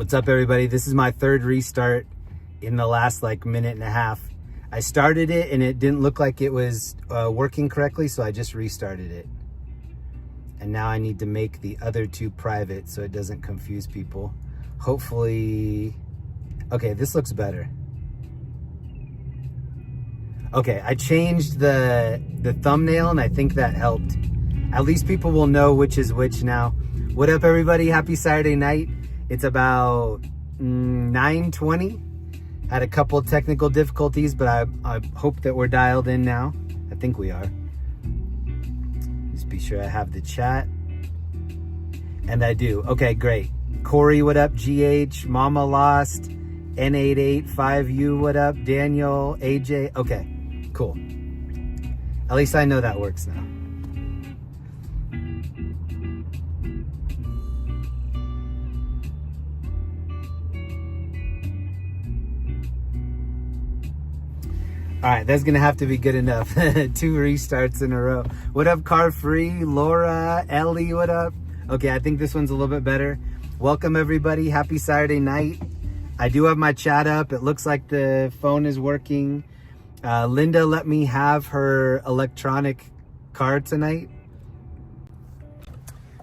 What's up, everybody? This is my third restart in the last minute and a half. I started it and it didn't look like it was working correctly, so I just restarted it. And now I need to make the other two private so it doesn't confuse people. Hopefully, okay, this looks better. Okay, I changed the thumbnail and I think that helped. At least people will know which is which now. What up, everybody? Happy Saturday night. It's about 9:20. Had a couple of technical difficulties, but I hope that we're dialed in now. I think we are. Just be sure I have the chat. And I do. Okay, great. Corey, what up? GH, Mama Lost, N885U, what up? Daniel, AJ. Okay, cool. At least I know that works now. All right, that's gonna have to be good enough. 2 restarts in a row. What up, Car Free? Laura, Ellie, what up? Okay, I think this one's a little bit better. Welcome, everybody. Happy Saturday night. I do have my chat up. It looks like the phone is working. Linda let me have her electronic car tonight.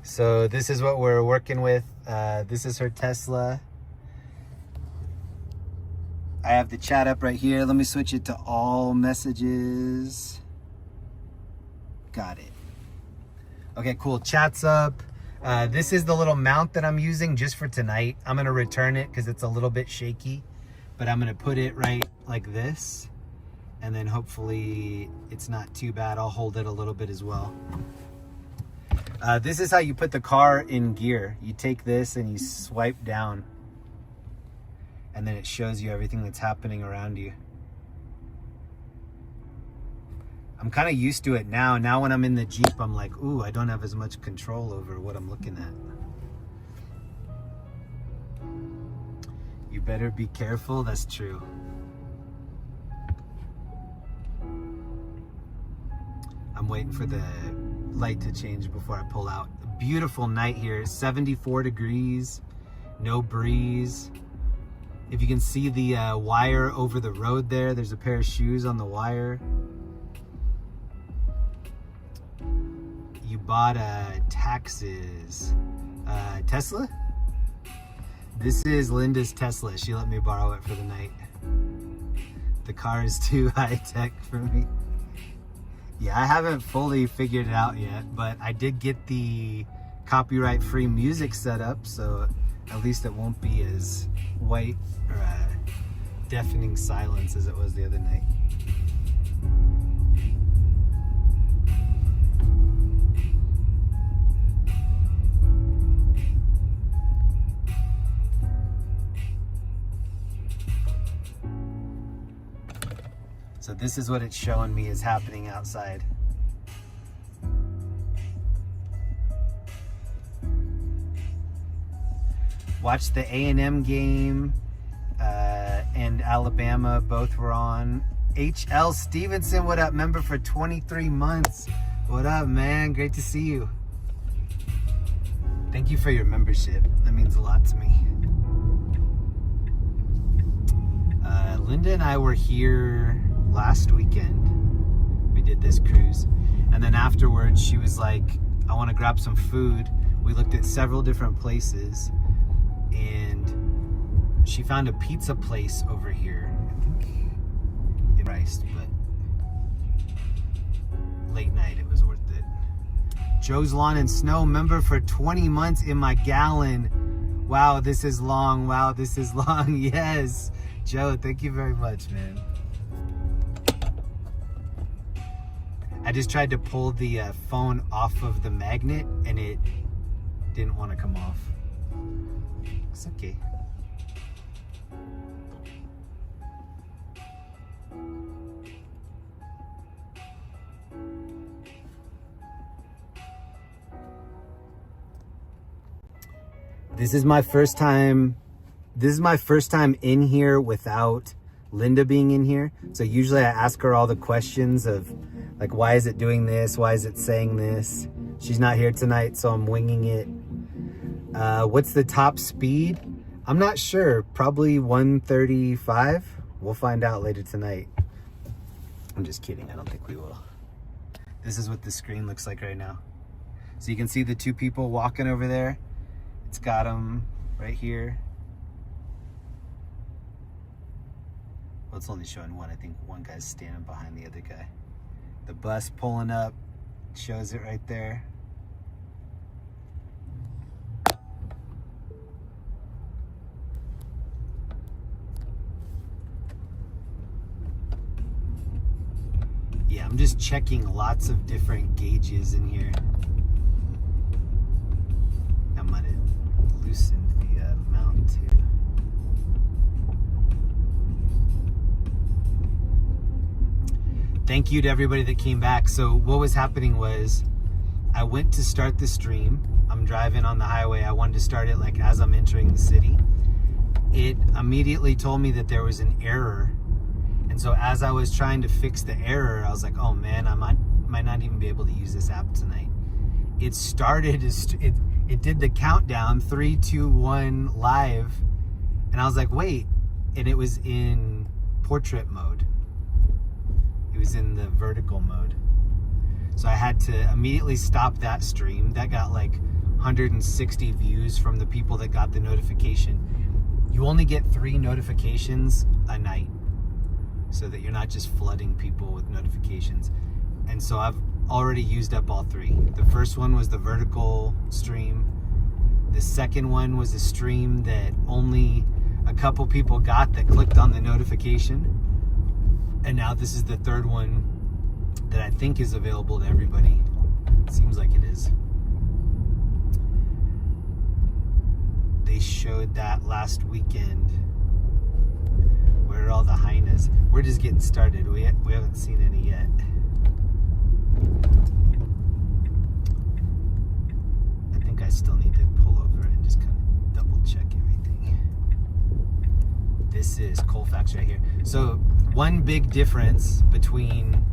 So this is what we're working with. This is her Tesla. I have the chat up right here. Let me switch it to all messages. Got it. Okay, cool. Chat's up. This is the little mount that I'm using just for tonight. I'm going to return it because it's a little bit shaky. But I'm going to put it right like this. And then hopefully it's not too bad. I'll hold it a little bit as well. This is how you put the car in gear. You take this and you swipe down. And then it shows you everything that's happening around you. I'm kind of used to it now. Now when I'm in the Jeep, I'm like, ooh, I don't have as much control over what I'm looking at. You better be careful. That's true. I'm waiting for the light to change before I pull out. A beautiful night here. 74 degrees. No breeze. If you can see the wire over the road there, there's a pair of shoes on the wire. You bought taxes. Tesla? This is Linda's Tesla. She let me borrow it for the night. The car is too high tech for me. Yeah, I haven't fully figured it out yet, but I did get the copyright free music set up, so at least it won't be as white or deafening silence as it was the other night. So this is what it's showing me is happening outside. Watched the A&M game and Alabama, both were on. HL Stevenson, what up? Member for 23 months. What up, man? Great to see you. Thank you for your membership. That means a lot to me. Linda and I were here last weekend. We did this cruise. And then afterwards, she was like, I want to grab some food. We looked at several different places. And she found a pizza place over here. I think in priced, but late night it was worth it. Joe's Lawn and Snow, member for 20 months in my gallon. Wow, this is long. Wow, this is long. Yes. Joe, thank you very much, man. I just tried to pull the phone off of the magnet and it didn't want to come off. It's okay. This is my first time in here without Linda being in here. So usually I ask her all the questions of like, why is it doing this? Why is it saying this? She's not here tonight, so I'm winging it. What's the top speed? I'm not sure. Probably 1:35. We'll find out later tonight. I'm just kidding. I don't think we will. This is what the screen looks like right now. So you can see the two people walking over there. It's got them right here. Well, it's only showing one. I think one guy's standing behind the other guy. The bus pulling up shows it right there. Yeah, I'm just checking lots of different gauges in here. I might have loosened the mount too. Thank you to everybody that came back. So what was happening was I went to start the stream. I'm driving on the highway. I wanted to start it like as I'm entering the city. It immediately told me that there was an error. And so as I was trying to fix the error, I was like, oh man, I might not even be able to use this app tonight. It started, it did the countdown, 3, 2, 1, live. And I was like, wait. And it was in portrait mode. It was in the vertical mode. So I had to immediately stop that stream. That got like 160 views from the people that got the notification. You only get 3 notifications a night, so that you're not just flooding people with notifications. And so I've already used up all 3. The first one was the vertical stream. The second one was a stream that only a couple people got that clicked on the notification. And now this is the third one that I think is available to everybody. It seems like it is. They showed that last weekend. Where are all the hyenas? We're just getting started. We haven't seen any yet. I think I still need to pull over and just kind of double check everything. This is Colfax right here. So one big difference between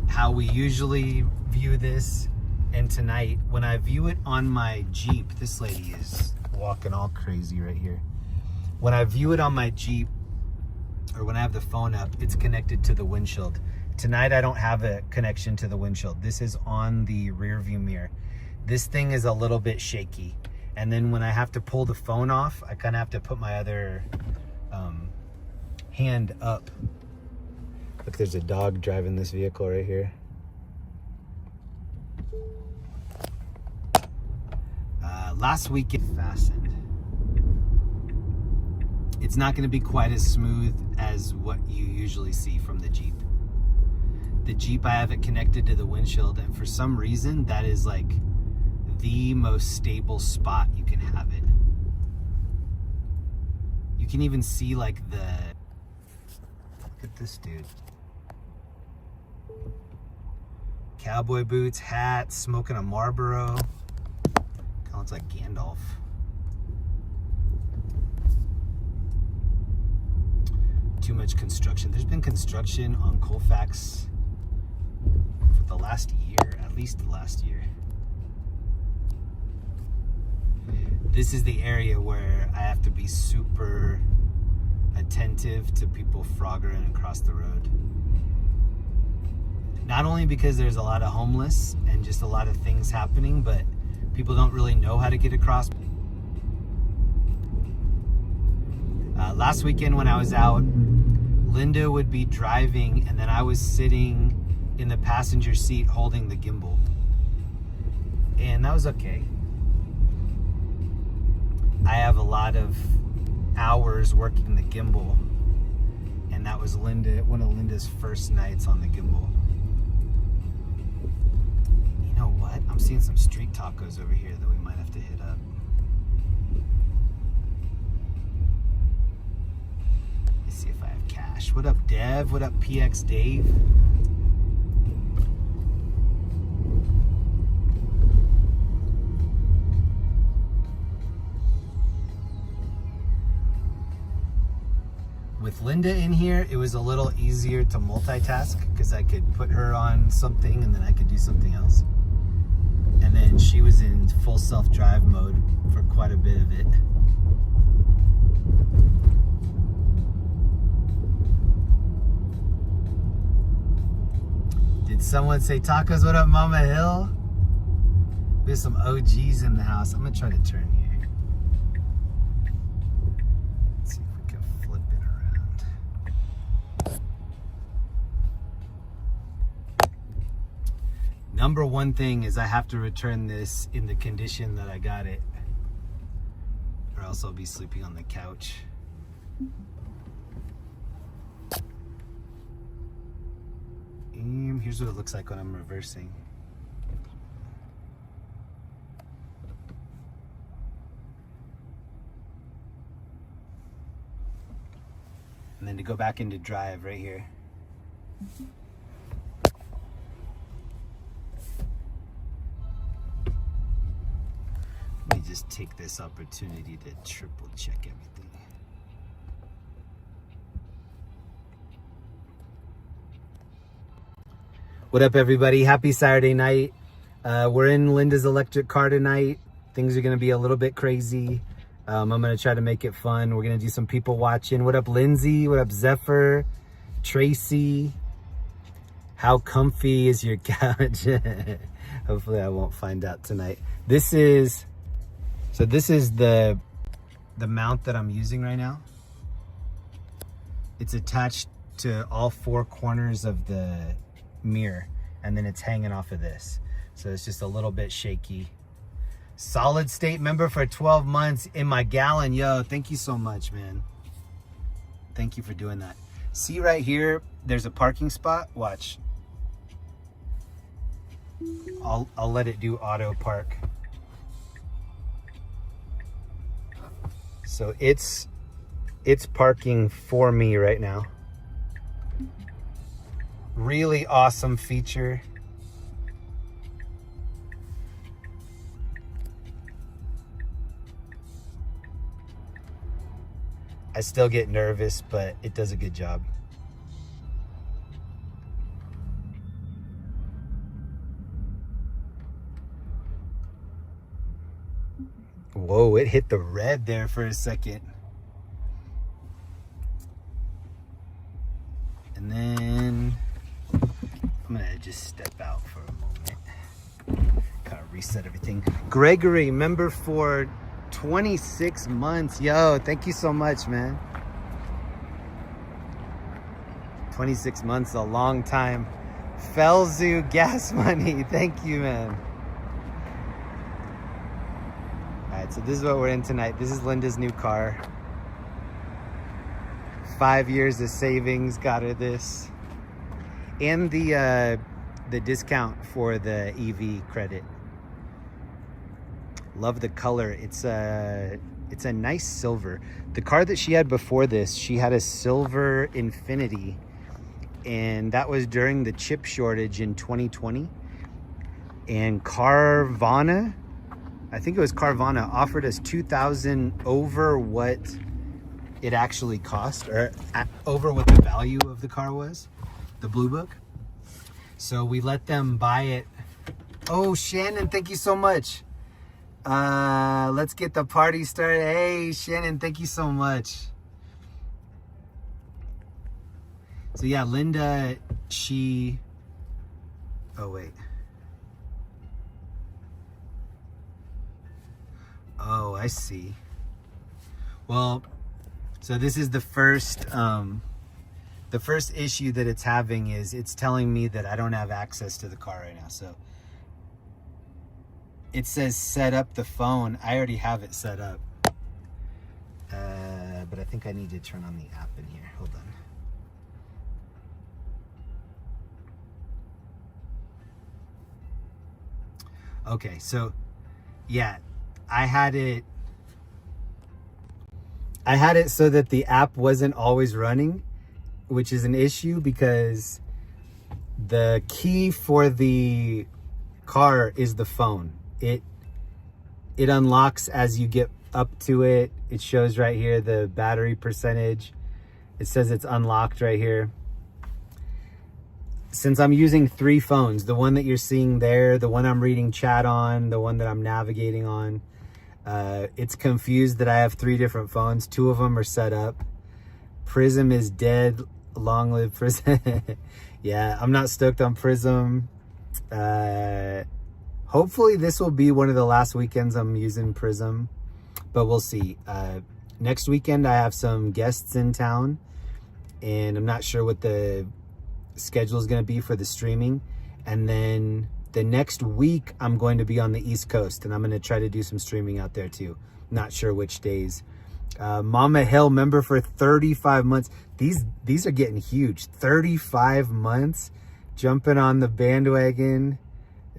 how we usually view this and tonight, when I view it on my Jeep, this lady is walking all crazy right here. When I view it on my Jeep, or when I have the phone up, it's connected to the windshield. Tonight, I don't have a connection to the windshield. This is on the rear view mirror. This thing is a little bit shaky. And then when I have to pull the phone off, I kind of have to put my other hand up. Look, there's a dog driving this vehicle right here. Last week it fastened. It's not going to be quite as smooth as what you usually see from the Jeep. The Jeep, I have it connected to the windshield, and for some reason, that is like the most stable spot you can have it. You can even see like the... Look at this dude. Cowboy boots, hat, smoking a Marlboro. Kind of looks like Gandalf. Too much construction. There's been construction on Colfax for the last year, at least the last year. This is the area where I have to be super attentive to people froggering across the road. Not only because there's a lot of homeless and just a lot of things happening, but people don't really know how to get across. Last weekend when I was out, Linda would be driving and then I was sitting in the passenger seat holding the gimbal. And that was okay. I have a lot of hours working the gimbal, and that was one of Linda's first nights on the gimbal. You know what? I'm seeing some street tacos over here that we might have to hit up. Let's see if I have cash. What up, Dev? What up, PX Dave? With Linda in here, it was a little easier to multitask because I could put her on something and then I could do something else. And then she was in full self-drive mode for quite a bit of it. Did someone say tacos? What up, Mama Hill? We have some OGs in the house. I'm gonna try to turn here. Let's see if we can flip it around. Number one thing is I have to return this in the condition that I got it, or else I'll be sleeping on the couch. Here's what it looks like when I'm reversing. And then to go back into drive right here. Let me just take this opportunity to triple check everything. What up, everybody? Happy Saturday night. We're in Linda's electric car tonight. Things are gonna be a little bit crazy. I'm gonna try to make it fun. We're gonna do some people watching. What up, Lindsay? What up, Zephyr? Tracy? How comfy is your couch? Hopefully I won't find out tonight. This is the mount that I'm using right now. It's attached to all four corners of the mirror, and then it's hanging off of this, so it's just a little bit shaky. Solid state member for 12 months in my gallon. Yo, thank you so much, man. Thank you for doing that. See right here, there's a parking spot. Watch. I'll let it do auto park. So it's parking for me right now. Really awesome feature. I still get nervous, but it does a good job. Whoa, it hit the red there for a second. And then I'm gonna just step out for a moment. Kind of reset everything. Gregory, member for 26 months. Yo, thank you so much, man. 26 months, a long time. Felzu gas money, thank you, man. All right, so this is what we're in tonight. This is Linda's new car. 5 years of savings got her this. And the discount for the EV credit. Love the color. It's a nice silver. The car that she had before this, she had a silver Infinity, and that was during the chip shortage in 2020. And Carvana, I think it was Carvana, offered us $2,000 over what it actually cost, or over what the value of the car was, the Blue Book. So we let them buy it. Oh, Shannon, thank you so much. Let's get the party started. Hey, Shannon, thank you so much. So yeah, Linda, oh wait. Oh, I see. Well, so this is the first issue that it's having is it's telling me that I don't have access to the car right now. So it says set up the phone. I already have it set up. But I think I need to turn on the app in here. Hold on. Okay, so yeah, I had it so that the app wasn't always running, which is an issue because the key for the car is the phone. It unlocks as you get up to it. It shows right here the battery percentage. It says it's unlocked right here. Since I'm using 3 phones, the one that you're seeing there, the one I'm reading chat on, the one that I'm navigating on, it's confused that I have 3 different phones. 2 of them are set up. Prism is dead. Long live Prism. Yeah, I'm not stoked on Prism. Hopefully this will be one of the last weekends I'm using Prism, but we'll see. Next weekend I have some guests in town, and I'm not sure what the schedule is going to be for the streaming. And then the next week I'm going to be on the East Coast, and I'm going to try to do some streaming out there too. Not sure which days. Mama Hill member for 35 months. These are getting huge. 35 months jumping on the bandwagon.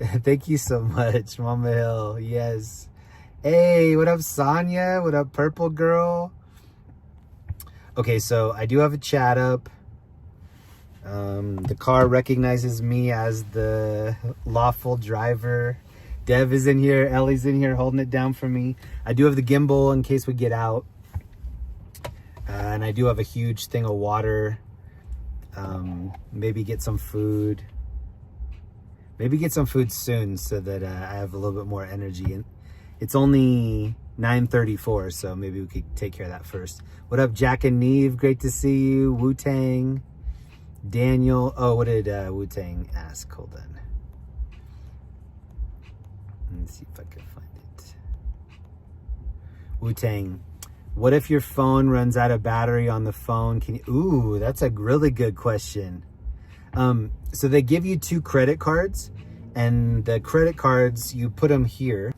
Thank you so much, Mama Hill. Yes. Hey, what up, Sonia? What up, Purple Girl? Okay, so I do have a chat up. The car recognizes me as the lawful driver. Dev is in here. Ellie's in here holding it down for me. I do have the gimbal in case we get out. And I do have a huge thing of water. Maybe get some food. Maybe get some food soon so that I have a little bit more energy. And it's only 9:34, so maybe we could take care of that first. What up, Jack and Neve? Great to see you. Wu-Tang. Daniel. Oh, what did Wu-Tang ask? Hold on. Let's see if I can find it. Wu-Tang. What if your phone runs out of battery on the phone? Can you... Ooh, that's a really good question. So they give you 2 credit cards, and the credit cards, you put them here.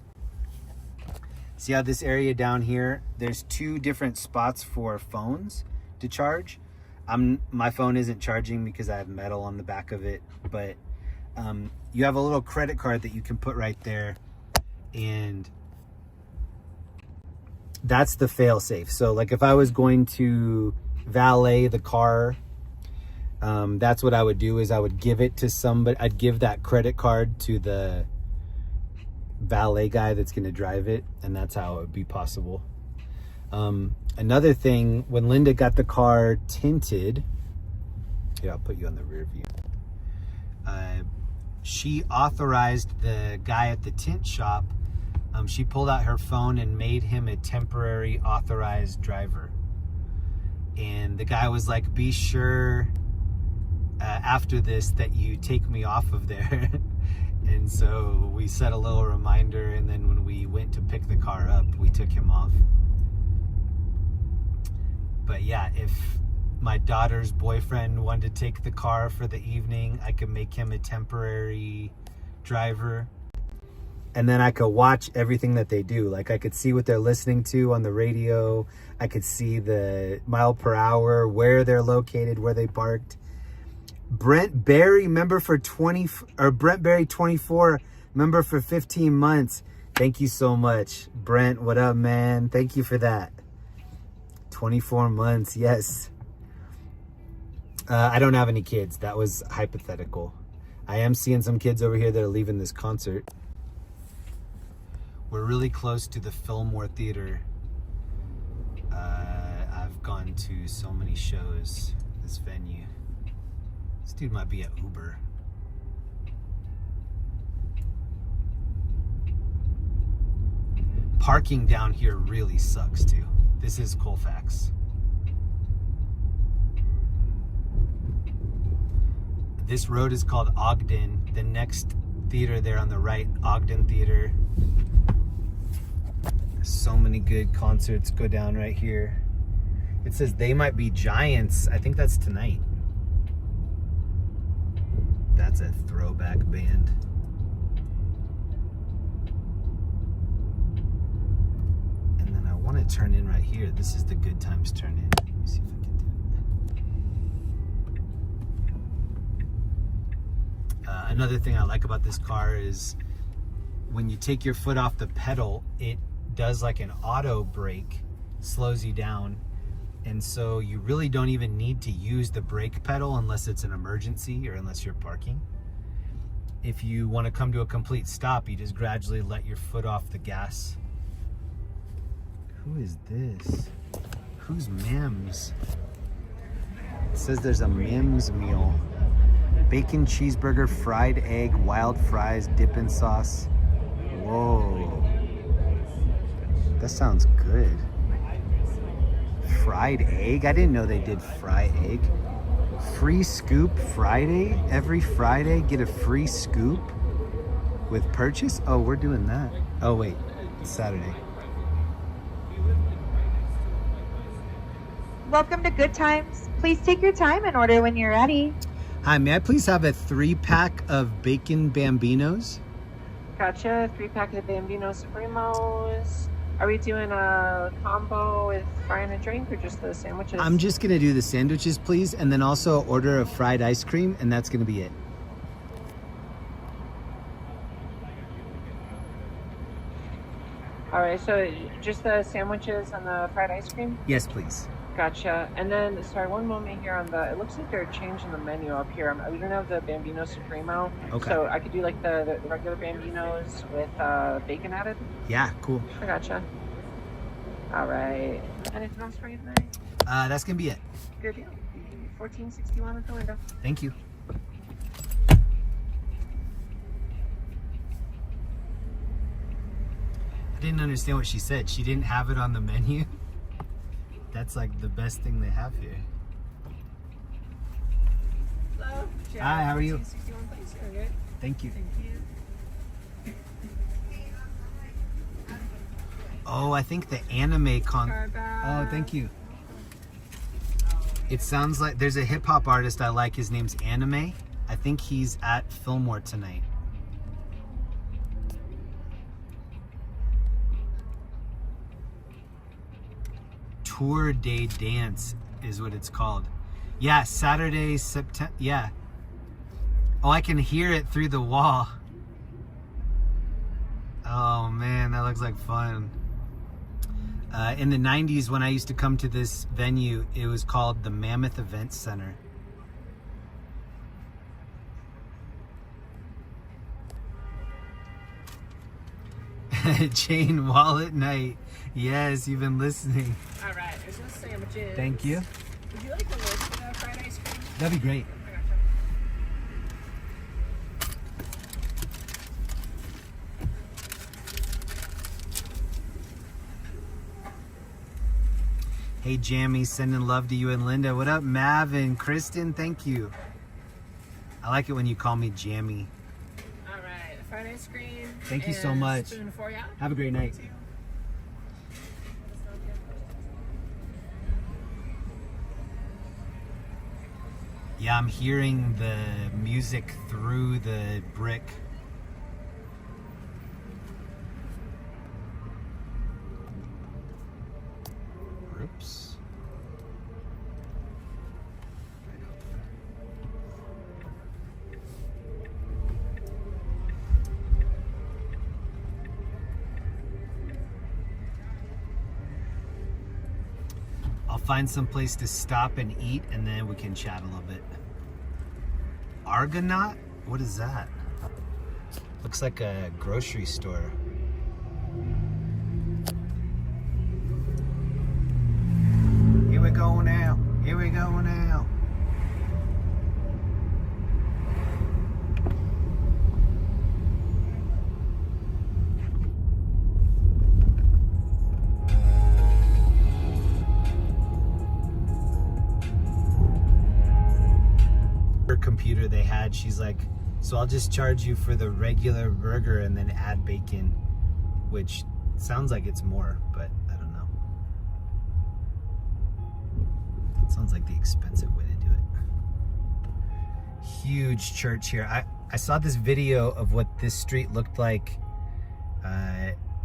See how this area down here, there's 2 different spots for phones to charge. My phone isn't charging because I have metal on the back of it, but you have a little credit card that you can put right there, and that's the fail safe. So like if I was going to valet the car, that's what I would do, is I would give it to somebody. I'd give that credit card to the valet guy that's going to drive it, and that's how it would be possible. Another thing, when Linda got the car tinted, here, I'll put you on the rear view. She authorized the guy at the tint shop. She pulled out her phone and made him a temporary authorized driver. And the guy was like, be sure after this that you take me off of there. And so we set a little reminder, and then when we went to pick the car up, we took him off. But yeah, if my daughter's boyfriend wanted to take the car for the evening, I could make him a temporary driver. And then I could watch everything that they do. Like I could see what they're listening to on the radio. I could see the mile per hour, where they're located, where they parked. Brent Berry, member for 24, member for 15 months. Thank you so much. Brent, what up, man? Thank you for that. 24 months, yes. I don't have any kids. That was hypothetical. I am seeing some kids over here that are leaving this concert. We're really close to the Fillmore Theater. I've gone to so many shows, this venue. This dude might be at Uber. Parking down here really sucks too. This is Colfax. This road is called Ogden. The next theater there on the right, Ogden Theater. So many good concerts go down right here. It says They Might Be Giants. I think that's tonight. That's a throwback band. And then I want to turn in right here. This is the Good Times turn in. Let me see if I can do it. Another thing I like about this car is when you take your foot off the pedal, it does like an auto brake, slows you down. And so you really don't even need to use the brake pedal unless it's an emergency or unless you're parking. If you want to come to a complete stop, you just gradually let your foot off the gas. Who is this? Who's Mims? It says there's a Mims meal. Bacon cheeseburger, fried egg, wild fries, dip in sauce. Whoa. That sounds good. Fried egg? I didn't know they did fried egg. Free scoop Friday. Every Friday, get a free scoop with purchase. Oh, we're doing that. Oh, wait. It's Saturday. Welcome to Good Times. Please take your time and order when you're ready. Hi, may I please have a 3-pack of bacon Bambinos? Gotcha. 3-pack of the Bambino Supremos. Are we doing a combo with fry and a drink or just the sandwiches? I'm just gonna do the sandwiches, please, and then also order a fried ice cream, and that's gonna be it. All right, so just the sandwiches and the fried ice cream? Yes, please. Gotcha. And then, sorry, one moment here on the, it looks like they're changing the menu up here. We don't have the Bambino Supremo. Okay. So I could do like the regular Bambinos with bacon added? Yeah, cool. I gotcha. All right. Anything else for you tonight? That's gonna be it. Good deal. 1461 at the window. Thank you. I didn't understand what she said. She didn't have it on the menu. That's like the best thing they have here. Hello. Hi, how are you? 1461, please. You're good. Thank you. Thank you. Oh, I think the anime Oh, thank you. It sounds like there's a hip hop artist I like. His name's Anime. I think he's at Fillmore tonight. Tour Day Dance is what it's called. Yeah, Saturday, September. Yeah. Oh, I can hear it through the wall. Oh man, that looks like fun. In the 90s, when I used to come to this venue, it was called the Mammoth Event Center. Jane Wallet Night. Yes, you've been listening. All right, there's no sandwiches. Thank you. Would you like the list for the fried ice cream? That'd be great. I gotcha. Hey, Jammy, sending love to you and Linda. What up, Mav and Kristen? Thank you. I like it when you call me Jammy. All right, the fried ice cream. Thank you so much. Spoon for you. Have a great night. Yeah, I'm hearing the music through the brick. Oops. I'll find some place to stop and eat, and then we can chat a little bit. Argonaut? What is that? Looks like a grocery store. Here we go now. Here we go now. Her computer they had, she's like, so I'll just charge you for the regular burger and then add bacon, which sounds like it's more, but I don't know. Sounds like the expensive way to do it. Huge church here. I saw this video of what this street looked like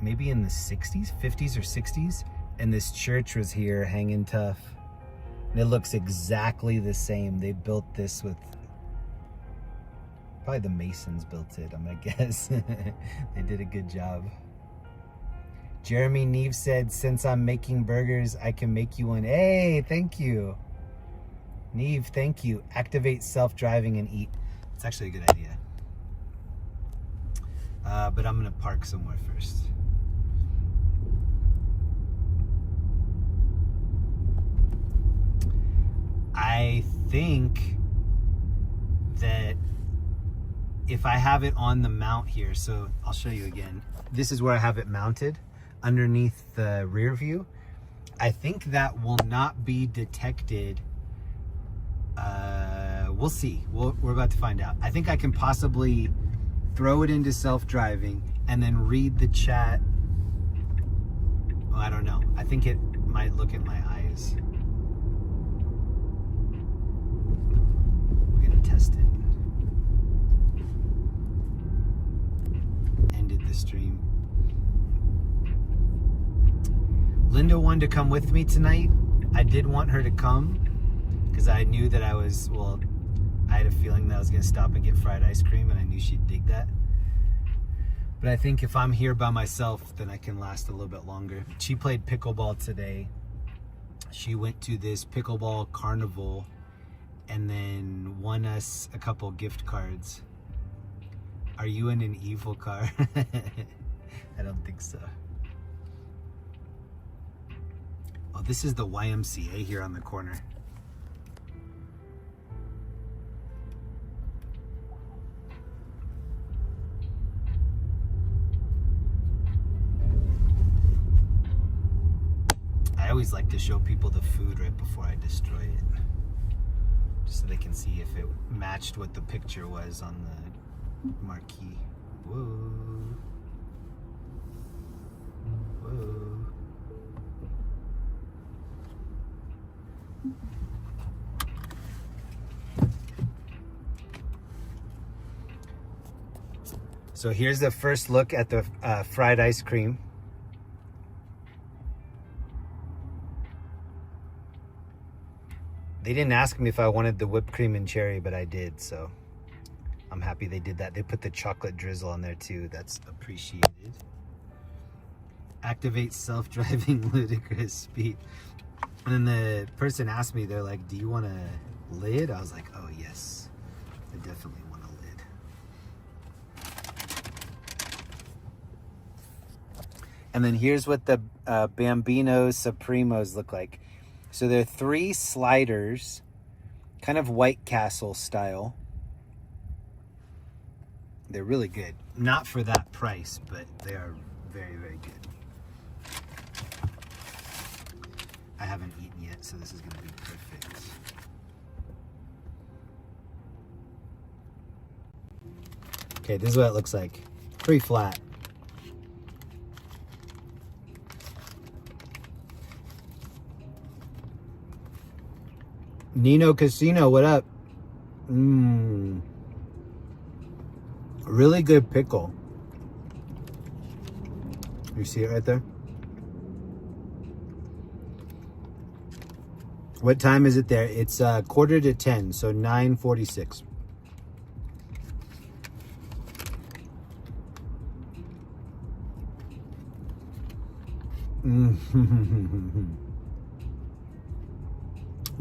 maybe in the 60s, 50s or 60s, and this church was here hanging tough. And it looks exactly the same. They built this with, probably the Masons built it, I'm gonna guess. They did a good job. Jeremy Neve said, since I'm making burgers, I can make you one. Hey, thank you. Neve, thank you. Activate self-driving and eat. It's actually a good idea. But I'm gonna park somewhere first. I think that if I have it on the mount here, so I'll show you again. This is where I have it mounted underneath the rear view. I think that will not be detected we'll see. We're about to find out. I think I can possibly throw it into self-driving and then read the chat. Well, I don't know. I think it might look at my eyes. We're gonna test it. Ended the stream. Linda wanted to come with me tonight. I did want her to come because I knew that I had a feeling that I was going to stop and get fried ice cream, and I knew she'd dig that. But I think if I'm here by myself, then I can last a little bit longer. She played pickleball today. She went to this pickleball carnival and then won us a couple gift cards. Are you in an evil car? I don't think so. Oh, this is the YMCA here on the corner. I always like to show people the food right before I destroy it, just so they can see if it matched what the picture was on the marquee. Whoa. Whoa. So here's the first look at the fried ice cream. They didn't ask me if I wanted the whipped cream and cherry, but I did, so I'm happy they did that. They put the chocolate drizzle on there too. That's appreciated. Activate self-driving ludicrous speed. And then the person asked me, they're like, do you want a lid? I was like, oh yes, I definitely want a lid. And then here's what the Bambino Supremos look like. So they're 3 sliders, kind of White Castle style. They're really good. Not for that price, but they are very, very good. I haven't eaten yet, so this is going to be perfect. Okay, this is what it looks like. Pretty flat. Nino Casino, what up? Really good pickle. You see it right there? What time is it there? It's 9:45, so 9:46.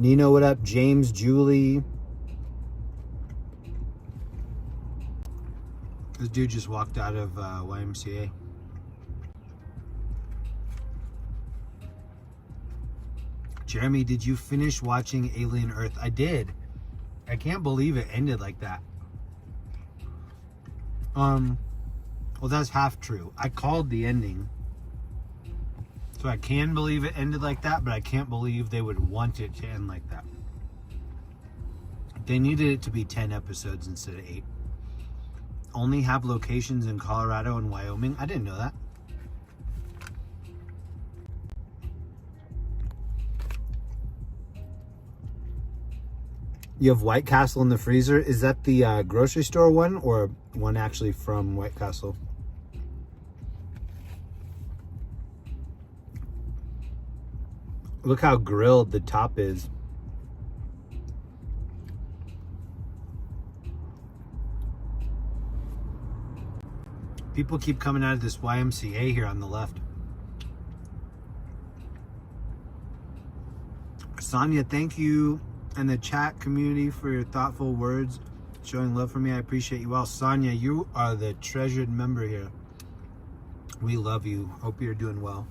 Nino, what up? James, Julie. This dude just walked out of YMCA. Jeremy, did you finish watching Alien Earth? I did. I can't believe it ended like that. Well, that's half true. I called the ending. So I can believe it ended like that, but I can't believe they would want it to end like that. They needed it to be 10 episodes instead of 8. Only have locations in Colorado and Wyoming. I didn't know that. You have White Castle in the freezer. Is that the grocery store one or one actually from White Castle? Look how grilled the top is. People keep coming out of this YMCA here on the left. Sonia, thank you and the chat community for your thoughtful words, showing love for me. I appreciate you all. Sonia, you are the treasured member here. We love you. Hope you're doing well.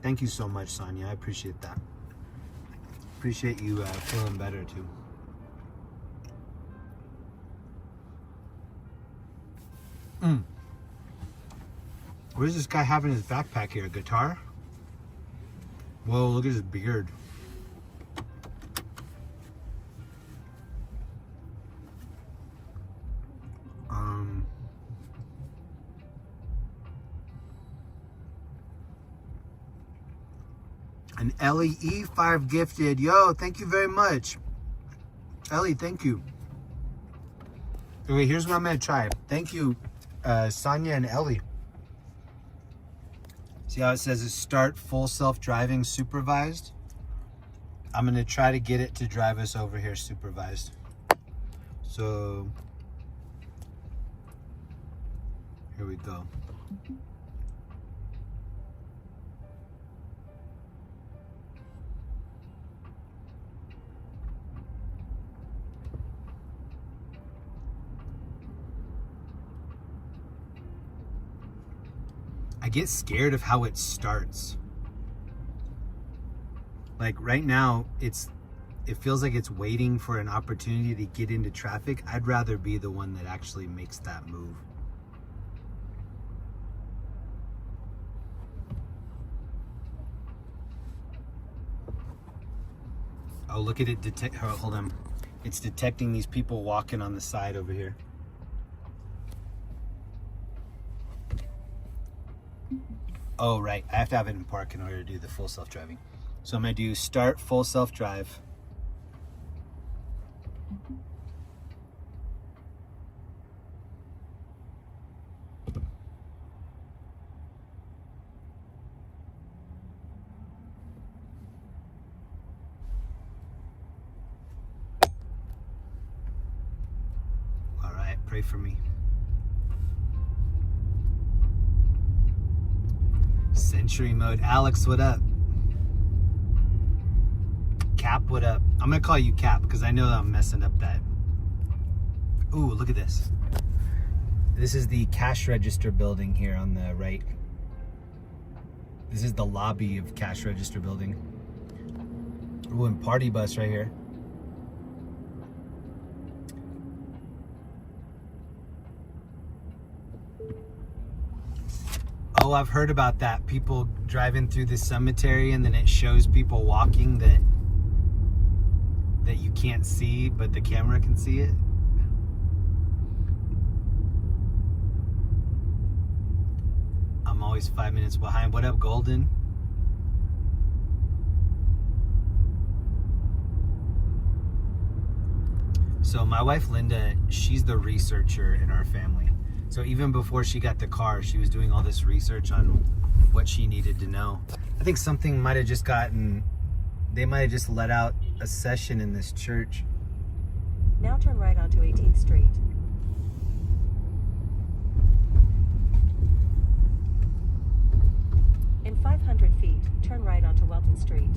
Thank you so much, Sonia. I appreciate that. Appreciate you feeling better too. What does this guy have in his backpack here? A guitar? Whoa, look at his beard. And Ellie E5 gifted. Yo, thank you very much. Ellie, thank you. Okay, here's what I'm gonna try. Thank you, Sonia and Ellie. See how it says it start full self-driving supervised? I'm gonna try to get it to drive us over here supervised. So, here we go. I get scared of how it starts. Like right now, it feels like it's waiting for an opportunity to get into traffic. I'd rather be the one that actually makes that move. Oh, look at it hold on. It's detecting these people walking on the side over here. Oh, right. I have to have it in park in order to do the full self-driving. So I'm going to do start full self-drive. All right. Pray for me. Century mode. Alex, what up? Cap, what up? I'm gonna call you Cap because I know I'm messing up that. Ooh, look at this. This is the cash register building here on the right. This is the lobby of cash register building. Ooh, and party bus right here. Oh, I've heard about that. People driving through the cemetery and then it shows people walking that you can't see, but the camera can see it. I'm always 5 minutes behind. What up, Golden? So my wife, Linda, she's the researcher in our family. So even before she got the car, she was doing all this research on what she needed to know. I think something might have just they might have just let out a session in this church. Now turn right onto 18th Street. In 500 feet, turn right onto Welton Street.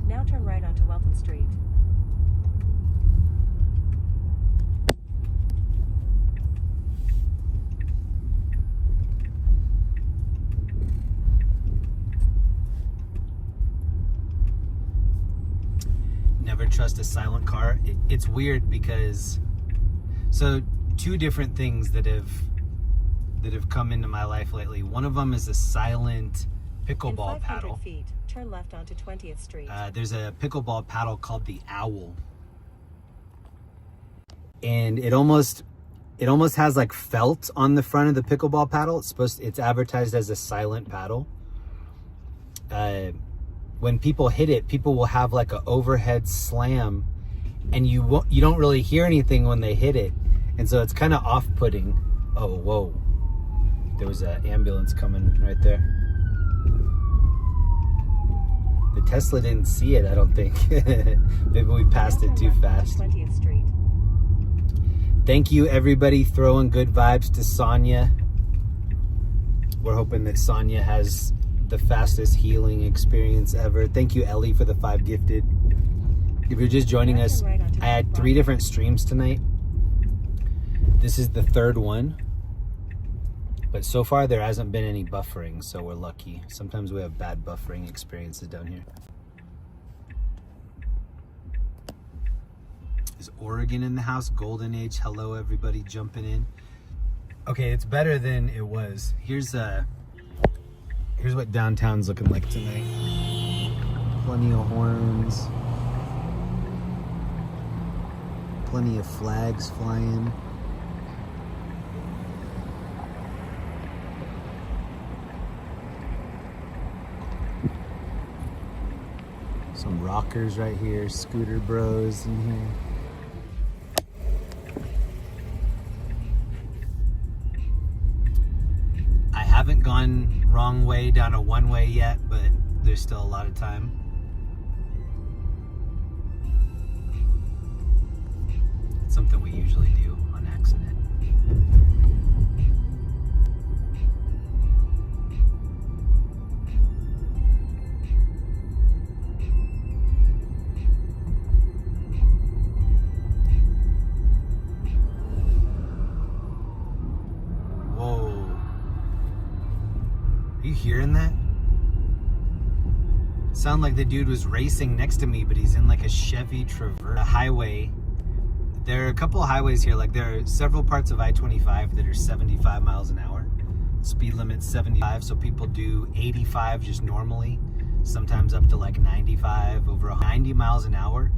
Now turn right onto Welton Street. Never trust a silent car. It's weird because, so two different things that have come into my life lately. One of them is a silent pickleball In 500 paddle. feet, turn left onto 20th Street. There's a pickleball paddle called the Owl, and it almost has like felt on the front of the pickleball paddle. It's advertised as a silent paddle. When people hit it, people will have like an overhead slam, and you don't really hear anything when they hit it, and so it's kind of off-putting. Oh, whoa! There was an ambulance coming right there. The Tesla didn't see it, I don't think. Maybe we passed it too fast. 20th Street. Thank you, everybody, throwing good vibes to Sonia. We're hoping that Sonia has the fastest healing experience ever. Thank you, Ellie, for the 5 gifted. If you're just joining us, I had 3 different streams tonight. This is the 3rd one. But so far, there hasn't been any buffering, so we're lucky. Sometimes we have bad buffering experiences down here. Is Oregon in the house? Golden Age. Hello, everybody jumping in. Okay, it's better than it was. Here's what downtown's looking like tonight. Plenty of horns. Plenty of flags flying. Some rockers right here, scooter bros in here. I haven't gone wrong way down a one-way yet, but there's still a lot of time. It's something we usually do on accident. Are you hearing that? Sound like the dude was racing next to me, but he's in like a Chevy Traverse. A highway. There are a couple of highways here. Like there are several parts of I-25 that are 75 miles an hour. Speed limit 75, so people do 85 just normally. Sometimes up to like 95, over 90 miles an hour.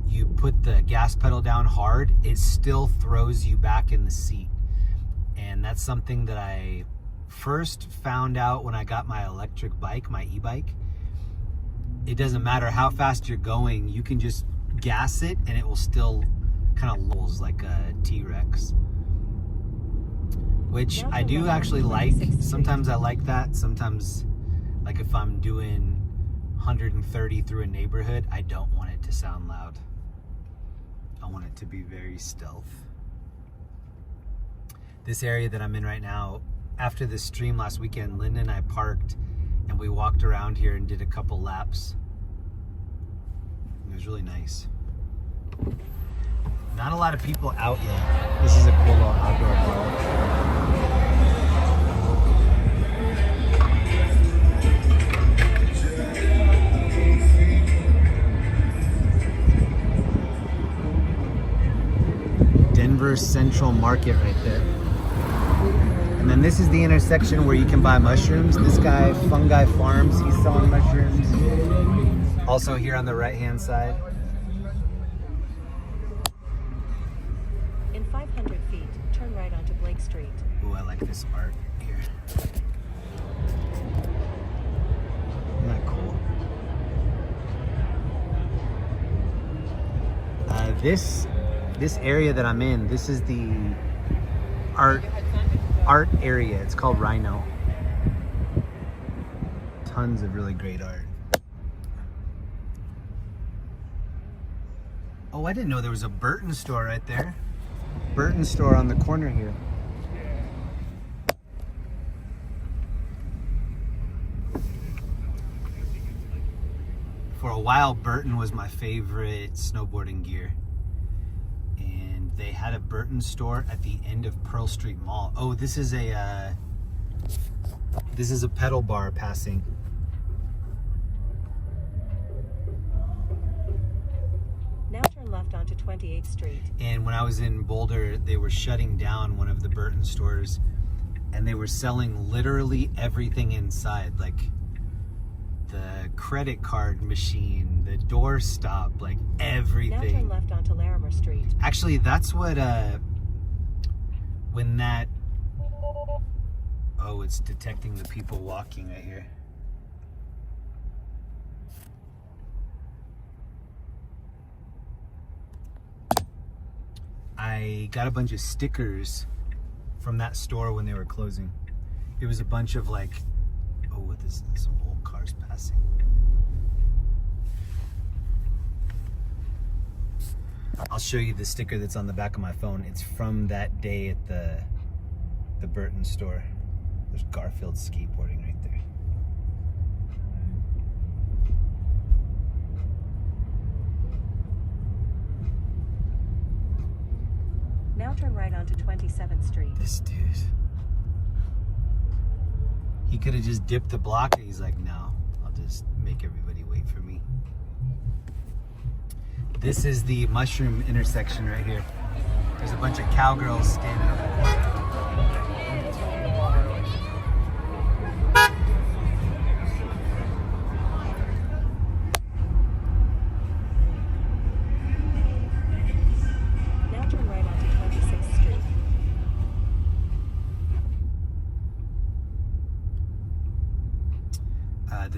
You put the gas pedal down hard, it still throws you back in the seat. And that's something that I first found out when I got my electric bike, my e-bike. It doesn't matter how fast you're going, you can just gas it and it will still kind of lulls like a T-Rex. Which I do actually like. Sometimes I like that. Sometimes, like if I'm doing 130 through a neighborhood, I don't want it to sound loud. I want it to be very stealth. This area that I'm in right now, after this stream last weekend, Linda and I parked and we walked around here and did a couple laps. It was really nice. Not a lot of people out yet. This is a cool little outdoor park. Denver Central Market right there. And then this is the intersection where you can buy mushrooms. This guy, Fungi Farms, he's selling mushrooms. Also here on the right-hand side. In 500 feet, turn right onto Blake Street. Ooh, I like this art here. Isn't that cool? This area that I'm in, this is the art area. It's called Rhino. Tons of really great art. Oh, I didn't know there was a Burton store right there. Burton store on the corner here. For a while, Burton was my favorite snowboarding gear. And they had a Burton store at the end of Pearl Street Mall. Oh, this is a pedal bar passing. Now turn left onto 28th Street. And when I was in Boulder, they were shutting down one of the Burton stores and they were selling literally everything inside, like the credit card machine, the door stop, like everything. Now turn left onto Larimer Street. Actually, that's what, when that, oh, it's detecting the people walking right here. I got a bunch of stickers from that store when they were closing. It was a bunch of like, oh, what is this? Some old cars passing. I'll show you the sticker that's on the back of my phone. It's from that day at the Burton store. There's Garfield skateboarding right there. Now turn right onto 27th Street. This dude. He could have just dipped the block and he's like, no, I'll just make everybody wait for me. This is the mushroom intersection right here. There's a bunch of cowgirls standing up.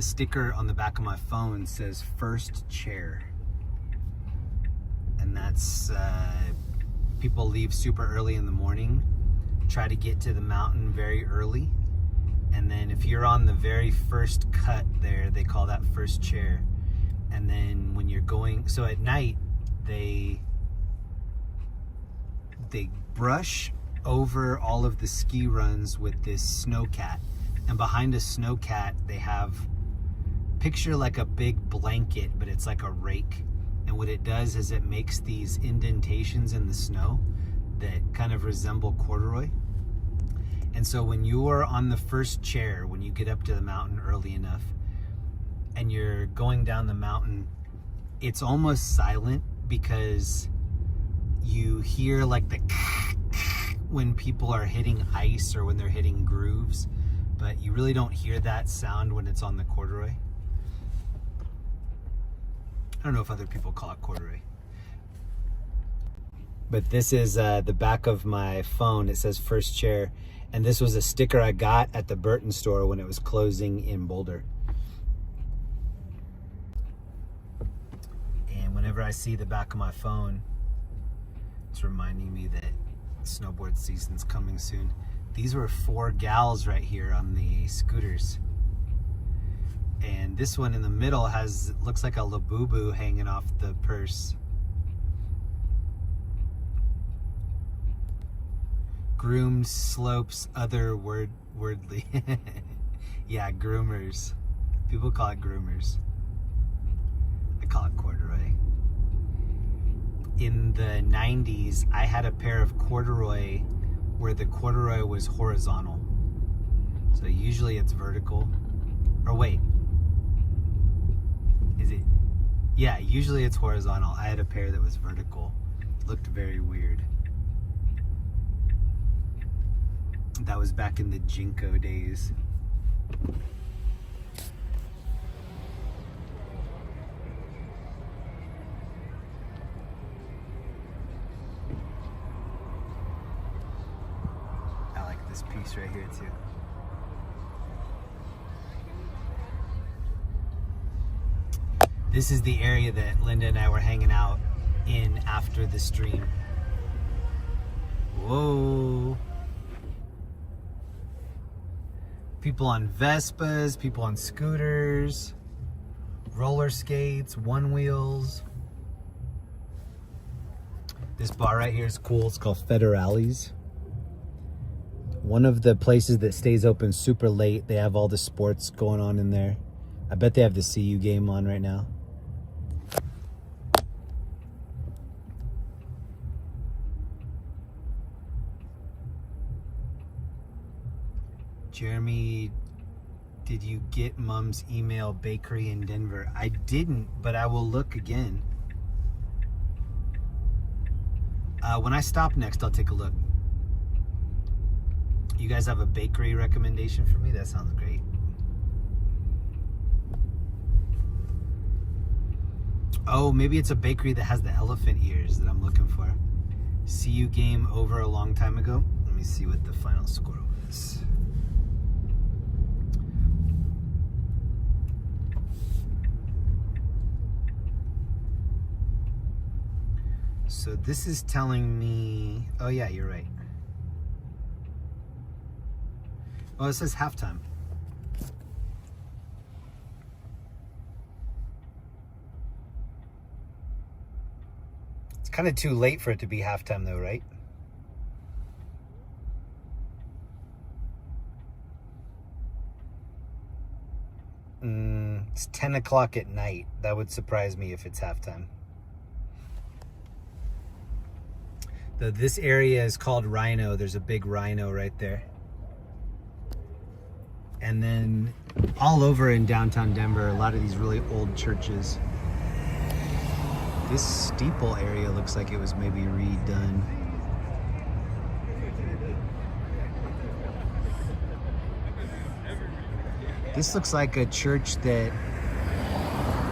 sticker on the back of my phone says first chair. And that's, people leave super early in the morning, try to get to the mountain very early. And then if you're on the very first cut there, they call that first chair. And then when you're going, so at night, they brush over all of the ski runs with this snowcat. And behind a snowcat, they have, picture like a big blanket, but it's like a rake. And what it does is it makes these indentations in the snow that kind of resemble corduroy. And so when you're on the first chair, when you get up to the mountain early enough and you're going down the mountain, it's almost silent because you hear like the when people are hitting ice or when they're hitting grooves, but you really don't hear that sound when it's on the corduroy. I don't know if other people call it corduroy. But this is the back of my phone. It says first chair. And this was a sticker I got at the Burton store when it was closing in Boulder. And whenever I see the back of my phone, it's reminding me that snowboard season's coming soon. These were 4 gals right here on the scooters. And this one in the middle looks like a Labubu hanging off the purse. Groomed slopes, otherwordly. Yeah, groomers. People call it groomers. I call it corduroy. In the 90s, I had a pair of corduroy where the corduroy was horizontal. So usually it's vertical. Or wait. Is it? Yeah, usually it's horizontal. I had a pair that was vertical. It looked very weird. That was back in the Jinko days. I like this piece right here too. This is the area that Linda and I were hanging out in after the stream. Whoa. People on Vespas, people on scooters, roller skates, one wheels. This bar right here is cool. It's called Federales. One of the places that stays open super late. They have all the sports going on in there. I bet they have the CU game on right now. Jeremy, did you get Mom's email bakery in Denver? I didn't, but I will look again. When I stop next, I'll take a look. You guys have a bakery recommendation for me? That sounds great. Oh, maybe it's a bakery that has the elephant ears that I'm looking for. CU game over a long time ago. Let me see what the final score was. So this is telling me, oh yeah, you're right. Oh, it says halftime. It's kind of too late for it to be halftime though, right? It's 10 o'clock at night. That would surprise me if it's halftime. This area is called Rhino. There's a big rhino right there. And then all over in downtown Denver, a lot of these really old churches. This steeple area looks like it was maybe redone. This looks like a church that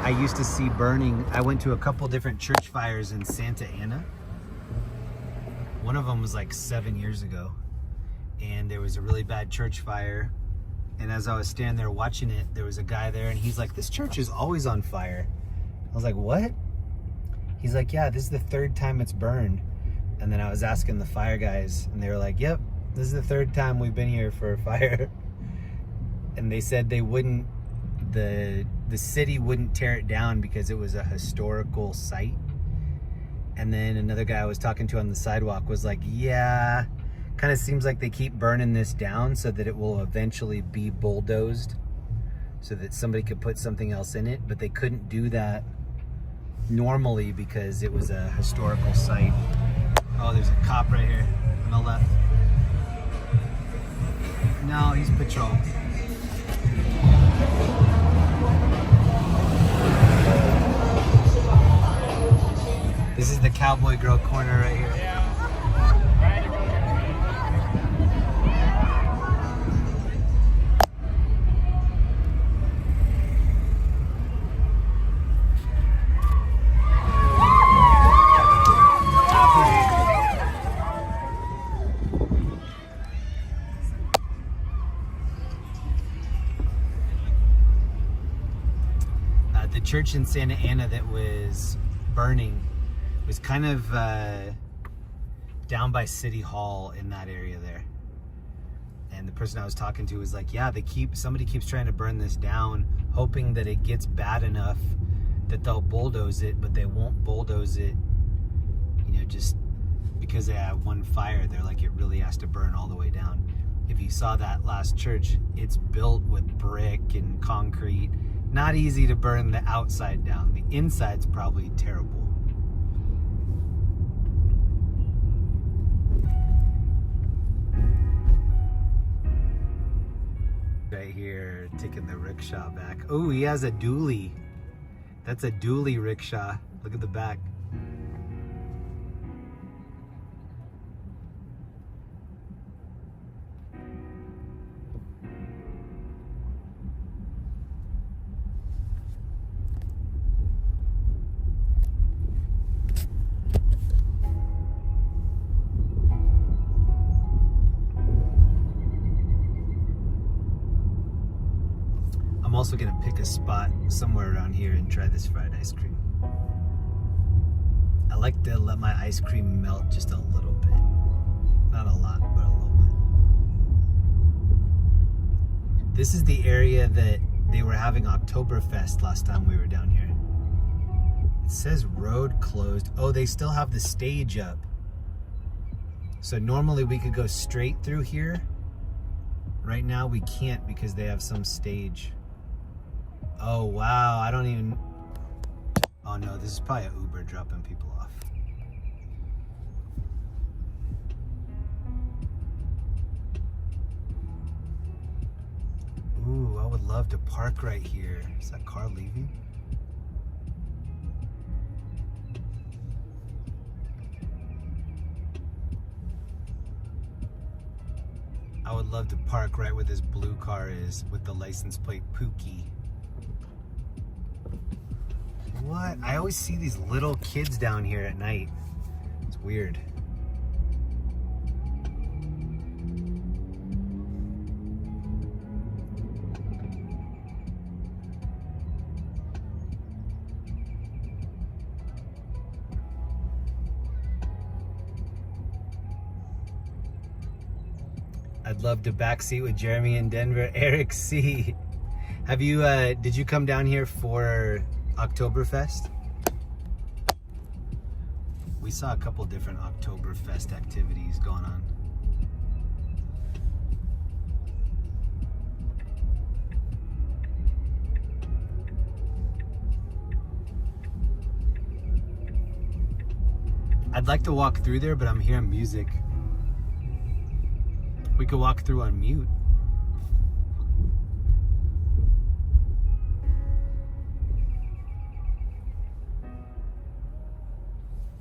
I used to see burning. I went to a couple different church fires in Santa Ana. One of them was like 7 years ago, and there was a really bad church fire, And as I was standing there watching it, there was a guy there and he's like, this church is always on fire. I was like, what? He's like, yeah, this is the third time it's burned. And then I was asking the fire guys and they were like, yep, this is the third time we've been here for a fire. And they said they wouldn't, the city wouldn't tear it down because it was a historical site. And then another guy I was talking to on the sidewalk was like, yeah, kind of seems like they keep burning this down so that it will eventually be bulldozed so that somebody could put something else in it, but they couldn't do that normally because it was a historical site. Oh, there's a cop right here on the left. No, he's patrol. This is the Cowboy Girl corner right here. The church in Santa Ana that was burning was kind of down by City Hall in that area there. And the person I was talking to was like, yeah, somebody keeps trying to burn this down, hoping that it gets bad enough that they'll bulldoze it, but they won't bulldoze it, you know, just because they have one fire. They're like, it really has to burn all the way down. If you saw that last church, it's built with brick and concrete. Not easy to burn the outside down. The inside's probably terrible. Right here, taking the rickshaw back. Oh, he has a dually. That's a dually rickshaw. Look at the back. I'm also gonna pick a spot somewhere around here and try this fried ice cream. I like to let my ice cream melt just a little bit. Not a lot, but a little bit. This is the area that they were having Oktoberfest last time we were down here. It says road closed. Oh, they still have the stage up. So normally we could go straight through here. Right now we can't because they have some stage. Oh, wow. I don't even... Oh, no. This is probably an Uber dropping people off. Ooh, I would love to park right here. Is that car leaving? I would love to park right where this blue car is with the license plate Pookie. What? I always see these little kids down here at night. It's weird. I'd love to backseat with Jeremy in Denver. Eric C. Have you, did you come down here for Oktoberfest? We saw a couple different Oktoberfest activities going on. I'd like to walk through there, but I'm hearing music. We could walk through on mute.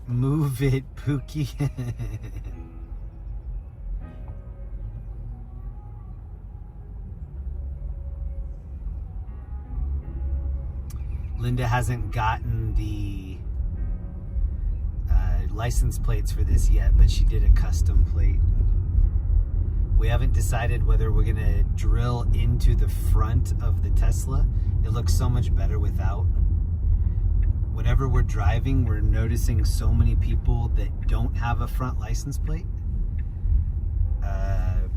Move it, Pookie. Linda hasn't gotten the license plates for this yet, but she did a custom plate. We haven't decided whether we're gonna drill into the front of the Tesla. It looks so much better without. Whenever we're driving, we're noticing so many people that don't have a front license plate.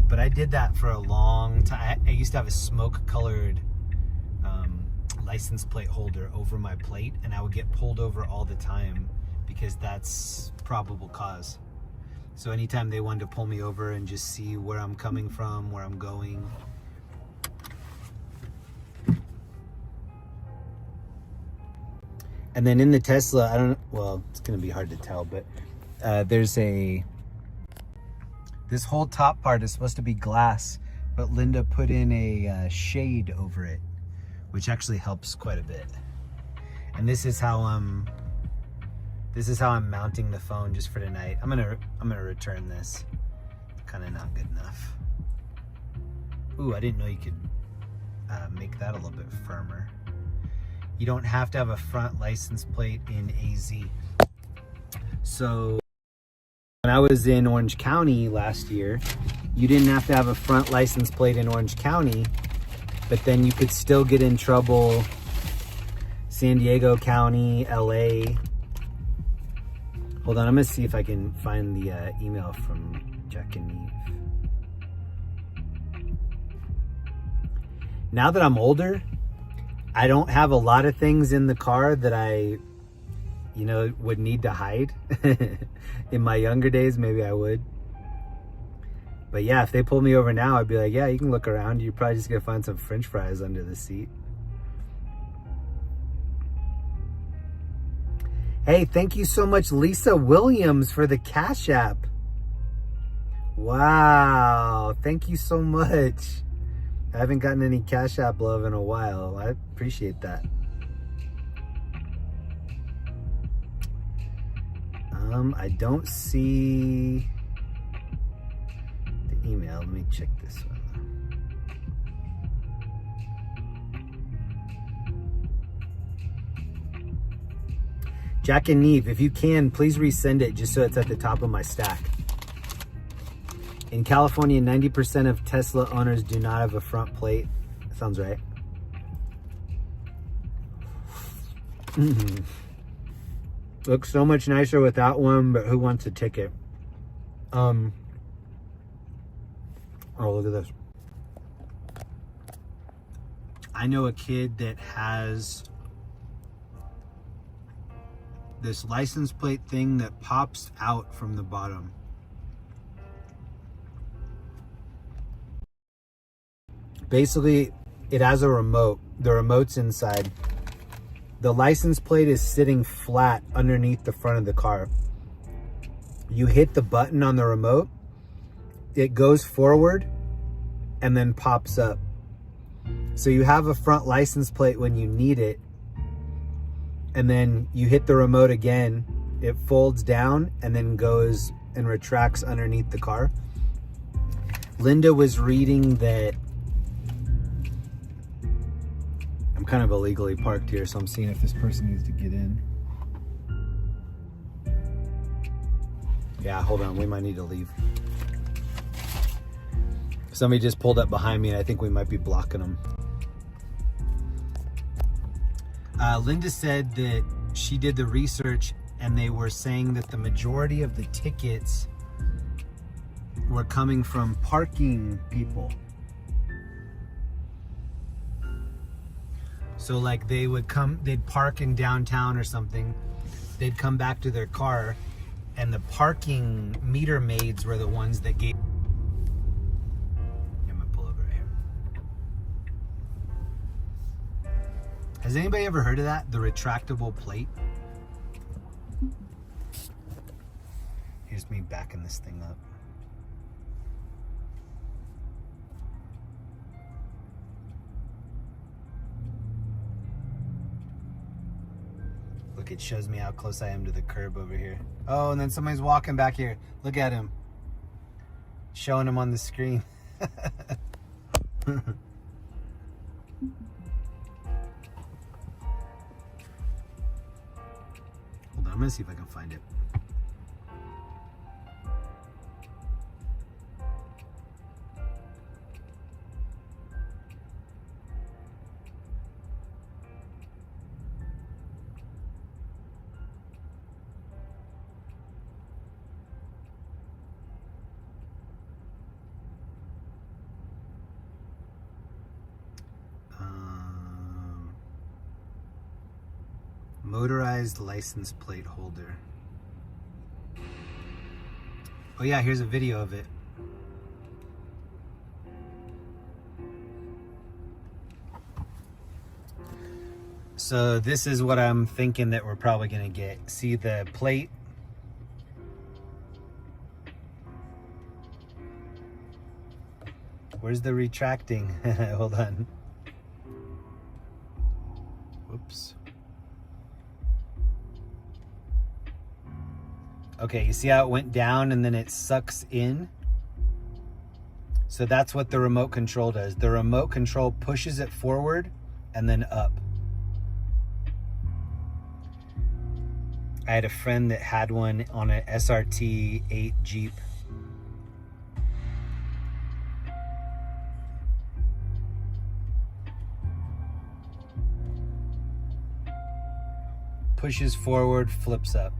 But I did that for a long time. I used to have a smoke-colored license plate holder over my plate, and I would get pulled over all the time because that's probable cause. So anytime they wanted to pull me over and just see where I'm coming from, where I'm going. And then in the Tesla, well, it's gonna be hard to tell, but this whole top part is supposed to be glass, but Linda put in a shade over it, which actually helps quite a bit. And this is how I'm mounting the phone just for tonight. I'm gonna return this. It's kind of not good enough. Ooh, I didn't know you could make that a little bit firmer. You don't have to have a front license plate in AZ. So when I was in Orange County last year, you didn't have to have a front license plate in Orange County, but then you could still get in trouble. San Diego County, LA. Hold on, I'm gonna see if I can find the email from Jack and Eve. Now that I'm older, I don't have a lot of things in the car that I, would need to hide. In my younger days, maybe I would. But yeah, if they pulled me over now, I'd be like, yeah, you can look around. You're probably just gonna find some French fries under the seat. Hey, thank you so much, Lisa Williams, for the Cash App. Wow, thank you so much. I haven't gotten any Cash App love in a while. I appreciate that. I don't see the email. Let me check this one. Jack and Neve, if you can, please resend it just so it's at the top of my stack. In California, 90% of Tesla owners do not have a front plate. Sounds right. Looks so much nicer without one, but who wants a ticket? Oh, look at this. I know a kid that has this license plate thing that pops out from the bottom. Basically, it has a remote. The remote's inside. The license plate is sitting flat underneath the front of the car. You hit the button on the remote, it goes forward and then pops up. So you have a front license plate when you need it, and then you hit the remote again, it folds down and then goes and retracts underneath the car. Linda was reading that I'm kind of illegally parked here, so I'm seeing if this person needs to get in. Yeah, hold on, we might need to leave. Somebody just pulled up behind me and I think we might be blocking them. Linda said that she did the research and they were saying that the majority of the tickets were coming from parking people. So like they would come, they'd park in downtown or something, they'd come back to their car and the parking meter maids were the ones that gave. I'm gonna pull over right here. Has anybody ever heard of that? The retractable plate? Here's me backing this thing up. Look, it shows me how close I am to the curb over here. Oh, and then somebody's walking back here. Look at him. Showing him on the screen. Hold on, I'm gonna see if I can find it. Motorized license plate holder. Oh yeah, here's a video of it. So this is what I'm thinking that we're probably gonna get. See the plate? Where's the retracting? Hold on. Whoops. Okay, you see how it went down and then it sucks in? So that's what the remote control does. The remote control pushes it forward and then up. I had a friend that had one on an SRT 8 Jeep. Pushes forward, flips up.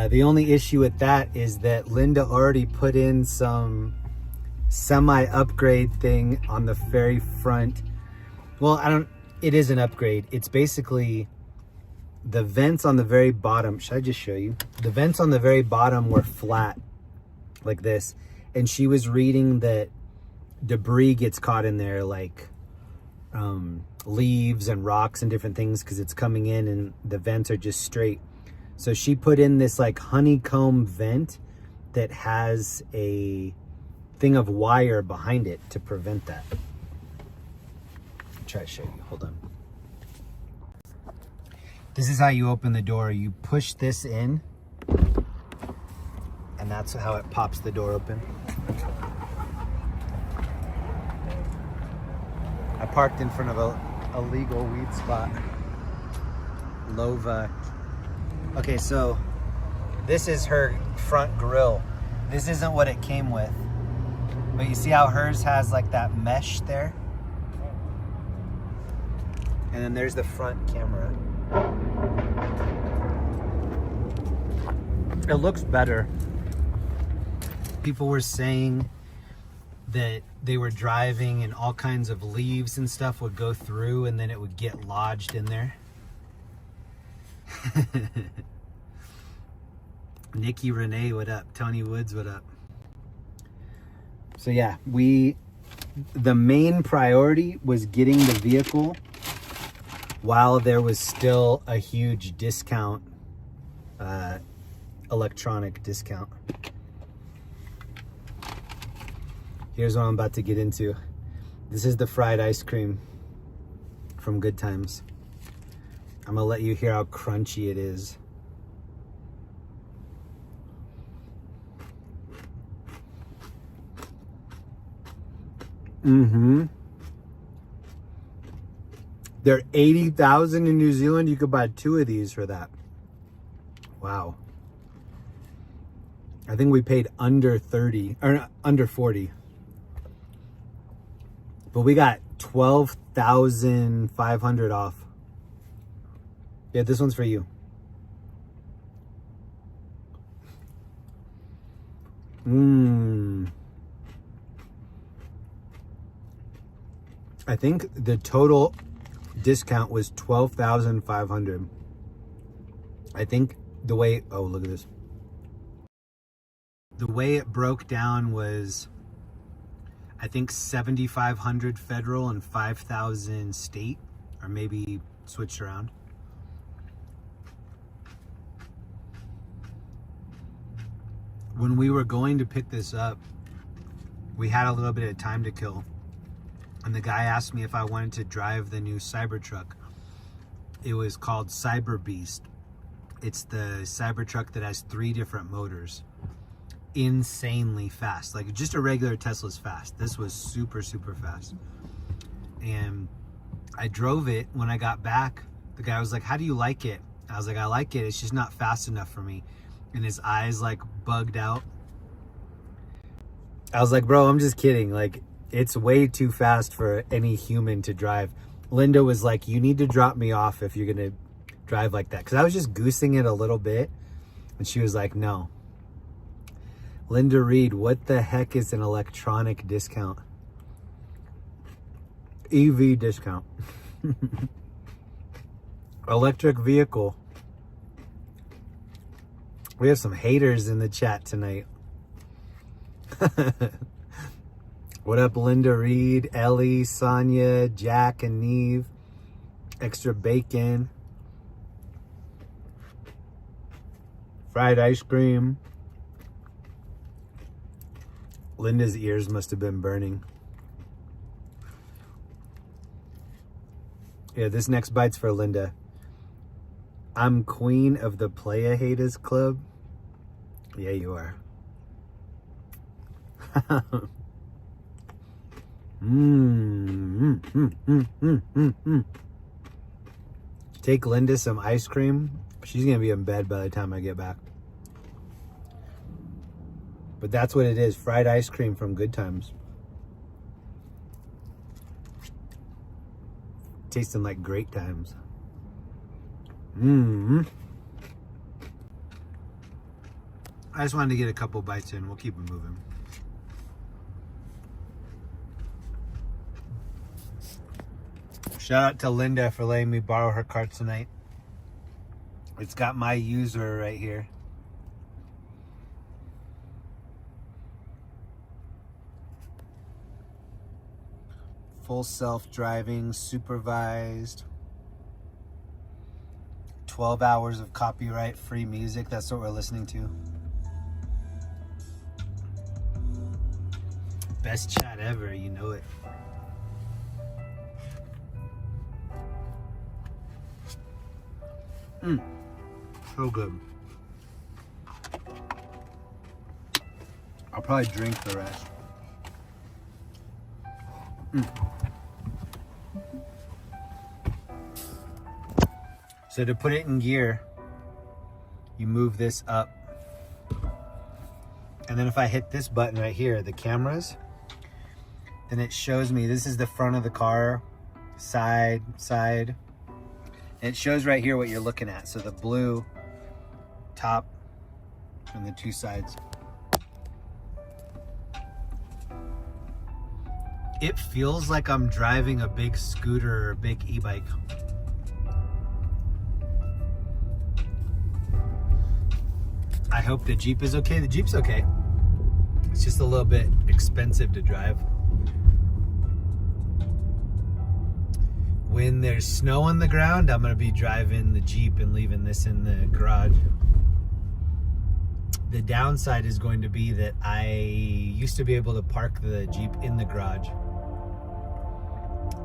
The only issue with that is that Linda already put in some semi-upgrade thing on the very front. Well, it is an upgrade. It's basically the vents on the very bottom. Should I just show you? The vents on the very bottom were flat like this. And she was reading that debris gets caught in there, like leaves and rocks and different things, because it's coming in and the vents are just straight. So she put in this like honeycomb vent that has a thing of wire behind it to prevent that. I'll try to show you. Hold on. This is how you open the door. You push this in, and that's how it pops the door open. I parked in front of a legal weed spot. Lova. Okay, so this is her front grille. This isn't what it came with. But you see how hers has like that mesh there? And then there's the front camera. It looks better. People were saying that they were driving and all kinds of leaves and stuff would go through and then it would get lodged in there. Nikki Renee, what up? Tony Woods, what up? So yeah, the main priority was getting the vehicle while there was still a huge discount, electronic discount. Here's what I'm about to get into. This is the fried ice cream from Good Times. I'm gonna let you hear how crunchy it is. They're 80,000 in New Zealand. You could buy 2 of these for that. Wow. I think we paid under 30 or under 40. But we got 12,500 off. Yeah, this one's for you. I think the total discount was 12,500. I think the way, oh, look at this. The way it broke down was, I think 7,500 federal and 5,000 state, or maybe switched around. When we were going to pick this up, we had a little bit of time to kill. And the guy asked me if I wanted to drive the new Cybertruck. It was called Cyber Beast. It's the Cybertruck that has 3 different motors. Insanely fast. Like just a regular Tesla's fast. This was super, super fast. And I drove it. When I got back, the guy was like, how do you like it? I was like, I like it. It's just not fast enough for me. And his eyes like bugged out. I was like, bro, I'm just kidding. Like, it's way too fast for any human to drive. Linda was like, you need to drop me off if you're gonna drive like that. Because I was just goosing it a little bit. And she was like, no. Linda Reed, what the heck is an electronic discount? EV discount. Electric vehicle. We have some haters in the chat tonight. What up, Linda Reed, Ellie, Sonia, Jack, and Neve? Extra bacon. Fried ice cream. Linda's ears must have been burning. Yeah, this next bite's for Linda. I'm queen of the Playa Haters Club. Yeah, you are. Take Linda some ice cream. She's gonna be in bed by the time I get back. But that's what it is, fried ice cream from Good Times. Tasting like great times. I just wanted to get a couple bites in. We'll keep it moving. Shout out to Linda for letting me borrow her cart tonight. It's got my user right here. Full self-driving, supervised. 12 hours of copyright-free music. That's what we're listening to. Best chat ever, you know it. So good. I'll probably drink the rest. So to put it in gear, you move this up. And then if I hit this button right here, the cameras, then it shows me, this is the front of the car, side. And it shows right here what you're looking at. So the blue top and the two sides. It feels like I'm driving a big scooter or a big e-bike. I hope the Jeep is okay. The Jeep's okay. It's just a little bit expensive to drive. When there's snow on the ground, I'm gonna be driving the Jeep and leaving this in the garage. The downside is going to be that I used to be able to park the Jeep in the garage.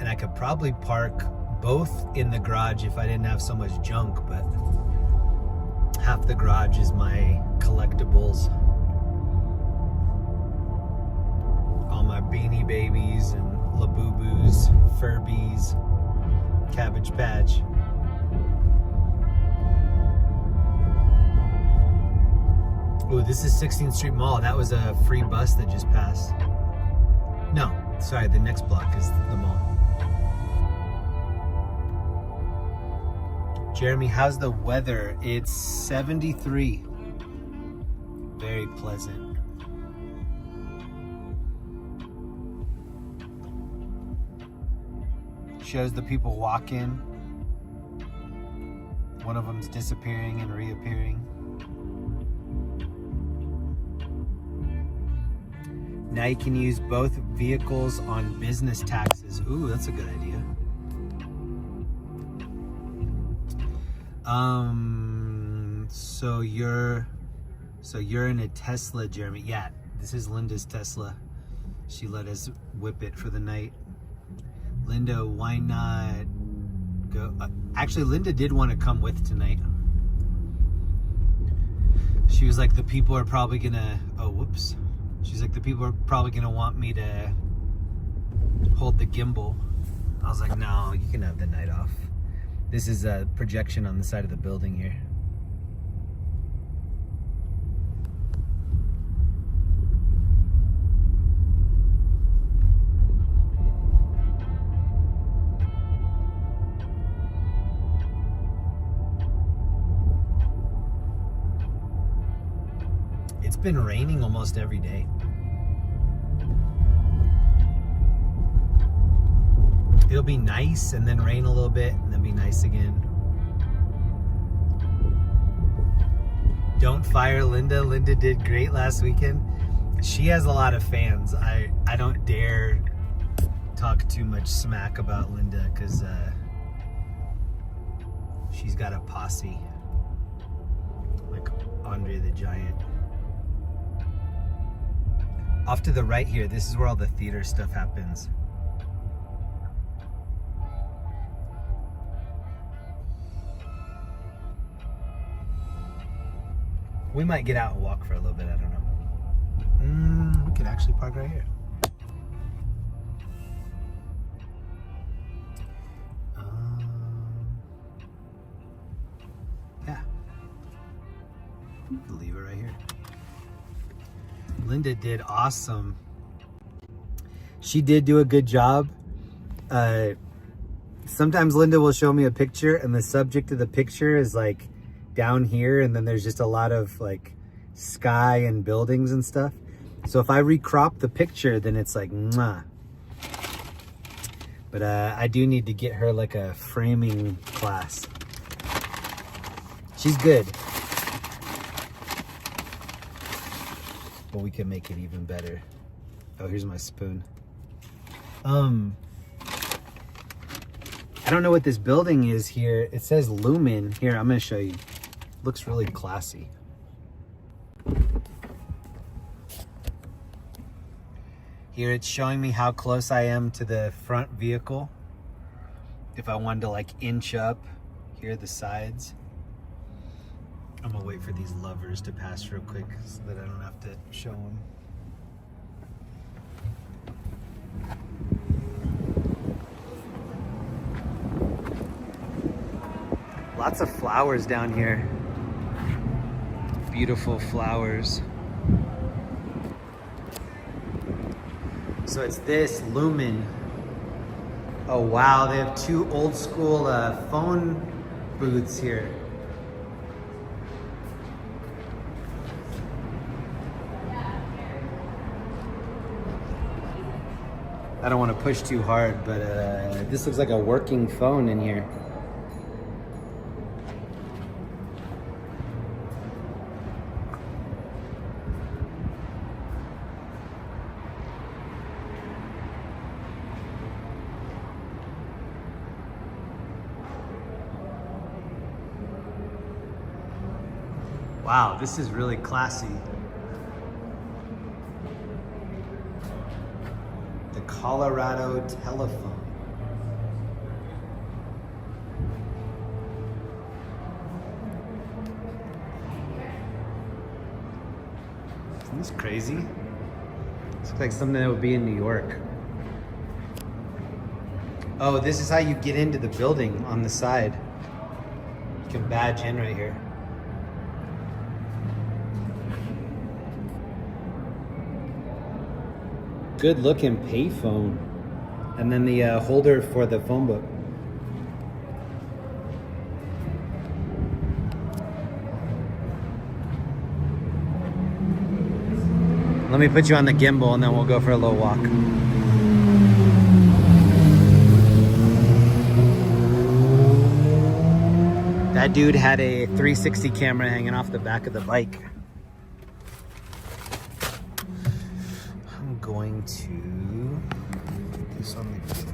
And I could probably park both in the garage if I didn't have so much junk, but half the garage is my collectibles. All my Beanie Babies and Labubus, Furbies, Cabbage Patch. Oh, this is 16th Street Mall. That was a free bus that just passed. No, sorry, the next block is the mall. Jeremy, how's the weather? It's 73. Very pleasant. Shows the people walking. One of them's disappearing and reappearing. Now you can use both vehicles on business taxes. Ooh, that's a good idea. So you're in a Tesla, Jeremy. Yeah, this is Linda's Tesla. She let us whip it for the night. Linda, why not go? Actually, Linda did want to come with tonight. She was like, the people are probably gonna, oh, whoops. She's like, the people are probably gonna want me to hold the gimbal. I was like, no, you can have the night off. This is a projection on the side of the building here. It's been raining almost every day. it'll be nice and then rain a little bit and then be nice again. Don't fire Linda. Linda did great last weekend. She has a lot of fans. I don't dare talk too much smack about Linda because she's got a posse like Andre the Giant. Off to the right here, this is where all the theater stuff happens. We might get out and walk for a little bit, I don't know. We could actually park right here. Yeah. Leave it right here. Linda did awesome. She did do a good job. Sometimes Linda will show me a picture and the subject of the picture is like down here and then there's just a lot of like sky and buildings and stuff. So if I recrop the picture, then it's like mwah. But I do need to get her like a framing class. She's good. But we can make it even better. Oh, here's my spoon. I don't know what this building is here. It says Lumen. Here, I'm gonna show you. Looks really classy. Here it's showing me how close I am to the front vehicle. If I wanted to like inch up, here are the sides. I'm gonna wait for these lovers to pass real quick so that I don't have to show them. Lots of flowers down here. Beautiful flowers. So it's this Lumen. Oh wow, they have two old school phone booths here. I don't want to push too hard, but this looks like a working phone in here. Wow, this is really classy. The Colorado telephone. Isn't this crazy? This looks like something that would be in New York. Oh, this is how you get into the building on the side. You can badge in right here. Good looking payphone. And then the holder for the phone book. Let me put you on the gimbal and then we'll go for a little walk. That dude had a 360 camera hanging off the back of the bike. I'm going to put this on the gimbal.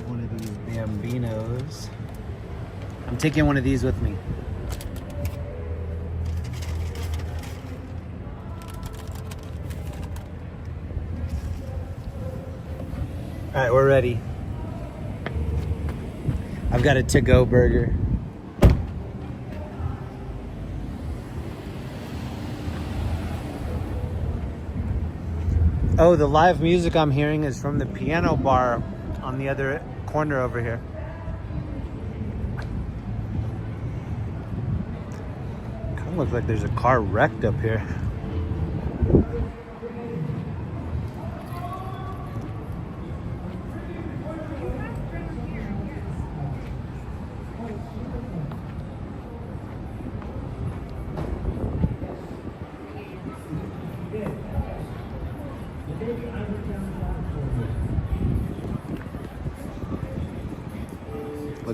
One of these Bambinos. I'm taking one of these with me. All right, we're ready. I've got a to-go burger. Oh, the live music I'm hearing is from the piano bar on the other corner over here. Kind of looks like there's a car wrecked up here.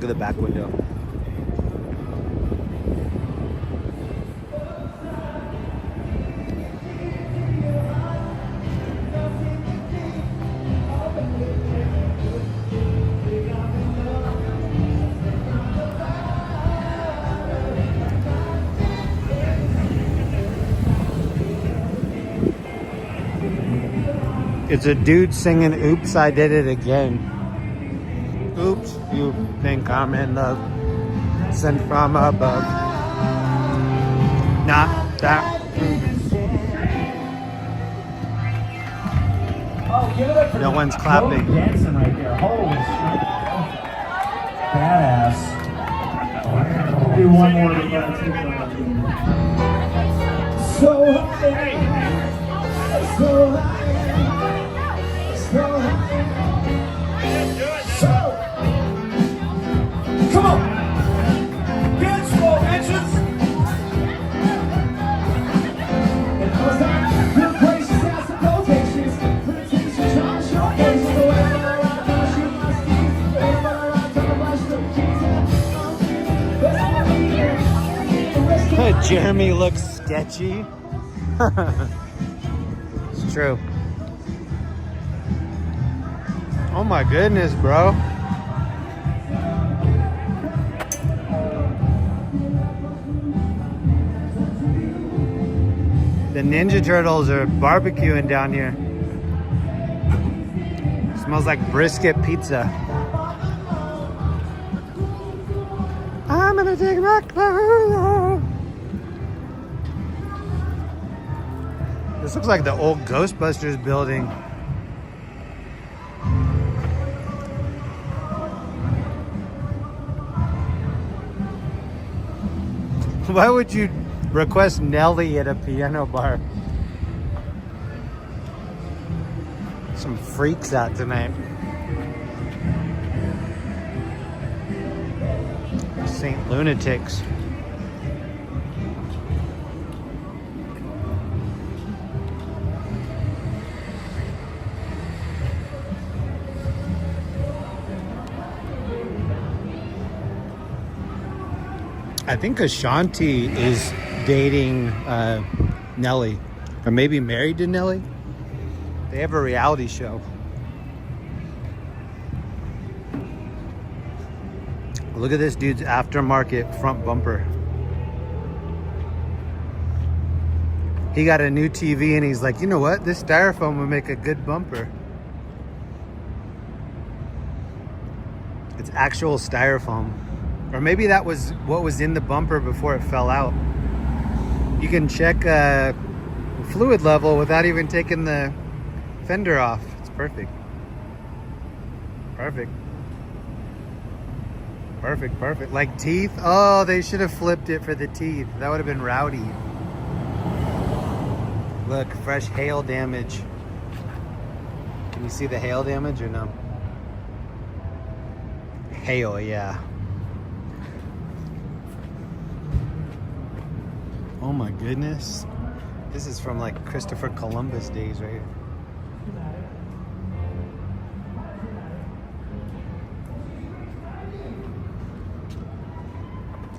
Look at the back window. It's a dude singing, "Oops, I did it again." Oops, you think I'm in love, sent from above. Not that. No one's clapping. Dancing right there. Holy shit. Badass. Do one more. So high. So high. So high. So. Come on. Dance floor, bitches. It goes down. Good gracious, that's the quotations. Limitations, trying to show faces. So whenever I ride, I'll shoot my steeds. Whenever I ride, I'll rush the keys. Jeremy looks sketchy. It's true. Oh my goodness, bro. The Ninja Turtles are barbecuing down here. Smells like brisket pizza. I'm gonna take my clothes off. This looks like the old Ghostbusters building. Why would you request Nelly at a piano bar? Some freaks out tonight. Saint Lunatics. I think Ashanti is dating Nelly, or maybe married to Nelly. They have a reality show. Look at this dude's aftermarket front bumper. He got a new TV and he's like, you know what? This styrofoam would make a good bumper. It's actual styrofoam. Or maybe that was what was in the bumper before it fell out. You can check fluid level without even taking the fender off. It's perfect. Perfect. Perfect, perfect. Like teeth. Oh, they should have flipped it for the teeth. That would have been rowdy. Look, fresh hail damage. Can you see the hail damage or no? Hail, yeah. Oh my goodness. This is from like Christopher Columbus days right here.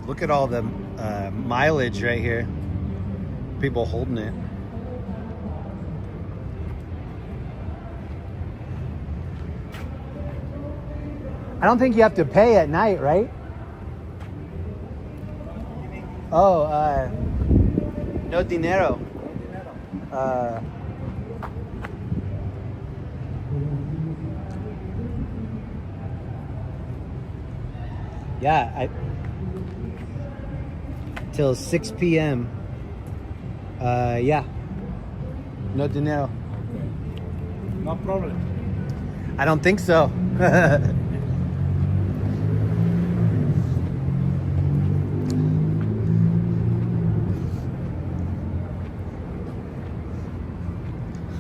Look at all the mileage right here. People holding it. I don't think you have to pay at night, right? Oh, no dinero. Yeah, till 6 p.m. Yeah. No dinero. No problem. I don't think so.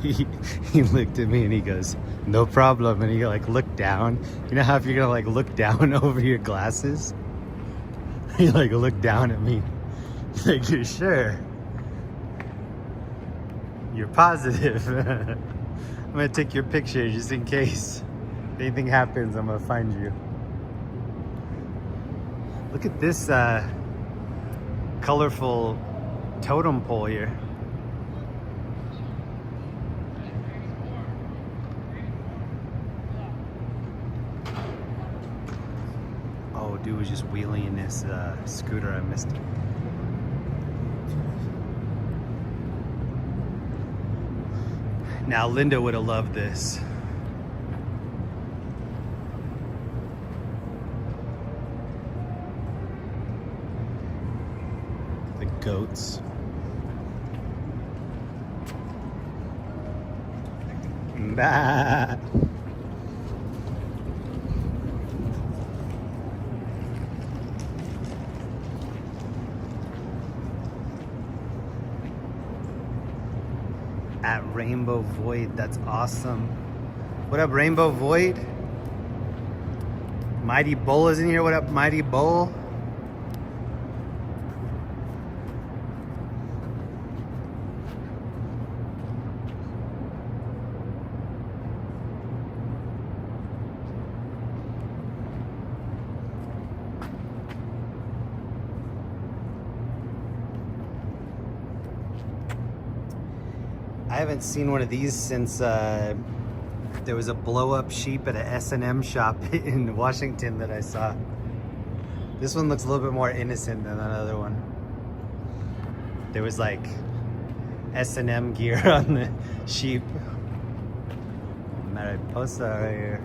He looked at me and he goes, no problem. And he like looked down. You know how if you're gonna like look down over your glasses? He like looked down at me. He's like, you're sure? You're positive? I'm gonna take your picture just in case. If anything happens, I'm gonna find you. Look at this colorful totem pole here. Oh, dude was just wheeling in this scooter. I missed it. Now, Linda would have loved this. The goats. Bah. At Rainbow Void, that's awesome. What up, Rainbow Void? Mighty Bull is in here. What up, Mighty Bull? I haven't seen one of these since there was a blow-up sheep at a S&M shop in Washington that I saw. This one looks a little bit more innocent than another one. There was like S&M gear on the sheep. Mariposa right here.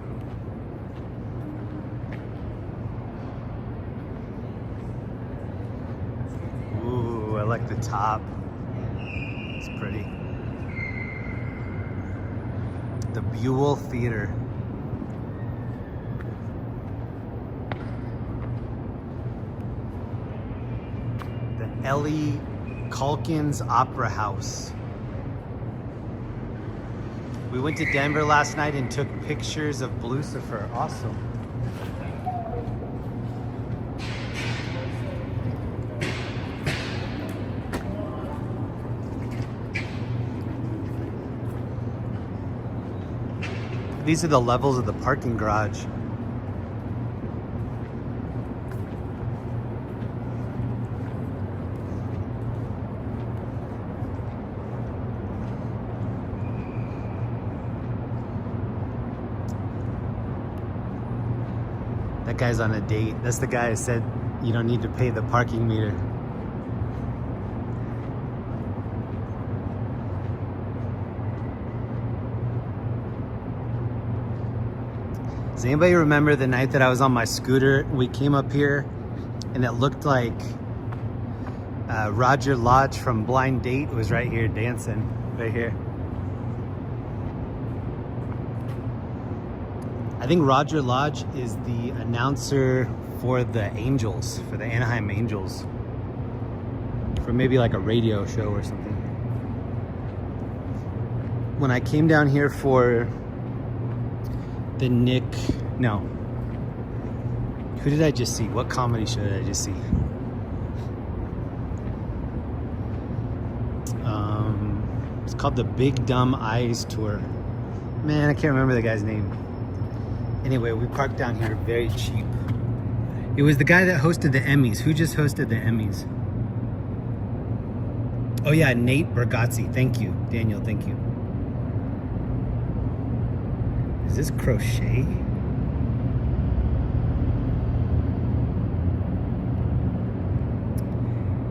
Ooh, I like the top. It's pretty. The Buell Theater. The Ellie Calkins Opera House. We went to Denver last night and took pictures of Lucifer. Awesome. These are the levels of the parking garage. That guy's on a date. That's the guy who said you don't need to pay the parking meter. Does anybody remember the night that I was on my scooter? We came up here and it looked like Roger Lodge from Blind Date was right here dancing, right here. I think Roger Lodge is the announcer for the Angels, for the Anaheim Angels. For maybe like a radio show or something. When I came down here for the no. Who did I just see? What comedy show did I just see? It's called the Big Dumb Eyes Tour. Man, I can't remember the guy's name. Anyway, we parked down here very cheap. It was the guy that hosted the Emmys. Who just hosted the Emmys? Oh yeah, Nate Bargatze. Thank you, Daniel, thank you. Is this crochet?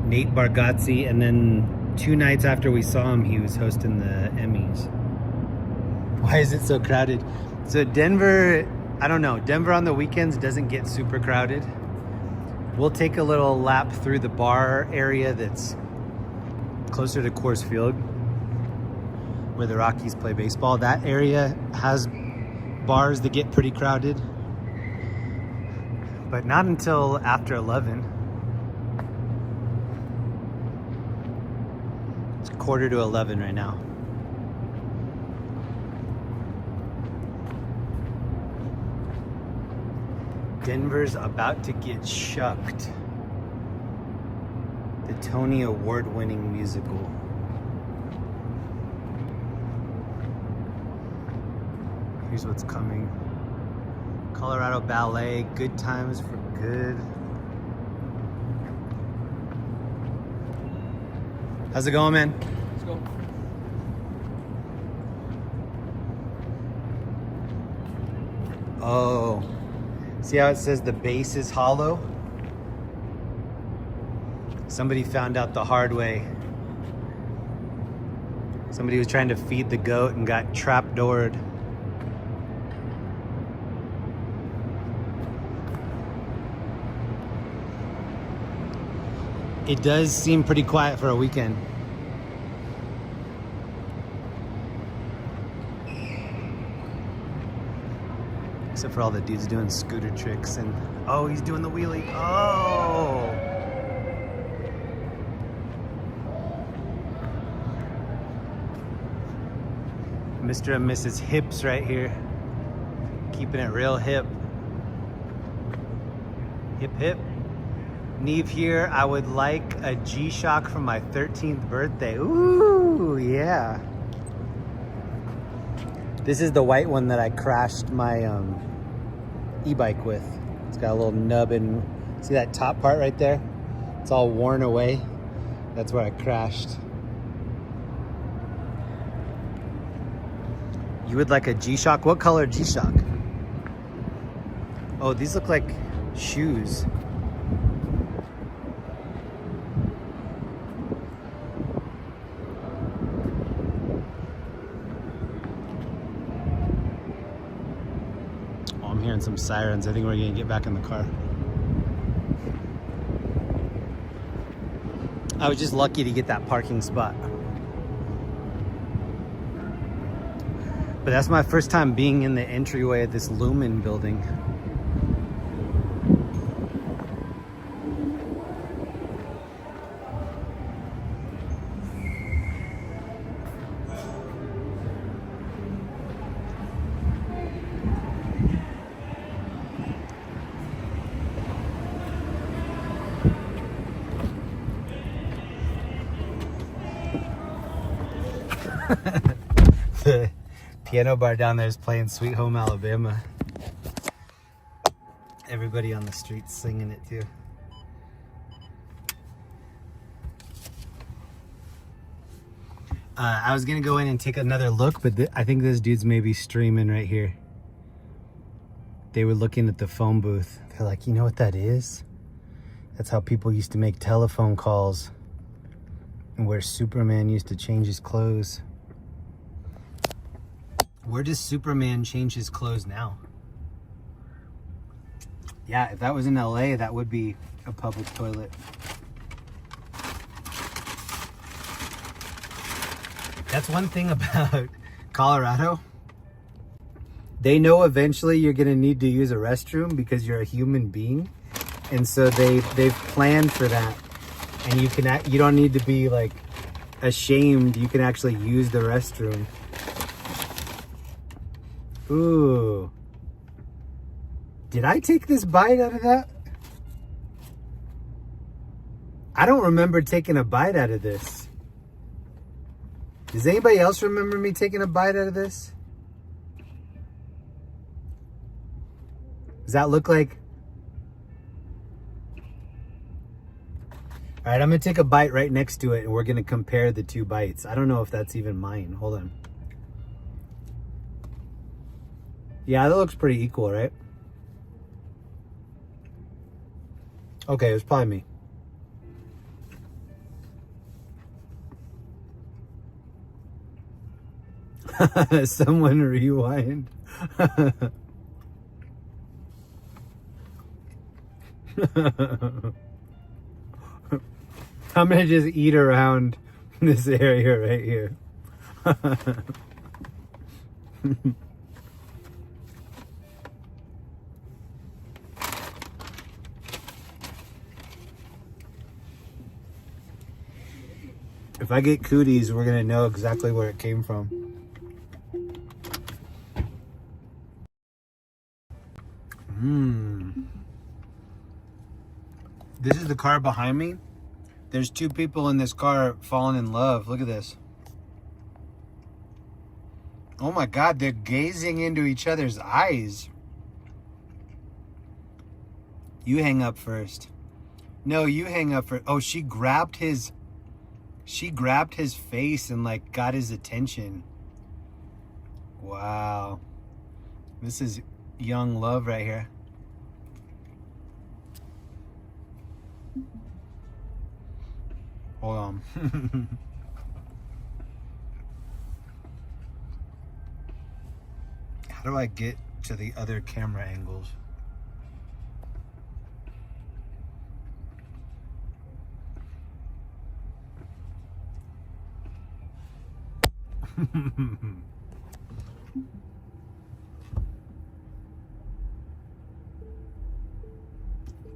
Nate Bargatze, and then 2 nights after we saw him, he was hosting the Emmys. Why is it so crowded? So Denver, I don't know, Denver on the weekends doesn't get super crowded. We'll take a little lap through the bar area that's closer to Coors Field, where the Rockies play baseball. That area has bars that get pretty crowded, but not until after 11. It's 11:15 right now. Denver's about to get shucked. The Tony Award-winning musical. Here's what's coming. Colorado Ballet, Good Times for Good. How's it going, man? Let's go. Oh, see how it says the base is hollow? Somebody found out the hard way. Somebody was trying to feed the goat and got trapdoored. It does seem pretty quiet for a weekend. Except for all the dudes doing scooter tricks and, oh, he's doing the wheelie. Oh! Mr. and Mrs. Hips right here. Keeping it real hip. Hip, hip. Neve here, I would like a G-Shock for my 13th birthday. Ooh, yeah. This is the white one that I crashed my e-bike with. It's got a little nub and see that top part right there? It's all worn away. That's where I crashed. You would like a G-Shock? What color G-Shock? Oh, these look like shoes. Oh, I'm hearing some sirens. I think we're gonna get back in the car. I was just lucky to get that parking spot. But that's my first time being in the entryway of this Lumen building. The piano bar down there is playing Sweet Home Alabama. Everybody on the street's singing it too. I was gonna go in and take another look, but I think this dude's maybe streaming right here. They were looking at the phone booth. They're like, you know what that is? That's how people used to make telephone calls and where Superman used to change his clothes. Where does Superman change his clothes now? Yeah, if that was in LA, that would be a public toilet. That's one thing about Colorado. They know eventually you're gonna need to use a restroom because you're a human being. And so they've planned for that. And you don't need to be like ashamed. You can actually use the restroom. Ooh. Did I take this bite out of that? I don't remember taking a bite out of this. Does anybody else remember me taking a bite out of this? Does that look like... All right, I'm gonna take a bite right next to it and we're gonna compare the two bites. I don't know if that's even mine. Hold on. Yeah, that looks pretty equal, right? Okay, it was probably me. Someone rewind. I'm gonna just eat around this area right here. If I get cooties, we're gonna know exactly where it came from. This is the car behind me. There's two people in this car falling in love. Look at this. Oh my God, they're gazing into each other's eyes. You hang up first. No, you hang up first. Oh, she grabbed his She grabbed his face and like got his attention. Wow. This is young love right here. Hold on. How do I get to the other camera angles?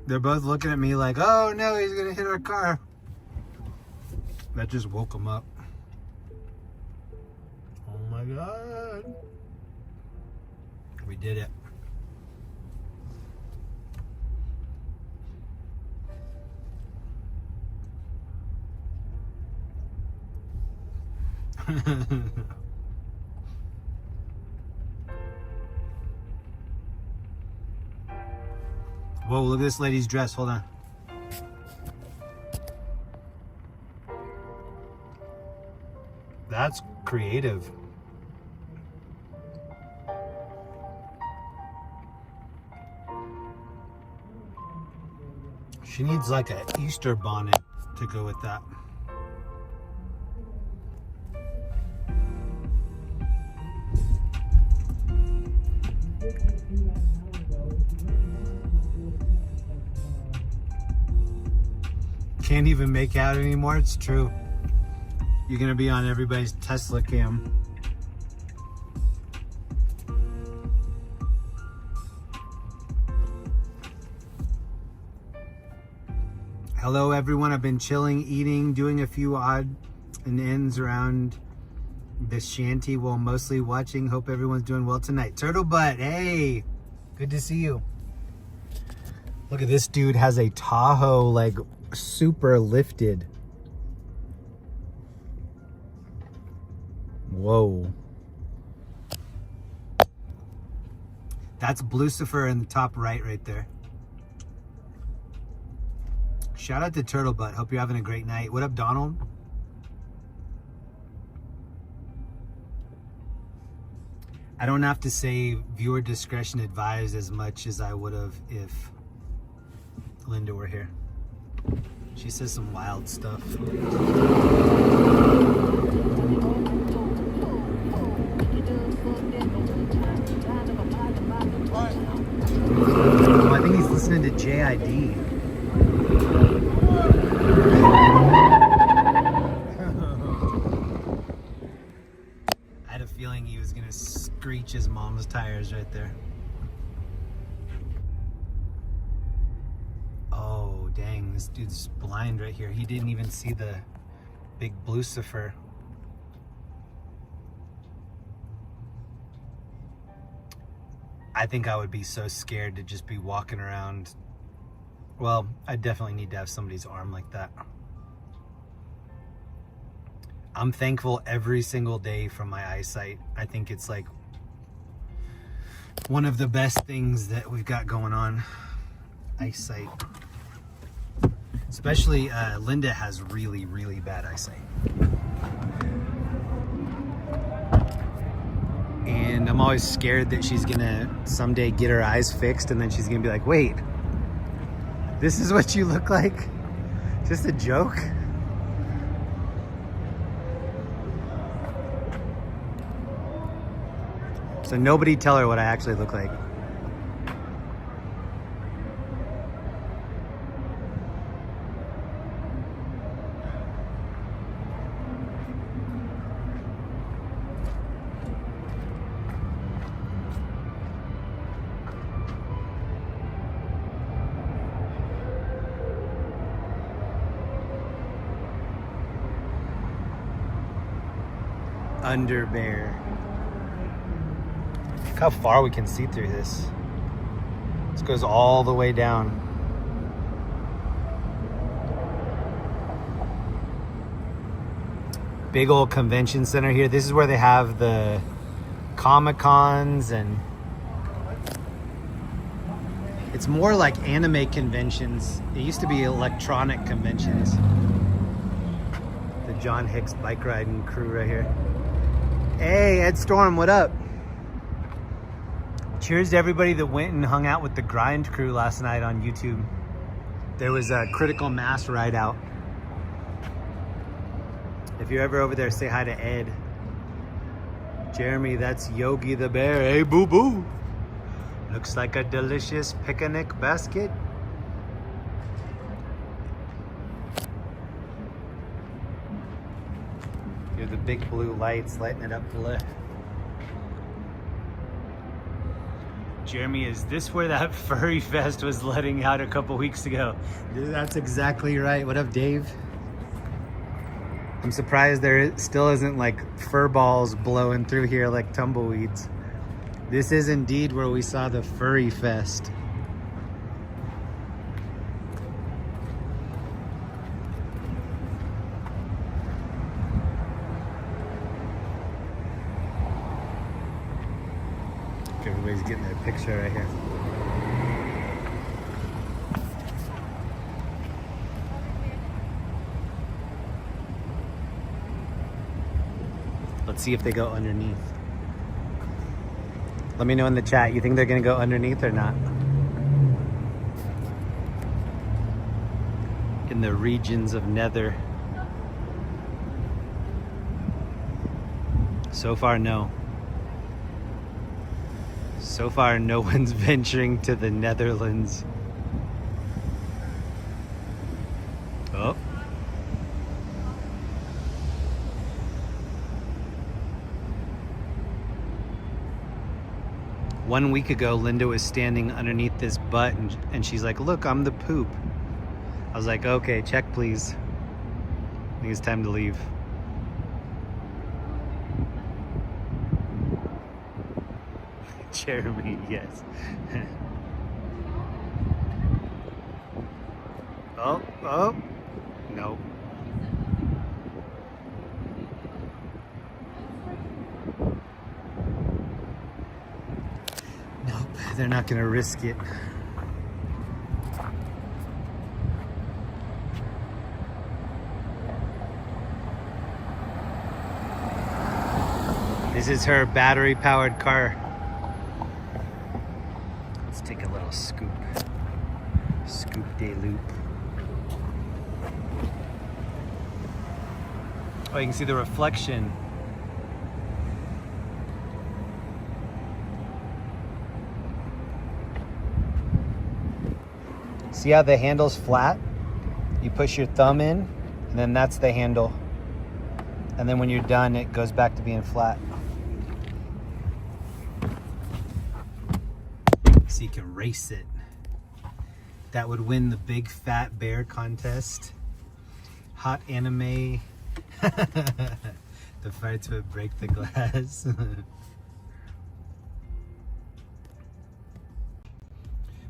They're both looking at me like, oh no, he's gonna hit our car. That just woke them up. Oh my God. We did it. Whoa, look at this lady's dress. Hold on. That's creative. She needs like an Easter bonnet to go with that. Can't even make out anymore. It's true. You're gonna be on everybody's Tesla cam. Hello everyone, I've been chilling, eating, doing a few odd and ends around the shanty while mostly watching. Hope everyone's doing well tonight. Turtle Butt, hey, good to see you. Look at this dude, has a Tahoe like super lifted. Whoa. That's Lucifer in the top right there. Shout out to Turtle Butt. Hope you're having a great night. What up, Donald? I don't have to say viewer discretion advised as much as I would have if Linda were here. She says some wild stuff. Oh, I think he's listening to JID. I had a feeling he was gonna screech his mom's tires right there. Oh, dang, this dude's blind right here. He didn't even see the big Lucifer. I think I would be so scared to just be walking around. Well, I definitely need to have somebody's arm like that. I'm thankful every single day for my eyesight. I think it's like one of the best things that we've got going on. Eyesight. Especially Linda has really, really bad eyesight. And I'm always scared that she's gonna someday get her eyes fixed and then she's gonna be like, wait, this is what you look like? Just a joke? So nobody tell her what I actually look like. Under bear. Look how far we can see through this. This goes all the way down. Big old convention center here. This is where they have the Comic-Cons, and it's more like anime conventions. It used to be electronic conventions. The John Hicks bike riding crew right here. Hey, Ed Storm, what up? Cheers to everybody that went and hung out with the Grind crew last night on YouTube. There was a critical mass ride out. If you're ever over there, say hi to Ed. Jeremy, that's Yogi the Bear. Hey, boo boo. Looks like a delicious picnic basket. Here are the big blue lights lighting it up below. Jeremy, is this where that furry fest was letting out a couple weeks ago? That's exactly right. What up, Dave? I'm surprised there still isn't like fur balls blowing through here like tumbleweeds. This is indeed where we saw the furry fest. Everybody's getting their picture right here. Let's see if they go underneath. Let me know in the chat, you think they're gonna go underneath or not? In the regions of Nether. So far, no. So far, no one's venturing to the Netherlands. Oh. One week ago, Linda was standing underneath this butt and she's like, look, I'm the poop. I was like, okay, check please. I think it's time to leave. Jeremy, yes. Oh, no. Nope, they're not gonna risk it. This is her battery-powered car. Let's take a little scoop de loop. Oh, you can see the reflection. See how the handle's flat? You push your thumb in, and then that's the handle. And then when you're done, it goes back to being flat. So you can race it. That would win the big fat bear contest. Hot anime. The fights would break the glass.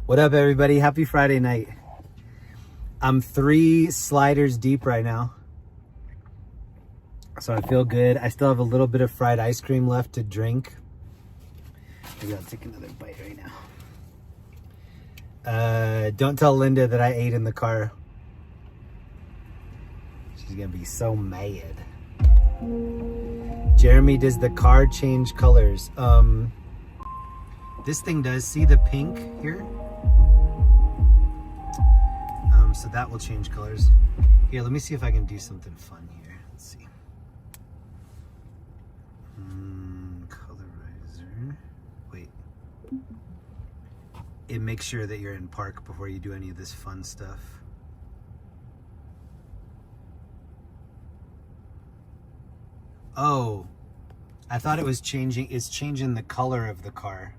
What up, everybody? Happy Friday night. I'm 3 sliders deep right now. So I feel good. I still have a little bit of fried ice cream left to drink. Maybe I'll take another bite right now. Don't tell Linda that I ate in the car. She's gonna be so mad. Jeremy, does the car change colors? This thing does. See the pink here? So that will change colors. Here, let me see if I can do something fun here. Let's see. Colorizer. Wait. It makes sure that you're in park before you do any of this fun stuff. Oh, I thought it was changing. It's changing the color of the car.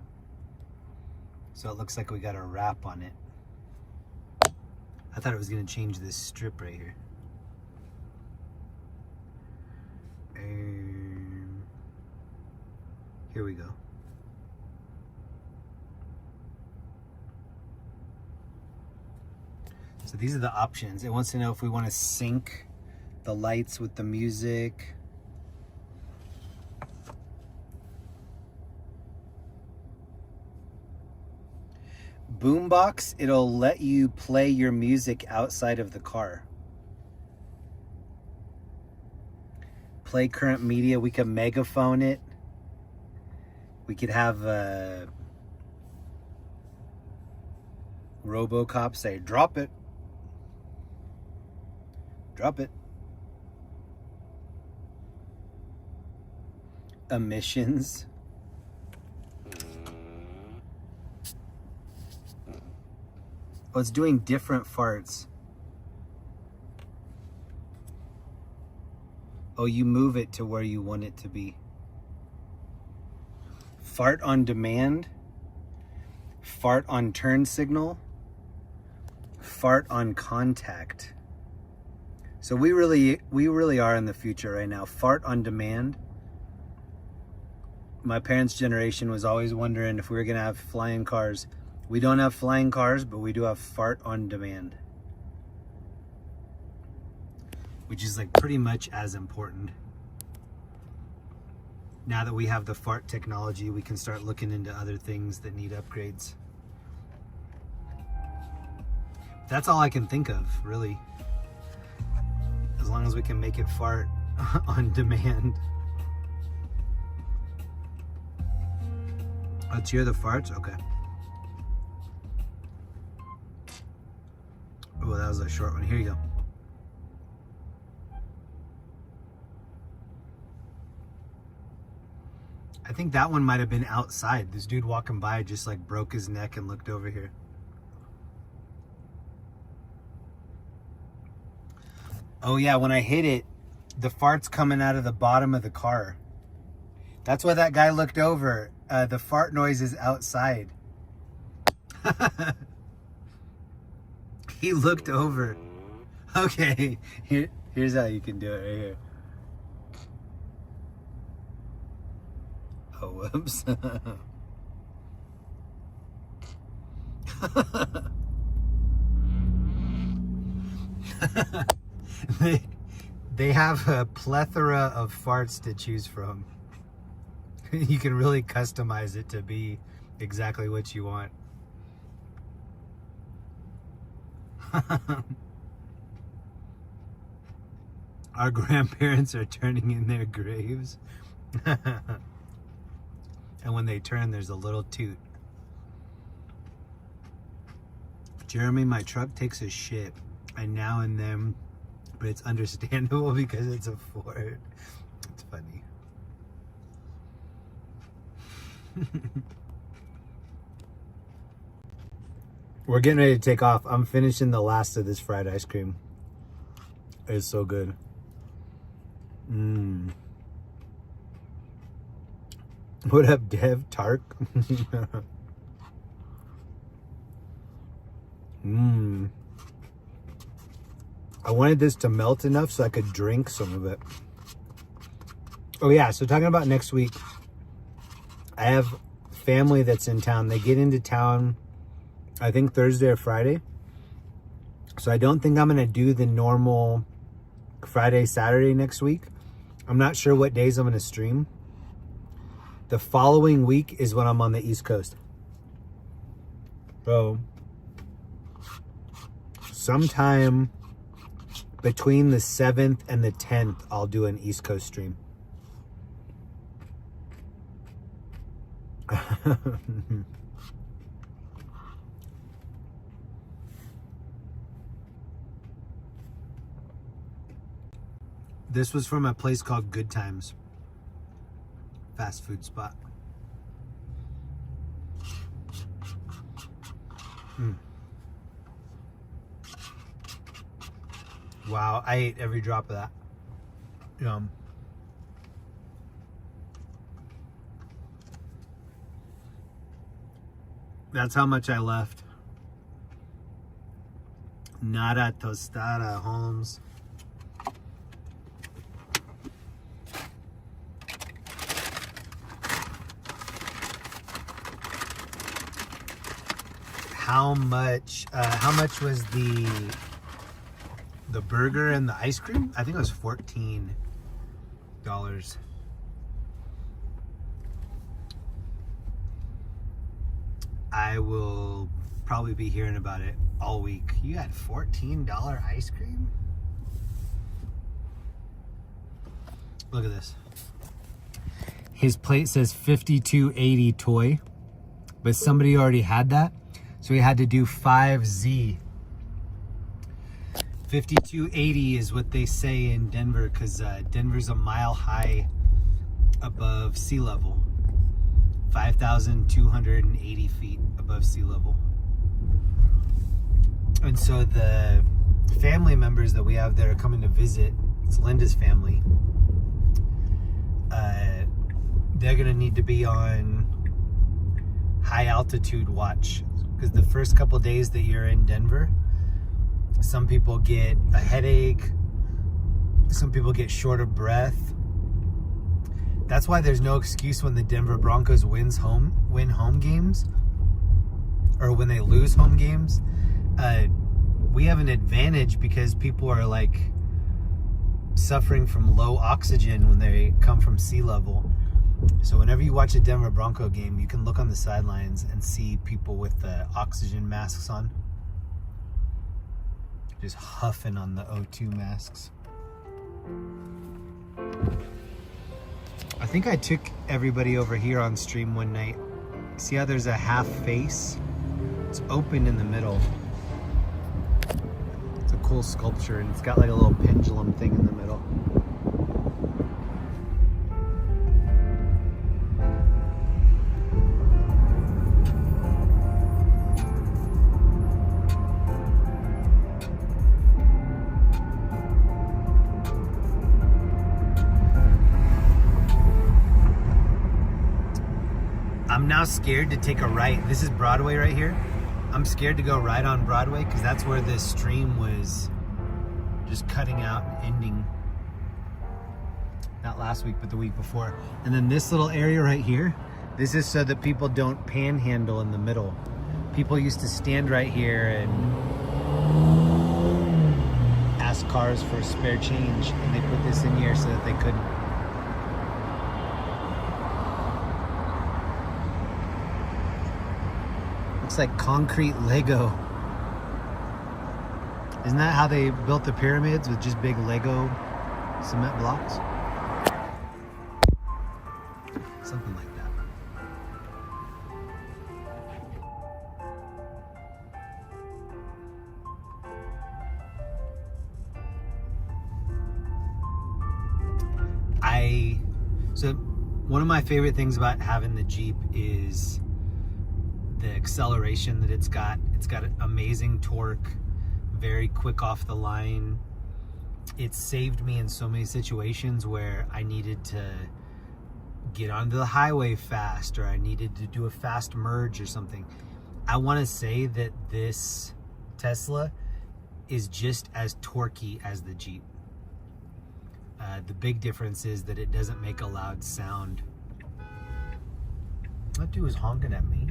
So it looks like we got a wrap on it. I thought it was going to change this strip right here. Here we go. So these are the options. It wants to know if we want to sync the lights with the music. Boombox, it'll let you play your music outside of the car. play current media. We could megaphone it. We could have RoboCop say, drop it. Drop it. Emissions. Oh, it's doing different farts. Oh, you move it to where you want it to be. Fart on demand. Fart on turn signal. Fart on contact. So we really are in the future right now. Fart on demand. My parents' generation was always wondering if we were gonna have flying cars. We don't have flying cars, but we do have fart on demand, which is like pretty much as important. Now that we have the fart technology, we can start looking into other things that need upgrades. That's all I can think of, really. As long as we can make it fart on demand. Let's hear the farts? Okay. Oh, that was a short one. Here you go. I think that one might have been outside. This dude walking by just like broke his neck and looked over here. Oh yeah, when I hit it, the fart's coming out of the bottom of the car. That's why that guy looked over. The fart noise is outside. He looked over. Okay, here's how you can do it right here. Oh, whoops. They have a plethora of farts to choose from. You can really customize it to be exactly what you want. Our grandparents are turning in their graves. And when they turn, there's a little toot. Jeremy, my truck takes a shit. And now and then, but it's understandable because it's a Ford. It's funny. We're getting ready to take off. I'm finishing the last of this fried ice cream. It's so good. What up, Dev? Tark? I wanted this to melt enough so I could drink some of it. Oh yeah, so talking about next week, I have family that's in town. They get into town, I think Thursday or Friday. So I don't think I'm gonna do the normal Friday, Saturday next week. I'm not sure what days I'm gonna stream. The following week is when I'm on the East Coast. So sometime between the 7th and the 10th, I'll do an East Coast stream. This was from a place called Good Times. Fast food spot. Wow, I ate every drop of that. Yum. That's how much I left. Nada tostada, Holmes. How much was the burger and the ice cream? I think it was $14. I will probably be hearing about it all week. You had $14 ice cream? Look at this. His plate says 5280 toy, but somebody already had that, so he had to do 5Z. 5280 is what they say in Denver, because Denver's a mile high above sea level. 5,280 feet above sea level. And so the family members that we have that are coming to visit, it's Linda's family, they're gonna need to be on high altitude watch, because the first couple days that you're in Denver, some people get a headache, some people get short of breath. That's why there's no excuse when the Denver Broncos win home games, or when they lose home games. We have an advantage because people are like suffering from low oxygen when they come from sea level. So whenever you watch a Denver Bronco game, you can look on the sidelines and see people with the oxygen masks on, just huffing on the O2 masks. I think I took everybody over here on stream one night. See how there's a half face? It's open in the middle. It's a cool sculpture, and it's got like a little pendulum thing in the middle. I'm now scared to take a right. This is Broadway right here. I'm scared to go right on Broadway because that's where this stream was just cutting out and ending. Not last week, but the week before. And then this little area right here, this is so that people don't panhandle in the middle. People used to stand right here and ask cars for spare change, and they put this in here so that they couldn't. Looks like concrete Lego. Isn't that how they built the pyramids, with just big Lego cement blocks? Something like that. So one of my favorite things about having the Jeep is the acceleration that it's got. It's got amazing torque, very quick off the line. It saved me in so many situations where I needed to get onto the highway fast, or I needed to do a fast merge or something. I want to say that this Tesla is just as torquey as the Jeep. The big difference is that it doesn't make a loud sound. That dude was honking at me.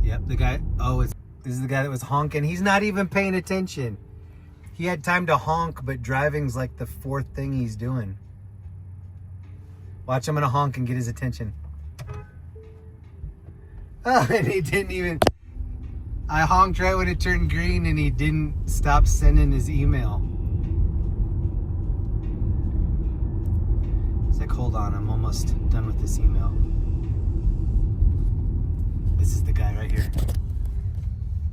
Yep, the guy, this is the guy that was honking. He's not even paying attention. He had time to honk, but driving's like the fourth thing he's doing. Watch, I'm gonna honk and get his attention. Oh, and he didn't even... I honked right when it turned green, and he didn't stop sending his email. It's like, hold on, I'm almost done with this email. This is the guy right here.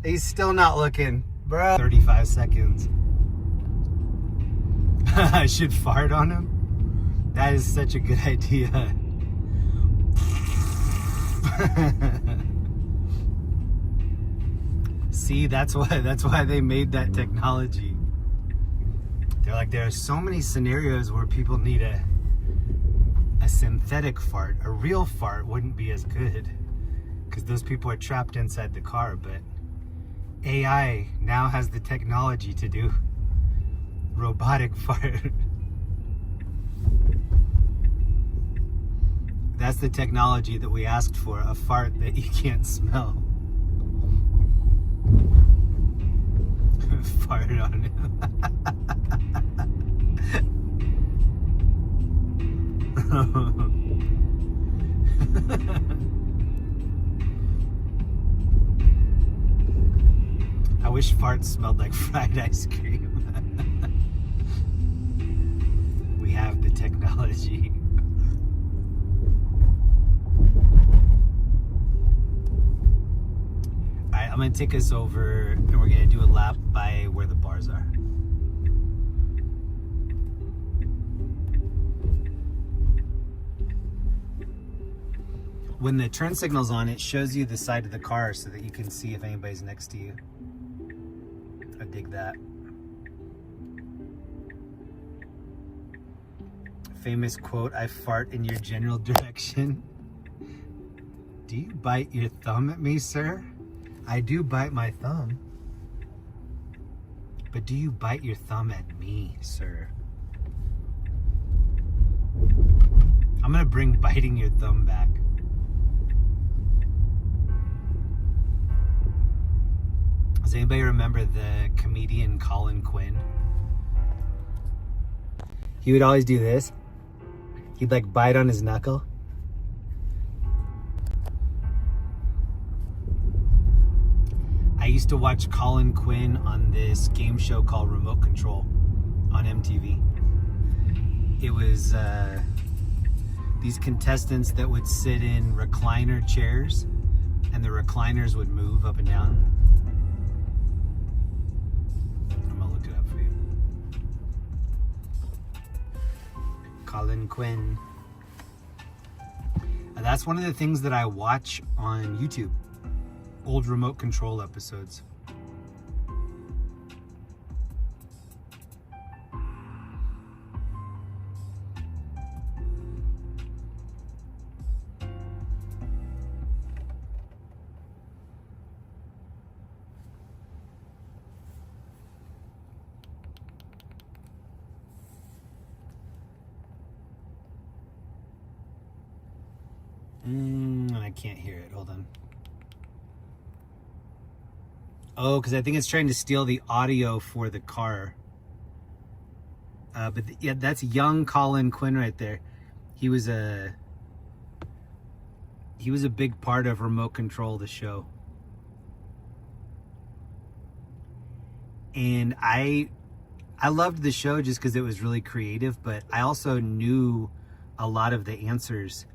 He's still not looking, bro. 35 seconds. I should fart on him. That is such a good idea. See, that's why they made that technology. They're like, there are so many scenarios where people need a synthetic fart. A real fart wouldn't be as good, because those people are trapped inside the car. But AI now has the technology to do robotic fart. That's the technology that we asked for, a fart that you can't smell. Fart on him. I wish farts smelled like fried ice cream. take us over and we're gonna do a lap by where the bars are. When the turn signal's on, it shows you the side of the car so that you can see if anybody's next to you. I dig that. Famous quote, I fart in your general direction. Do you bite your thumb at me, sir? I do bite my thumb. But do you bite your thumb at me, sir? I'm gonna bring biting your thumb back. Does anybody remember the comedian Colin Quinn? He would always do this. He'd like bite on his knuckle. I used to watch Colin Quinn on this game show called Remote Control on MTV. It was these contestants that would sit in recliner chairs and the recliners would move up and down. I'm gonna look it up for you. Colin Quinn. That's one of the things that I watch on YouTube. Old remote control episodes. I can't hear it. Hold on. Oh, because I think it's trying to steal the audio for the car. Yeah, that's young Colin Quinn right there. He was a big part of Remote Control, the show. And I loved the show just because it was really creative, but I also knew a lot of the answers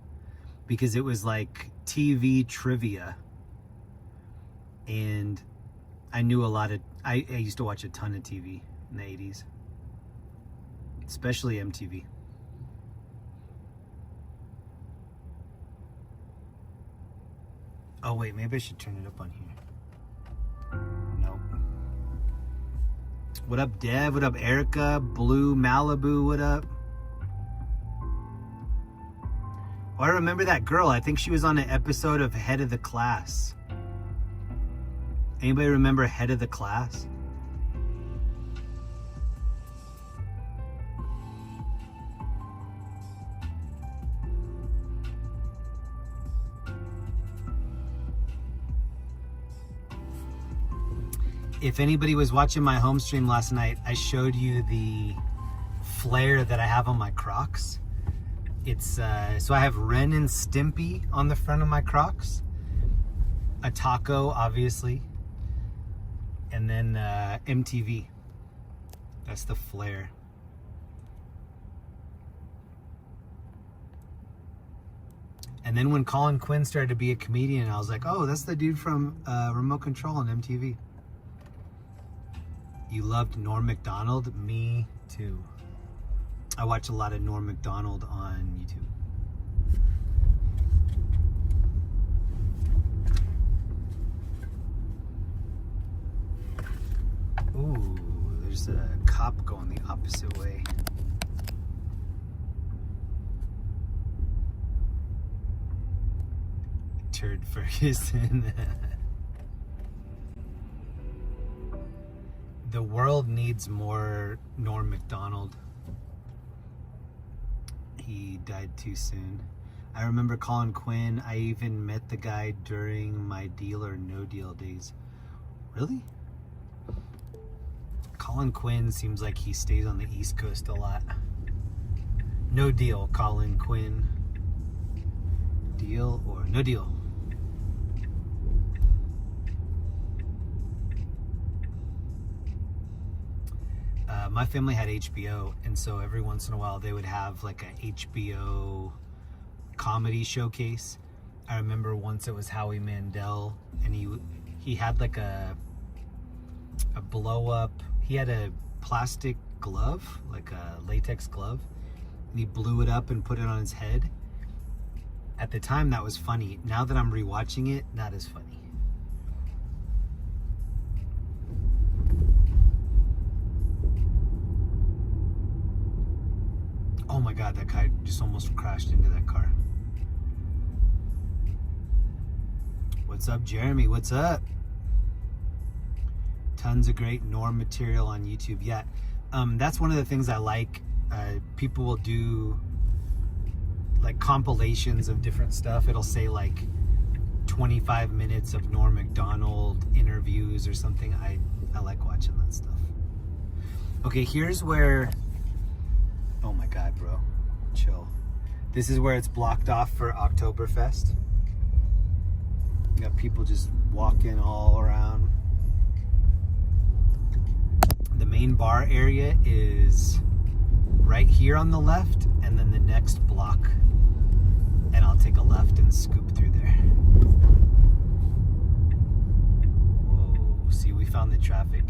because it was like TV trivia. And I knew a lot of, I used to watch a ton of TV in the 80s, especially MTV. Oh wait, maybe I should turn it up on here. Nope. What up, Dev? What up, Erica? Blue Malibu, what up? Oh, I remember that girl. I think she was on an episode of Head of the Class. Anybody remember Head of the Class? If anybody was watching my home stream last night, I showed you the flare that I have on my Crocs. It's so I have Ren and Stimpy on the front of my Crocs, a taco obviously, and then MTV. That's the flare. And then when Colin Quinn started to be a comedian, I was like, oh, that's the dude from Remote Control on MTV. You loved Norm Macdonald? Me too. I watch a lot of Norm Macdonald on YouTube. Ooh, there's a cop going the opposite way. Turd Ferguson. The world needs more Norm Macdonald. He died too soon. I remember Colin Quinn. I even met the guy during my Deal or No Deal days. Really? Colin Quinn seems like he stays on the East Coast a lot. No Deal, Colin Quinn. Deal or No Deal? My family had HBO, and so every once in a while they would have like a HBO comedy showcase. I remember once it was Howie Mandel, and he he had like a blow up. He had a plastic glove, like a latex glove, and he blew it up and put it on his head. At the time, that was funny. Now that I'm rewatching it, not as funny. Oh my God, that guy just almost crashed into that car. What's up, Jeremy? What's up? Tons of great Norm material on YouTube. Yeah, that's one of the things I like. People will do like compilations of different stuff. It'll say like 25 minutes of Norm Macdonald interviews or something. I like watching that stuff. Okay, here's where, oh my God, bro, chill. This is where it's blocked off for Oktoberfest. You got people just walking all around. The main bar area is right here on the left, and then the next block. And I'll take a left and scoop through there. Whoa, see, we found the traffic.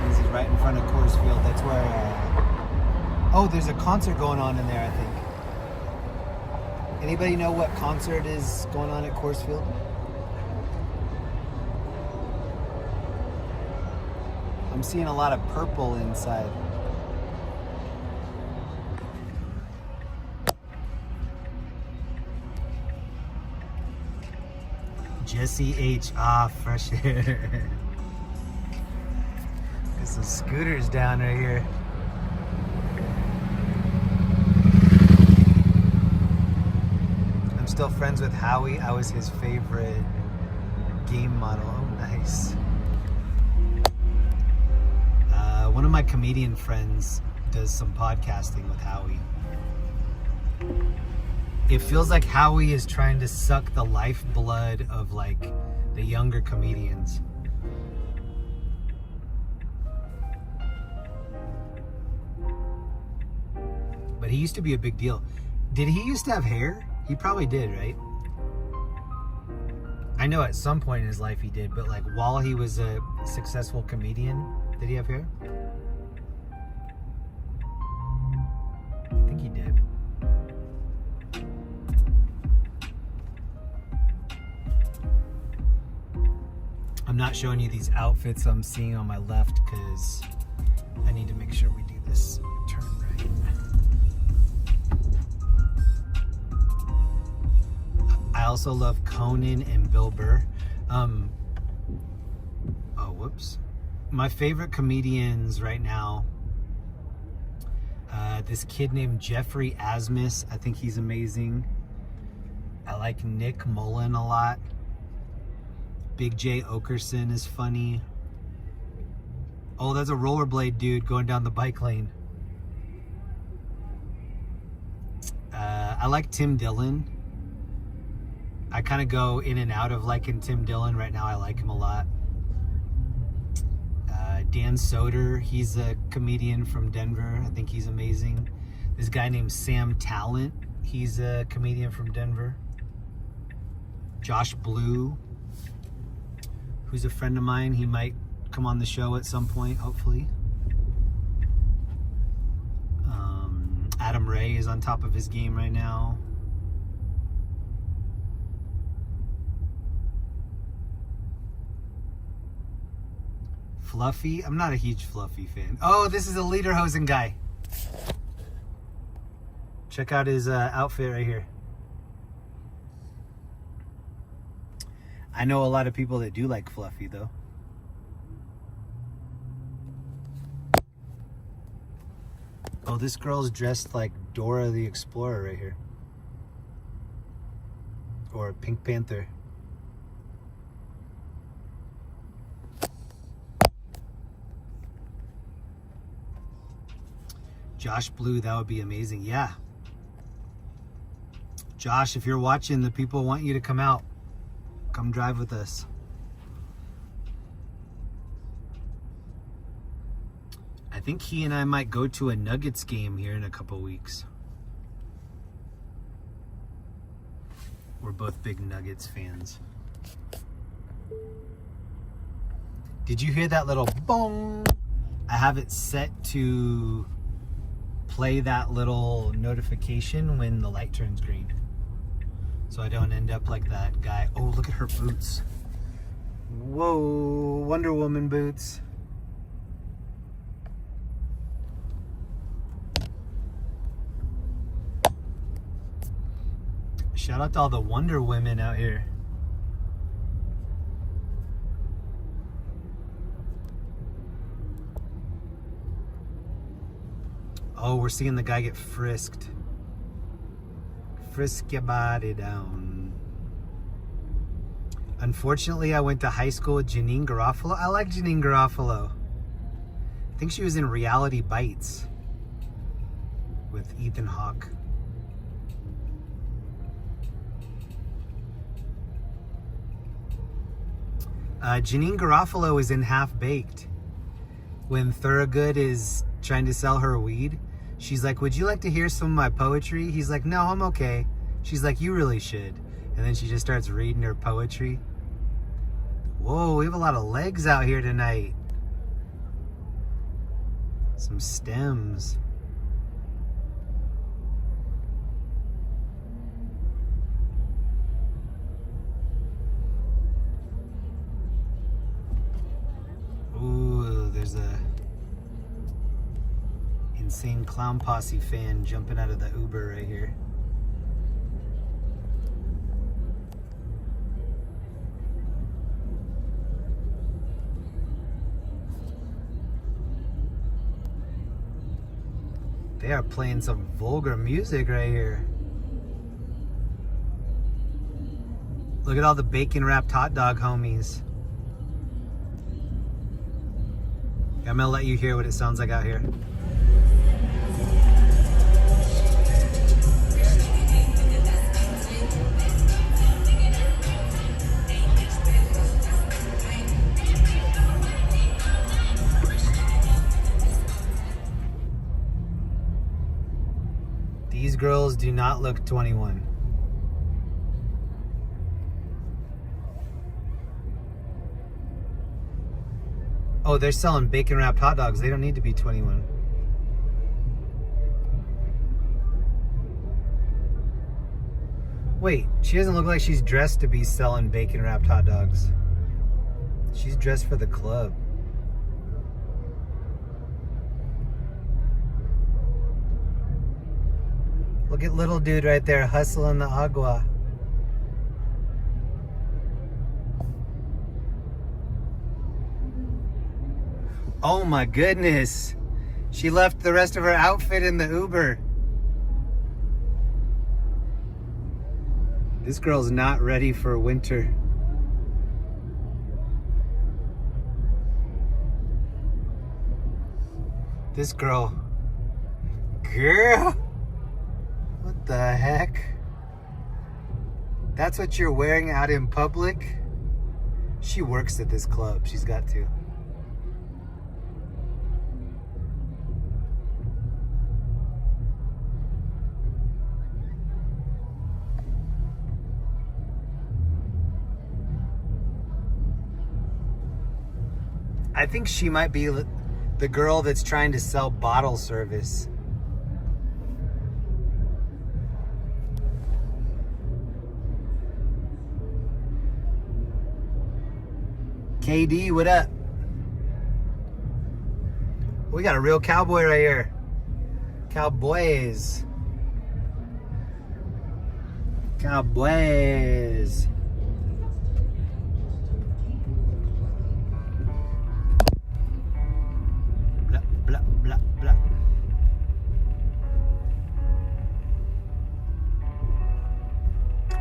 This is right in front of Coors Field. That's where, oh, there's a concert going on in there, I think. Anybody know what concert is going on at Coors Field? I'm seeing a lot of purple inside. Jesse H. Fresh air. There's some scooters down right here. I'm still friends with Howie. I was his favorite game model. Oh, nice. One of my comedian friends does some podcasting with Howie. It feels like Howie is trying to suck the lifeblood of like the younger comedians. But he used to be a big deal. Did he used to have hair? He probably did, right? I know at some point in his life he did, but like while he was a successful comedian, did he have hair? I think he did. I'm not showing you these outfits I'm seeing on my left because I need to make sure we do this turn right. I also love Conan and Bill Burr. Oh, whoops. My favorite comedians right now, this kid named Jeffrey Asmus. I think he's amazing. I like Nick Mullen a lot. Big J Okerson is funny. Oh, that's a rollerblade dude going down the bike lane. I like Tim Dillon. I kind of go in and out of liking Tim Dillon. Right now I like him a lot. Dan Soder, he's a comedian from Denver. I think he's amazing. This guy named Sam Talent, he's a comedian from Denver. Josh Blue, who's a friend of mine. He might come on the show at some point, hopefully. Adam Ray is on top of his game right now. Fluffy? I'm not a huge Fluffy fan. Oh, this is a Lederhosen guy. Check out his outfit right here. I know a lot of people that do like Fluffy, though. Oh, this girl's dressed like Dora the Explorer right here. Or Pink Panther. Josh Blue, that would be amazing. Yeah. Josh, if you're watching, the people want you to come out. Come drive with us. I think he and I might go to a Nuggets game here in a couple weeks. We're both big Nuggets fans. Did you hear that little bong? I have it set to play that little notification when the light turns green, so I don't end up like that guy. Oh, look at her boots. Whoa, Wonder Woman boots. Shout out to all the Wonder Women out here. Oh, we're seeing the guy get frisked. Frisk your body down. Unfortunately, I went to high school with Janine Garofalo. I like Janine Garofalo. I think she was in Reality Bites with Ethan Hawke. Janine Garofalo is in Half Baked. When Thorogood is trying to sell her weed, she's like, would you like to hear some of my poetry? He's like, no, I'm okay. She's like, you really should. And then she just starts reading her poetry. Whoa, we have a lot of legs out here tonight. Some stems. Ooh, there's a Insane Clown Posse fan jumping out of the Uber right here. They are playing some vulgar music right here. Look at all the bacon wrapped hot dog homies. I'm gonna let you hear what it sounds like out here. These girls do not look 21. Oh, they're selling bacon wrapped hot dogs. They don't need to be 21. Wait, she doesn't look like she's dressed to be selling bacon wrapped hot dogs. She's dressed for the club. Look at little dude right there hustling the agua. Oh my goodness. She left the rest of her outfit in the Uber. This girl's not ready for winter. This girl. Girl. What the heck? That's what you're wearing out in public? She works at this club. She's got to. I think she might be the girl that's trying to sell bottle service. KD, what up? We got a real cowboy right here. Cowboys. Cowboys. Blah, blah, blah, blah.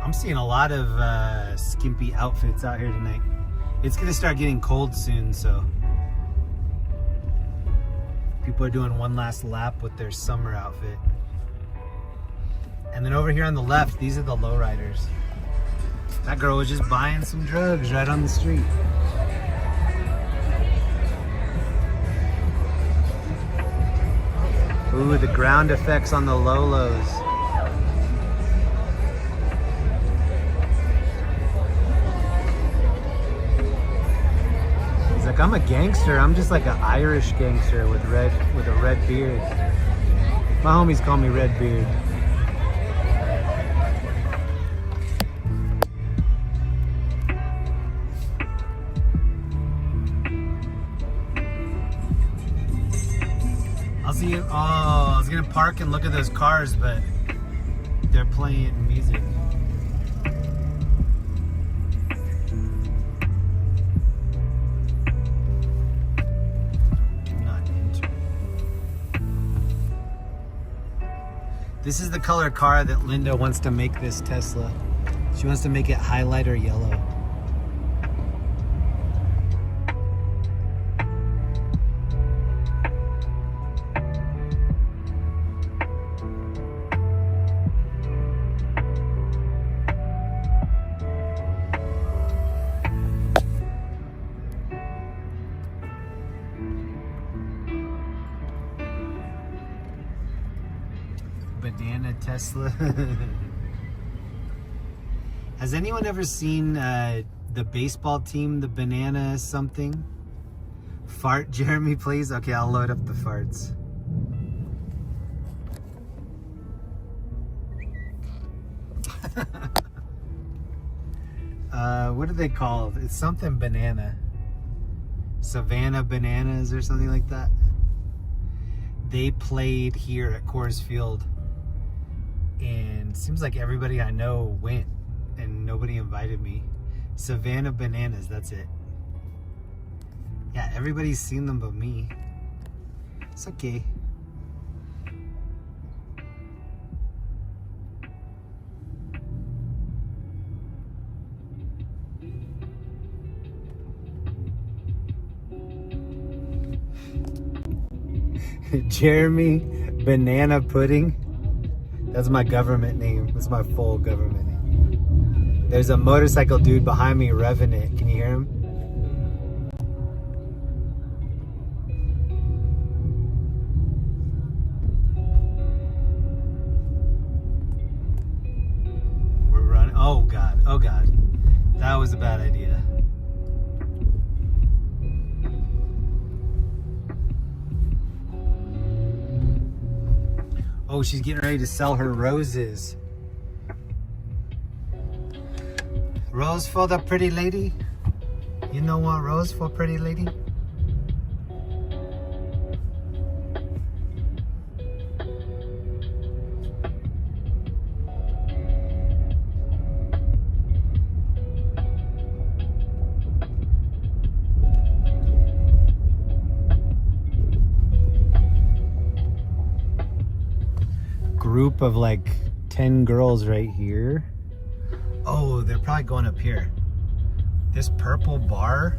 I'm seeing a lot of skimpy outfits out here tonight. It's gonna start getting cold soon, so people are doing one last lap with their summer outfit. And then over here on the left, these are the lowriders. That girl was just buying some drugs right on the street. Ooh, the ground effects on the Lolos. He's like, I'm a gangster. I'm just like an Irish gangster with a red beard. My homies call me Red Beard. I was gonna park and look at those cars, but they're playing music. Do not enter. This is the color car that Linda wants to make this Tesla. She wants to make it highlighter yellow. Banana Tesla. Has anyone ever seen the baseball team, the Banana something? Fart Jeremy, please? Okay, I'll load up the farts. What are they called? It's something banana. Savannah Bananas or something like that. They played here at Coors Field. And seems like everybody I know went and nobody invited me. Savannah Bananas, that's it. Yeah, everybody's seen them but me. It's okay. Jeremy Banana Pudding. That's my government name. That's my full government name. There's a motorcycle dude behind me revving it. Can you hear him? We're running. Oh God. Oh God. That was a bad idea. Oh, she's getting ready to sell her roses. Rose for the pretty lady? You know what, rose for pretty lady? Group of like 10 girls right here. Oh, they're probably going up here. This purple bar.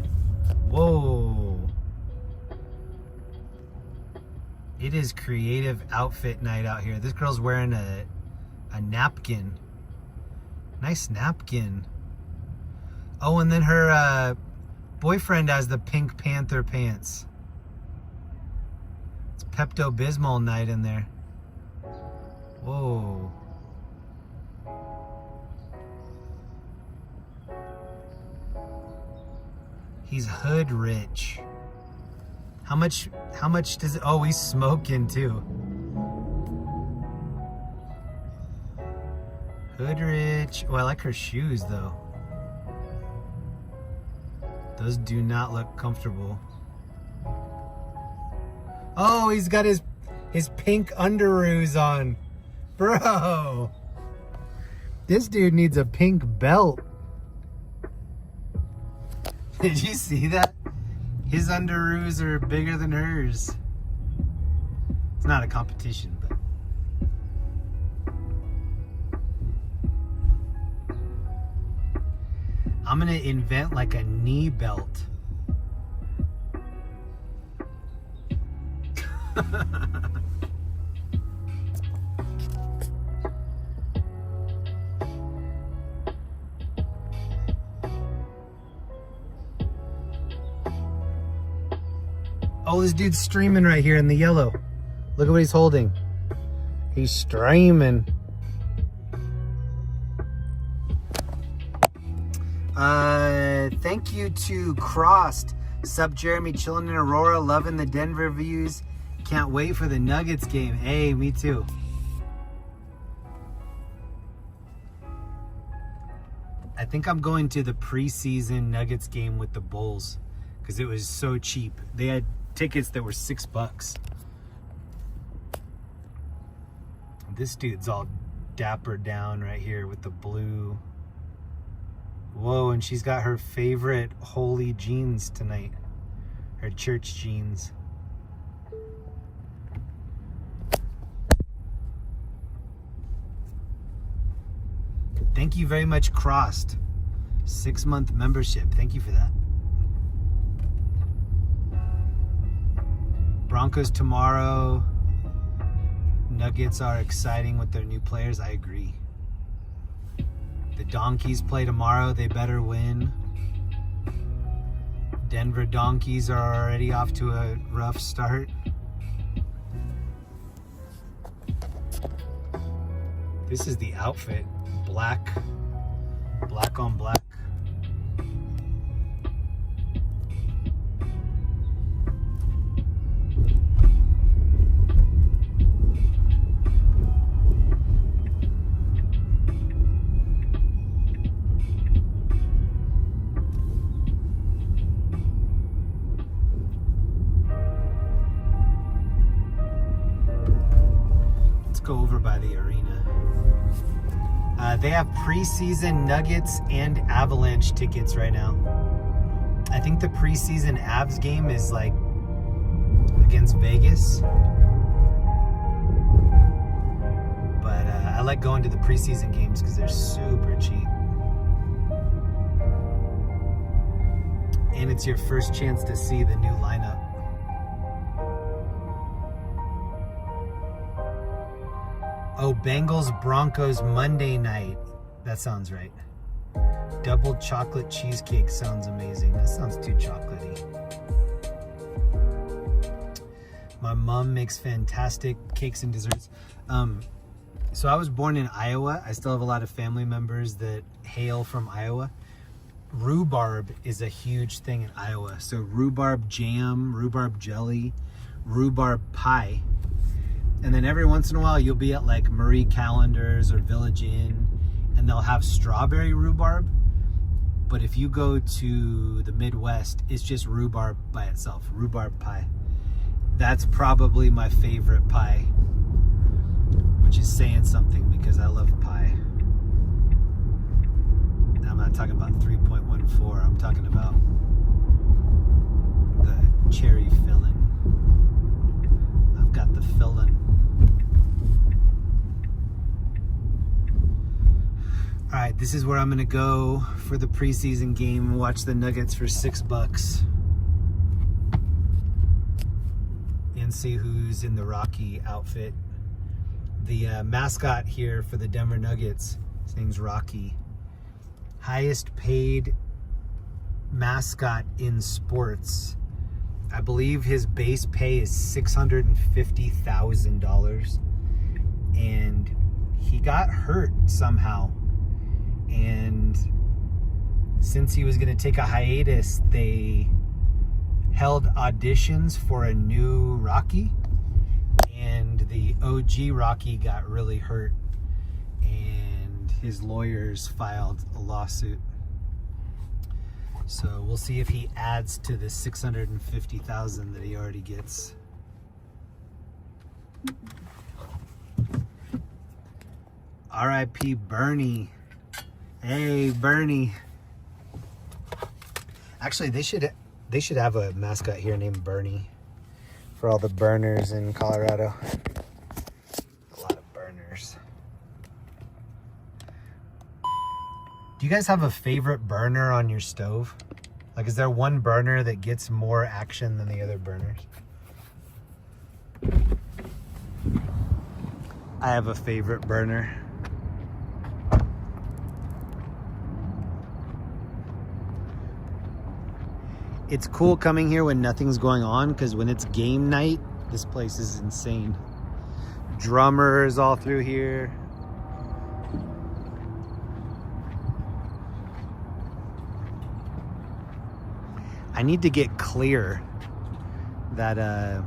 Whoa. It is creative outfit night out here. This girl's wearing a napkin. Nice napkin. Oh, and then her boyfriend has the Pink Panther pants. It's Pepto-Bismol night in there. Whoa. He's hood rich. How much does it, oh, he's smoking too. Hood rich. Oh, I like her shoes though. Those do not look comfortable. Oh, he's got his pink underoos on. Bro, this dude needs a pink belt. Did you see that? His underoos are bigger than hers. It's not a competition, but. I'm gonna invent like a knee belt. Oh, this dude's streaming right here in the yellow. Look at what he's holding. He's streaming. Thank you to Crossed. Sup, Jeremy, chilling in Aurora, loving the Denver views. Can't wait for the Nuggets game. Hey, me too. I think I'm going to the preseason Nuggets game with the Bulls because it was so cheap. They had tickets that were $6. This dude's all dapper down right here with the blue. Whoa, and she's got her favorite holy jeans tonight. Her church jeans. Thank you very much, Crossed. 6-month membership. Thank you for that. Broncos tomorrow. Nuggets are exciting with their new players. I agree. The Donkeys play tomorrow. They better win. Denver Donkeys are already off to a rough start. This is the outfit. Black on black. Let's go over by the arena. They have preseason Nuggets and Avalanche tickets right now. I think the preseason Avs game is like against Vegas. But I like going to the preseason games because they're super cheap. And it's your first chance to see the new lineup. Oh, Bengals Broncos Monday night. That sounds right. Double chocolate cheesecake sounds amazing. That sounds too chocolatey. My mom makes fantastic cakes and desserts. So I was born in Iowa. I still have a lot of family members that hail from Iowa. Rhubarb is a huge thing in Iowa. So rhubarb jam, rhubarb jelly, rhubarb pie. And then every once in a while, you'll be at like Marie Callender's or Village Inn, and they'll have strawberry rhubarb. But if you go to the Midwest, it's just rhubarb by itself, rhubarb pie. That's probably my favorite pie, which is saying something because I love pie. I'm not talking about 3.14, I'm talking about the cherry filling. I've got the filling. All right, this is where I'm gonna go for the preseason game and watch the Nuggets for $6 and see who's in the Rocky outfit. The mascot here for the Denver Nuggets, his name's Rocky. Highest paid mascot in sports. I believe his base pay is $650,000, and he got hurt somehow. And since he was going to take a hiatus, they held auditions for a new Rocky, and the OG Rocky got really hurt, and his lawyers filed a lawsuit. So we'll see if he adds to the $650,000 that he already gets. R.I.P. Bernie. Hey, Bernie. Actually, they should have a mascot here named Bernie for all the burners in Colorado. A lot of burners. Do you guys have a favorite burner on your stove? Like, is there one burner that gets more action than the other burners? I have a favorite burner. It's cool coming here when nothing's going on, because when it's game night, This place is insane. Drummers all through here. I need to get clear that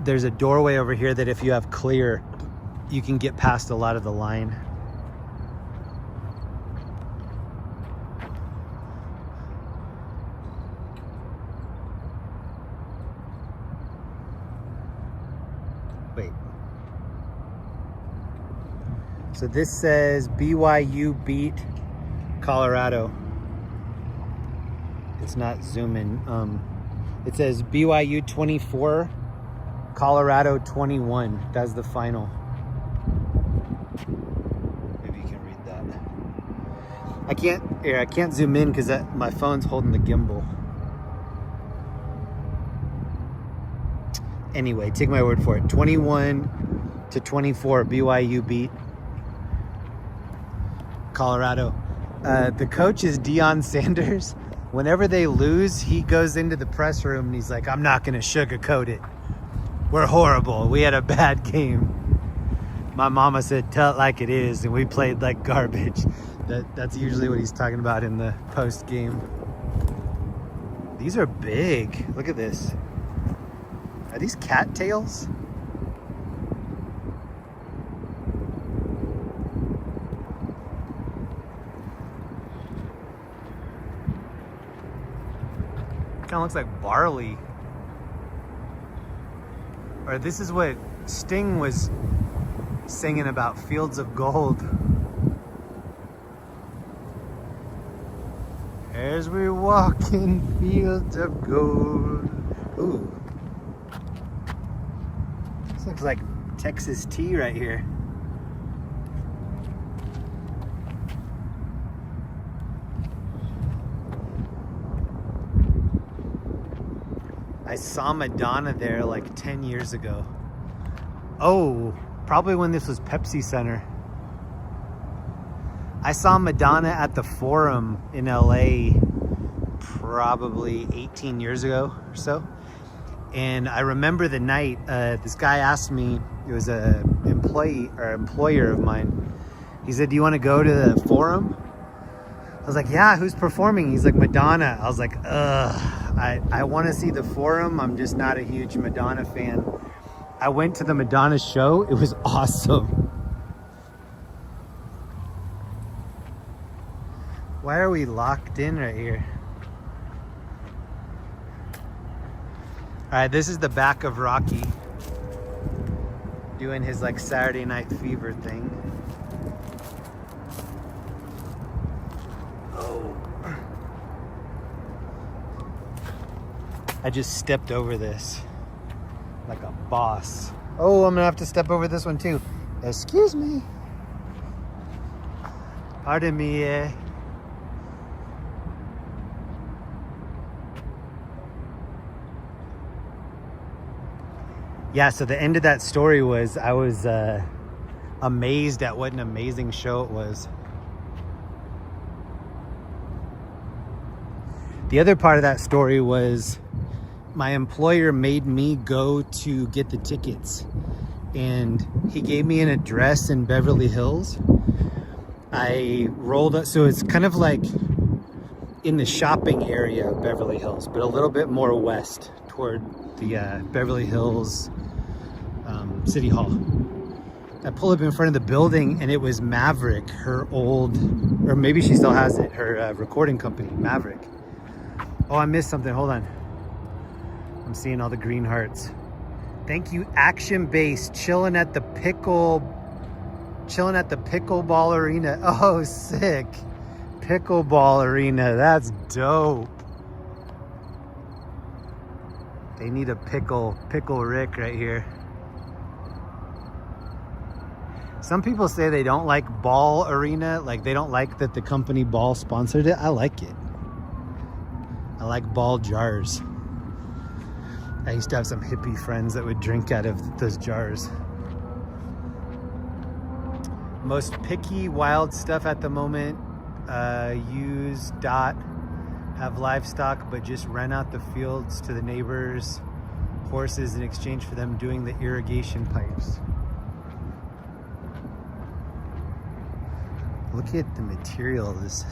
there's a doorway over here that if you have clear, you can get past a lot of the line. Wait. So this says BYU beat Colorado. It's not zooming. It says BYU 24, Colorado 21. That's the final. Maybe you can read that. I can't zoom in because my phone's holding the gimbal. Anyway, take my word for it. 21-24, BYU beat Colorado. The coach is Deion Sanders. Whenever they lose, he goes into the press room and he's like, I'm not going to sugarcoat it. We're horrible. We had a bad game. My mama said, tell it like it is. And we played like garbage. That's usually what he's talking about in the post game. These are big. Look at this. Are these cattails? Kind of looks like barley. Or this is what Sting was singing about, fields of gold. As we walk in fields of gold. Ooh. This looks like Texas tea right here. I saw Madonna there like 10 years ago. Oh, probably when this was Pepsi Center. I saw Madonna at the Forum in LA probably 18 years ago or so. And I remember the night, this guy asked me, it was a employer of mine. He said, do you want to go to the Forum? I was like, yeah, who's performing? He's like, Madonna. I was like, ugh. I want to see the Forum. I'm just not a huge Madonna fan. I went to the Madonna show. It was awesome. Why are we locked in right here? All right, this is the back of Rocky doing his like Saturday Night Fever thing. I just stepped over this like a boss. Oh, I'm gonna have to step over this one too. Excuse me. Pardon me. Yeah, so the end of that story was I was amazed at what an amazing show it was. The other part of that story was my employer made me go to get the tickets, and he gave me an address in Beverly Hills. I rolled up, so it's kind of like in the shopping area of Beverly Hills, but a little bit more west toward the Beverly Hills City Hall. I pull up in front of the building and it was Maverick, her old, or maybe she still has it, her recording company, Maverick. Oh, I missed something, hold on. I'm seeing all the green hearts. Thank you, Action Base, chilling at the pickleball arena. Oh, sick. Pickleball arena, that's dope. They need a pickle Rick right here. Some people say they don't like Ball Arena, like they don't like that the company Ball sponsored it. I like it. I like Ball jars. I used to have some hippie friends that would drink out of those jars. Most picky wild stuff at the moment. Use dot, have livestock, but just rent out the fields to the neighbors. horses in exchange for them doing the irrigation pipes. Look at the material of this.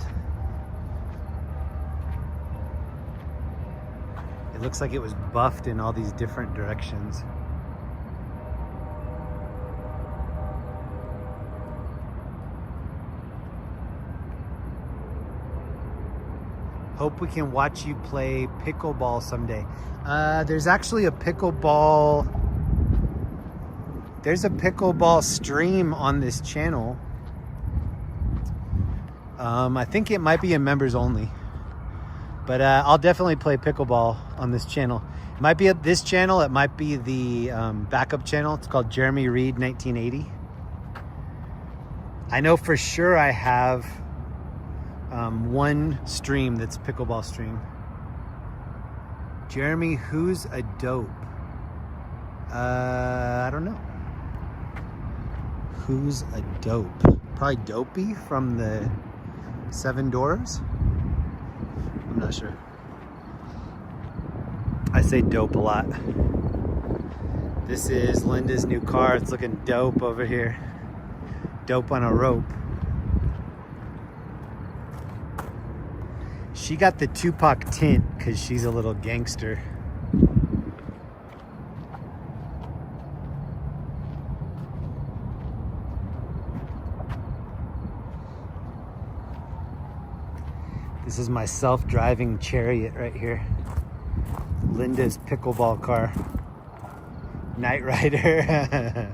It looks like it was buffed in all these different directions. Hope we can watch you play pickleball someday. There's actually a pickleball. There's a pickleball stream on this channel. I think it might be a members only. But I'll definitely play pickleball on this channel. It might be at this channel. It might be the backup channel. It's called Jeremy Reed 1980. I know for sure I have one stream that's pickleball stream. Jeremy, who's a dope? I don't know. Who's a dope? Probably Dopey from the Seven Doors. I'm not sure. I say dope a lot. This is Linda's new car. It's looking dope over here. Dope on a rope. She got the Tupac tint because she's a little gangster. This is my self-driving chariot right here. Linda's pickleball car. Night Rider.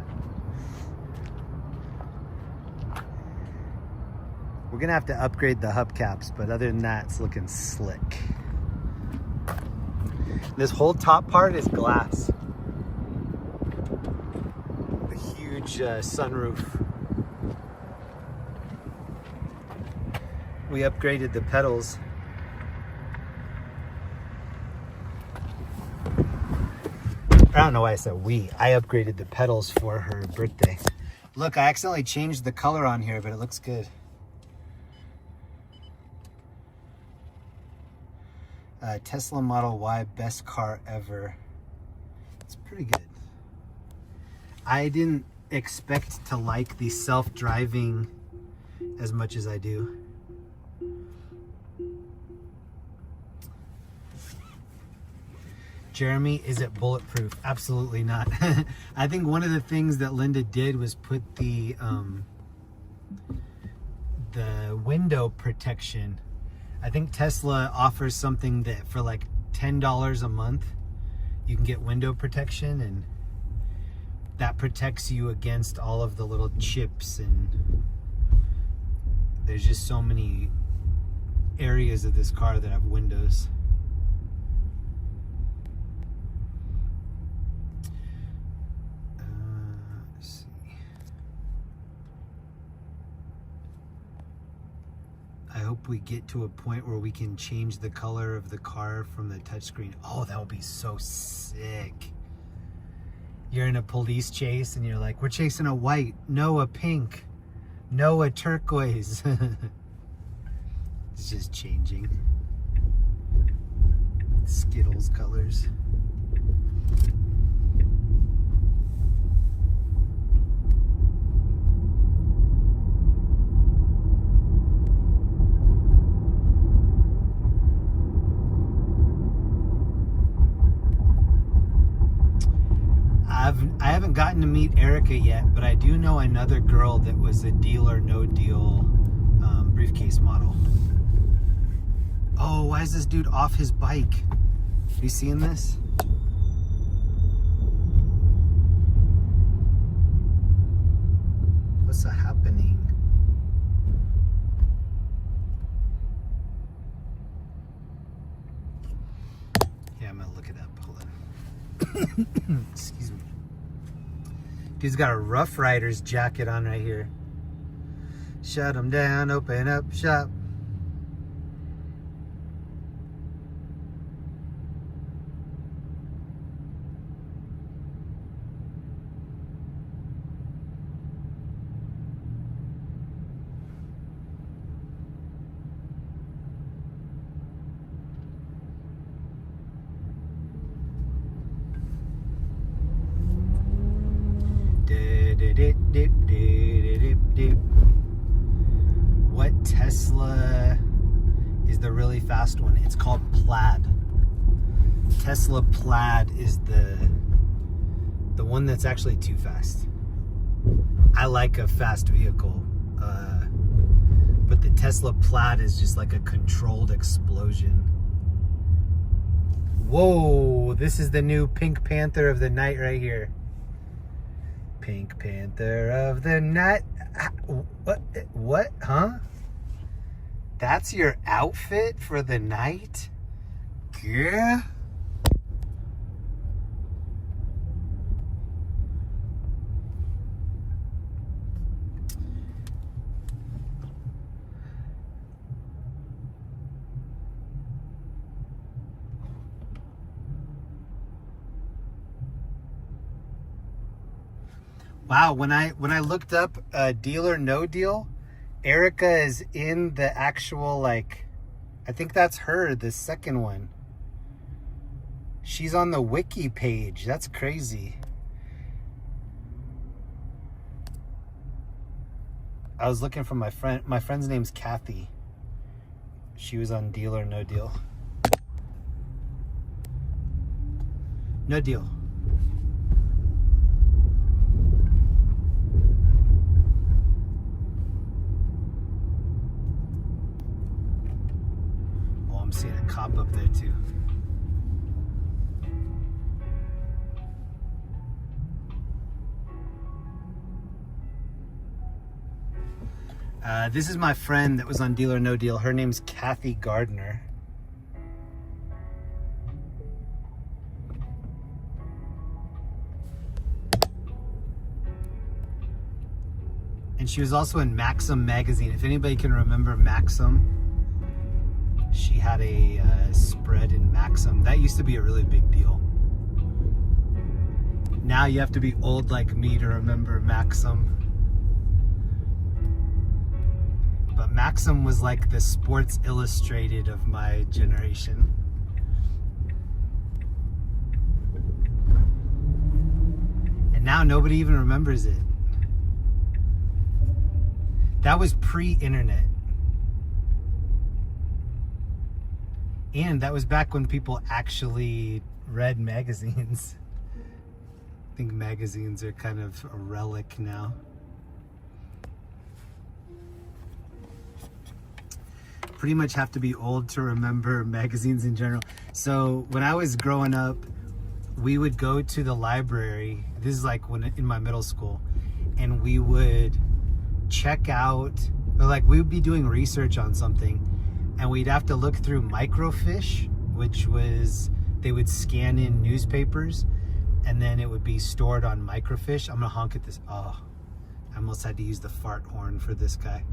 We're gonna have to upgrade the hubcaps, but other than that, it's looking slick. This whole top part is glass. A huge sunroof. We upgraded the pedals. I don't know why I said we. I upgraded the pedals for her birthday. Look, I accidentally changed the color on here, but it looks good. Tesla Model Y, best car ever. It's pretty good. I didn't expect to like the self-driving as much as I do. Jeremy, is it bulletproof? Absolutely not. I think one of the things that Linda did was put the window protection. I think Tesla offers something that for like $10 a month, you can get window protection, and that protects you against all of the little chips, and there's just so many areas of this car that have windows. I hope we get to a point where we can change the color of the car from the touchscreen. Oh, that would be so sick. You're in a police chase and you're like, we're chasing a white, no a pink, no a turquoise. It's just changing. Skittles colors. I haven't gotten to meet Erica yet, but I do know another girl that was a Deal or No Deal briefcase model. Oh, why is this dude off his bike? You seeing this? What's happening? Yeah, I'm gonna look it up. Hold on. Excuse me. Dude's got a Rough Riders jacket on right here. Shut him down, open up shop. What Tesla is the really fast one? It's called Plaid. Tesla Plaid is the one that's actually too fast. I like a fast vehicle, but the Tesla Plaid is just like a controlled explosion. Whoa, this is the new Pink Panther of the night right here. Pink Panther of the night. What? Huh? That's your outfit for the night? Yeah. Wow, when I looked up Deal or No Deal, Erica is in the actual, like, I think that's her, the second one. She's on the wiki page. That's crazy. I was looking for my friend. My friend's name's Kathy. She was on Deal or No Deal. No deal. Seeing a cop up there too. This is my friend that was on Deal or No Deal. Her name's Kathy Gardner. And she was also in Maxim magazine. If anybody can remember Maxim, she had a spread in Maxim. That used to be a really big deal. Now you have to be old like me to remember Maxim. But Maxim was like the Sports Illustrated of my generation. And now nobody even remembers it. That was pre-internet. And that was back when people actually read magazines. I think magazines are kind of a relic now. Pretty much have to be old to remember magazines in general. So when I was growing up, we would go to the library. This is like when in my middle school, and we would check out, or like we would be doing research on something, and we'd have to look through microfiche, which was, they would scan in newspapers and then it would be stored on microfiche. I'm gonna honk at this. Oh, I almost had to use the fart horn for this guy.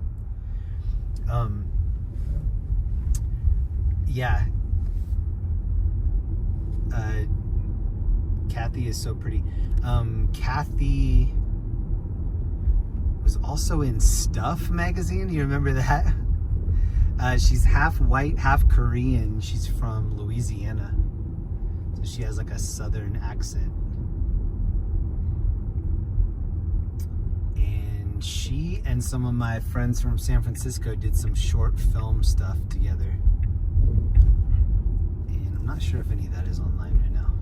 Yeah. Kathy is so pretty. Kathy was also in Stuff magazine. Do you remember that? She's half white, half Korean. She's from Louisiana. So she has like a southern accent. And she and some of my friends from San Francisco did some short film stuff together. And I'm not sure if any of that is online right now.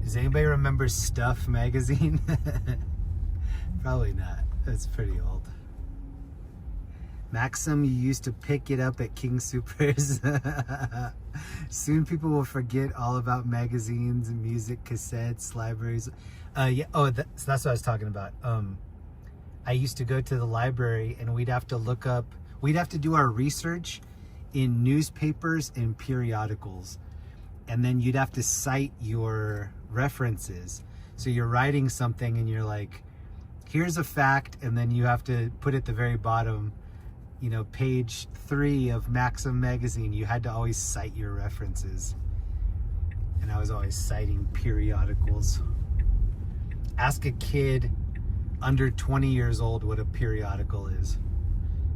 Does anybody remember Stuff magazine? Probably not. That's pretty old. Maxim, you used to pick it up at King Supers. Soon people will forget all about magazines and music, cassettes, libraries. Yeah. Oh, so that's what I was talking about. I used to go to the library and we'd have to look up, we'd have to do our research in newspapers and periodicals. And then you'd have to cite your references. So you're writing something and you're like, here's a fact, and then you have to put at the very bottom, you know, page 3 of Maxim magazine. You had to always cite your references. And I was always citing periodicals. Ask a kid under 20 years old what a periodical is.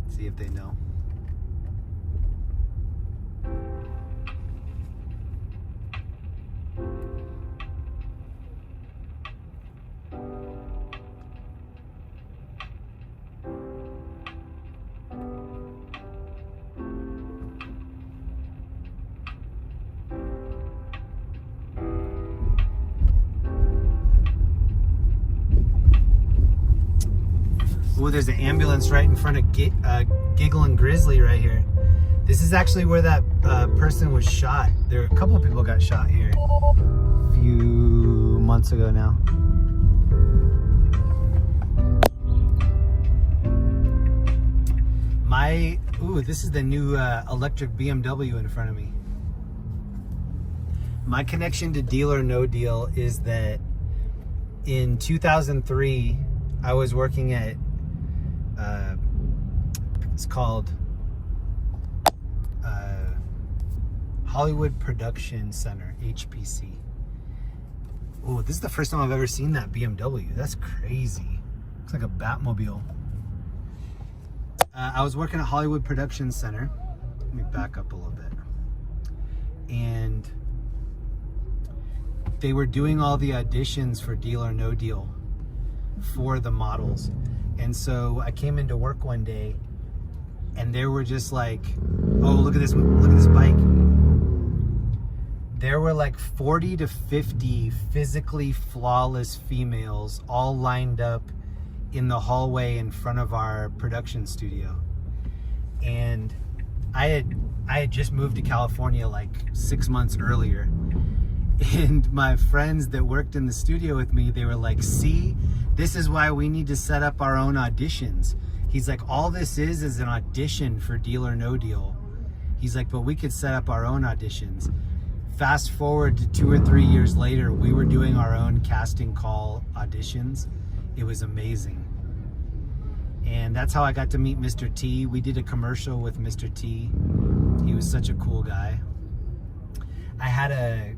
See if they know. Ooh, there's an ambulance right in front of Giggling Grizzly right here. This is actually where that person was shot. There a couple of people got shot here a few months ago now. Ooh, this is the new electric BMW in front of me. My connection to Deal or No Deal is that in 2003, I was working at, it's called Hollywood Production Center, HPC. Oh, this is the first time I've ever seen that BMW. That's crazy. Looks like a Batmobile. I was working at Hollywood Production Center. Let me back up a little bit. And they were doing all the auditions for Deal or No Deal for the models. And so I came into work one day and they were just like, oh, look at this bike. There were like 40 to 50 physically flawless females all lined up in the hallway in front of our production studio. And I had just moved to California like 6 months earlier. And my friends that worked in the studio with me, they were like, see, this is why we need to set up our own auditions. He's like, all this is an audition for Deal or No Deal. He's like, but we could set up our own auditions. Fast forward to 2 or 3 years later, we were doing our own casting call auditions. It was amazing. And that's how I got to meet Mr. T. We did a commercial with Mr. T. He was such a cool guy. I had a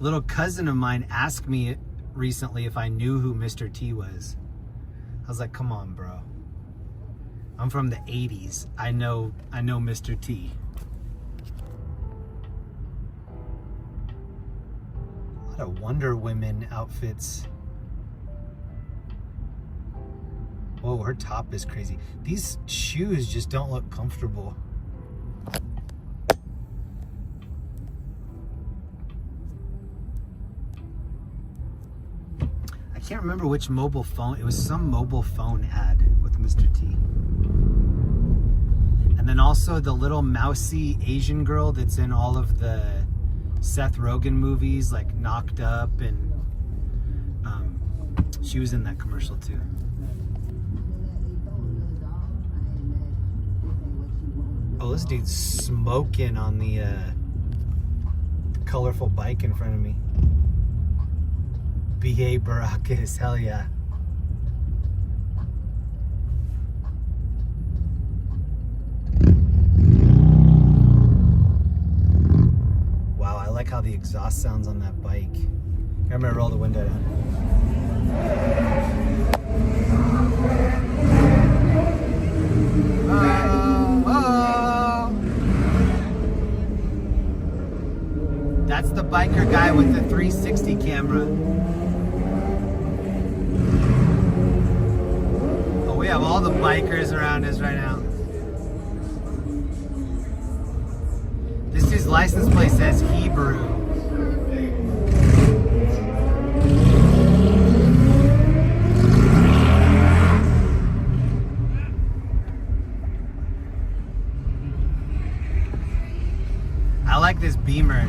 little cousin of mine ask me recently if I knew who Mr. T was. I was like, come on, bro. I'm from the 80s. I know Mr. T. A lot of Wonder Woman outfits. Whoa, her top is crazy. These shoes just don't look comfortable. I can't remember which mobile phone. It was some mobile phone ad with Mr. T. And then also the little mousy Asian girl that's in all of the Seth Rogen movies, like Knocked Up, and she was in that commercial too. Oh, this dude's smoking on the colorful bike in front of me. B.A. Baracus, hell yeah. Wow, I like how the exhaust sounds on that bike. I'm gonna roll the window down. That's the biker guy with the 360 camera. Oh, we have all the bikers around us right now. This dude's license plate says Hebrew. I like this Beamer.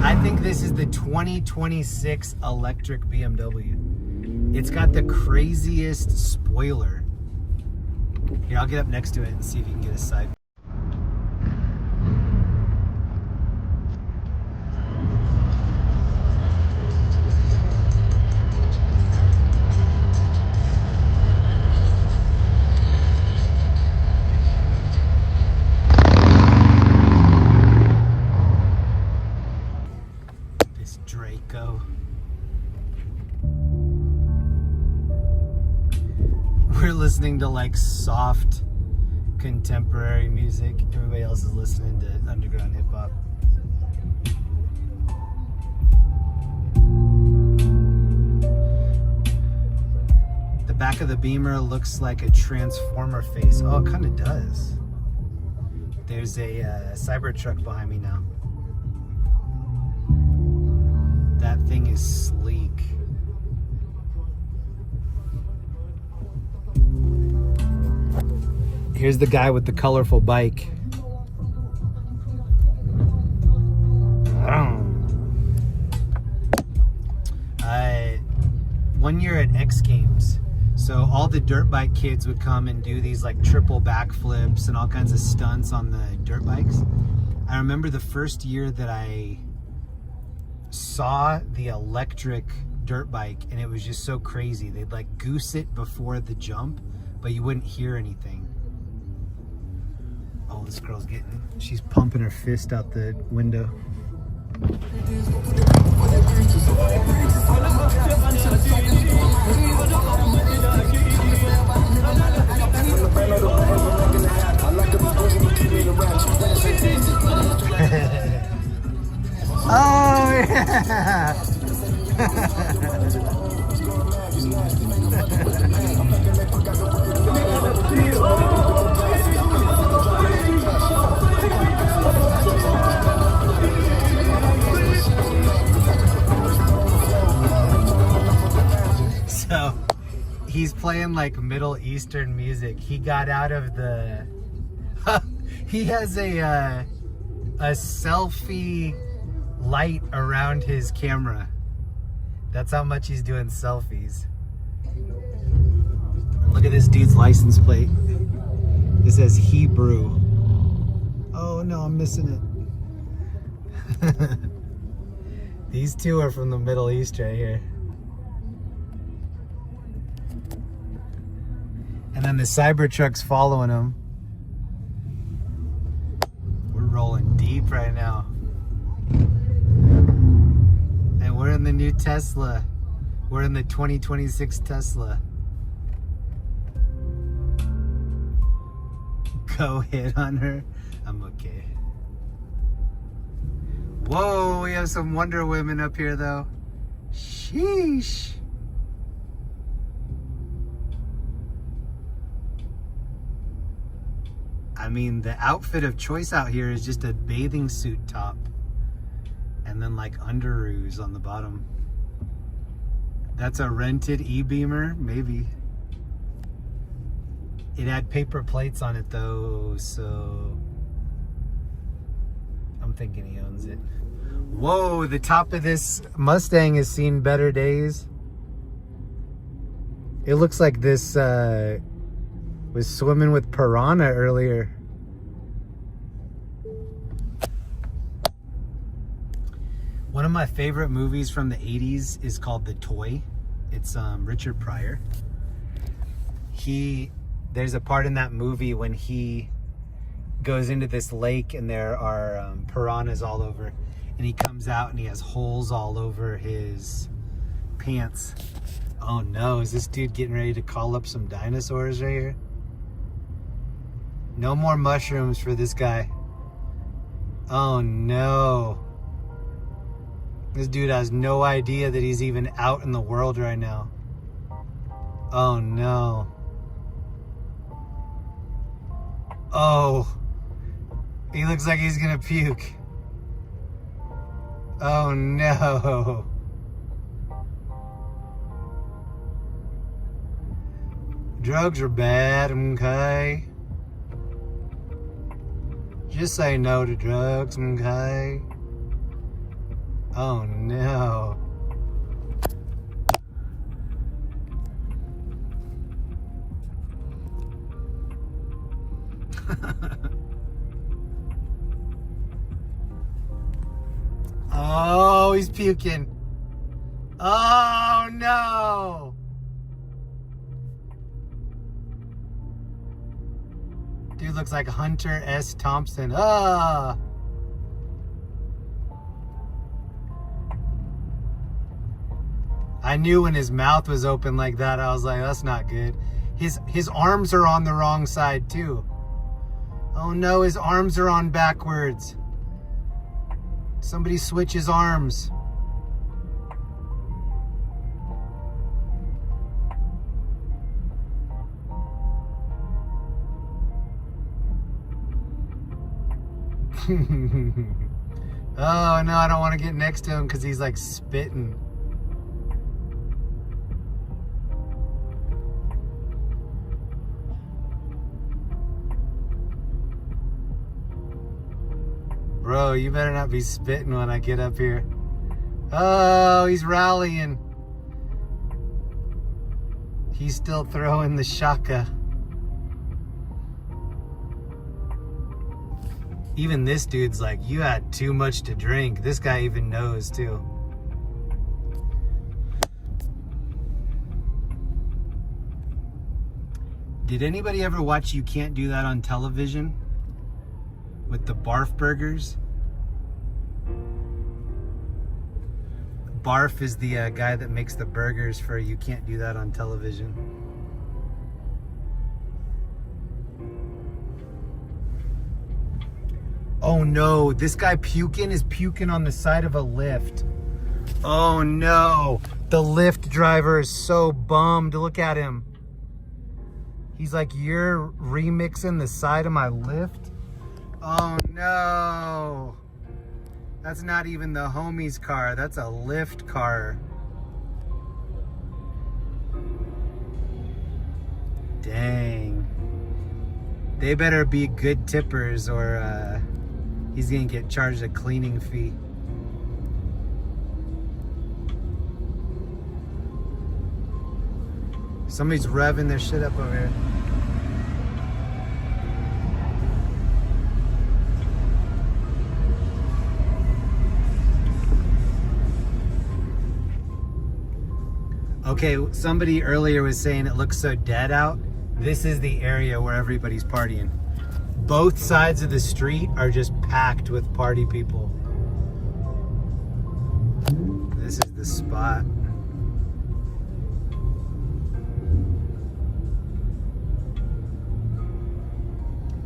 I think this is the 2026 electric BMW. It's got the craziest spoiler. Here, I'll get up next to it and see if you can get a side. Draco. We're listening to like soft contemporary music. Everybody else is listening to underground hip hop. The back of the Beamer looks like a Transformer face. Oh, it kind of does. There's a Cybertruck behind me now. That thing is sleek. Here's the guy with the colorful bike. One year at X Games, so all the dirt bike kids would come and do these like triple backflips and all kinds of stunts on the dirt bikes. I remember the first year that I saw the electric dirt bike, and it was just so crazy. They'd like goose it before the jump, but you wouldn't hear anything. Oh, this girl's she's pumping her fist out the window. Oh yeah. So he's playing like Middle Eastern music. He got out of the he has a selfie light around his camera. That's how much he's doing selfies. And look at this dude's license plate. It says Hebrew. Oh no, I'm missing it. These two are from the Middle East right here. And then the Cybertruck's following him. We're rolling deep right now. And we're in the new Tesla. We're in the 2026 Tesla. Go hit on her. I'm okay. Whoa, we have some Wonder Women up here though. Sheesh. I mean, the outfit of choice out here is just a bathing suit top and then like underoos on the bottom. That's a rented e-Beamer, maybe. It had paper plates on it though, so I'm thinking he owns it. Whoa, the top of this Mustang has seen better days. It looks like this was swimming with piranha earlier. One of my favorite movies from the 80s is called The Toy. It's Richard Pryor. There's a part in that movie when he goes into this lake and there are piranhas all over, and he comes out and he has holes all over his pants. Oh no, is this dude getting ready to call up some dinosaurs right here? No more mushrooms for this guy. Oh no. This dude has no idea that he's even out in the world right now. Oh no. Oh. He looks like he's gonna puke. Oh no. Drugs are bad, okay? Just say no to drugs, okay? Oh no. Oh, he's puking. Oh no. Dude looks like Hunter S. Thompson. Ah. I knew when his mouth was open like that, I was like, that's not good. His arms are on the wrong side too. Oh no, his arms are on backwards. Somebody switch his arms. Oh no, I don't want to get next to him because he's like spitting. Bro, you better not be spitting when I get up here. Oh, he's rallying. He's still throwing the shaka. Even this dude's like, you had too much to drink. This guy even knows too. Did anybody ever watch You Can't Do That on Television? With the Barf Burgers? Barf is the guy that makes the burgers for You Can't Do That on Television. Oh no, this guy is puking on the side of a lift. Oh no, the Lyft driver is so bummed. Look at him. He's like, you're remixing the side of my lift? Oh no. That's not even the homie's car. That's a Lyft car. Dang. They better be good tippers or he's gonna get charged a cleaning fee. Somebody's revving their shit up over here. Okay, somebody earlier was saying it looks so dead out. This is the area where everybody's partying. Both sides of the street are just packed with party people. This is the spot.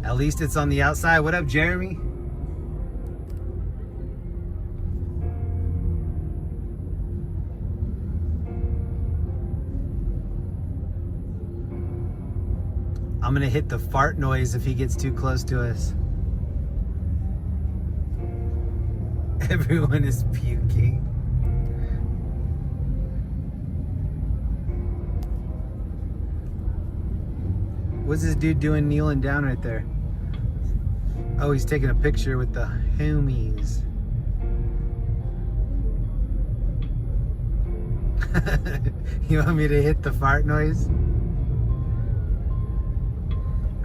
At least it's on the outside. What up, Jeremy? I'm gonna hit the fart noise if he gets too close to us. Everyone is puking. What's this dude doing kneeling down right there? Oh, he's taking a picture with the homies. You want me to hit the fart noise?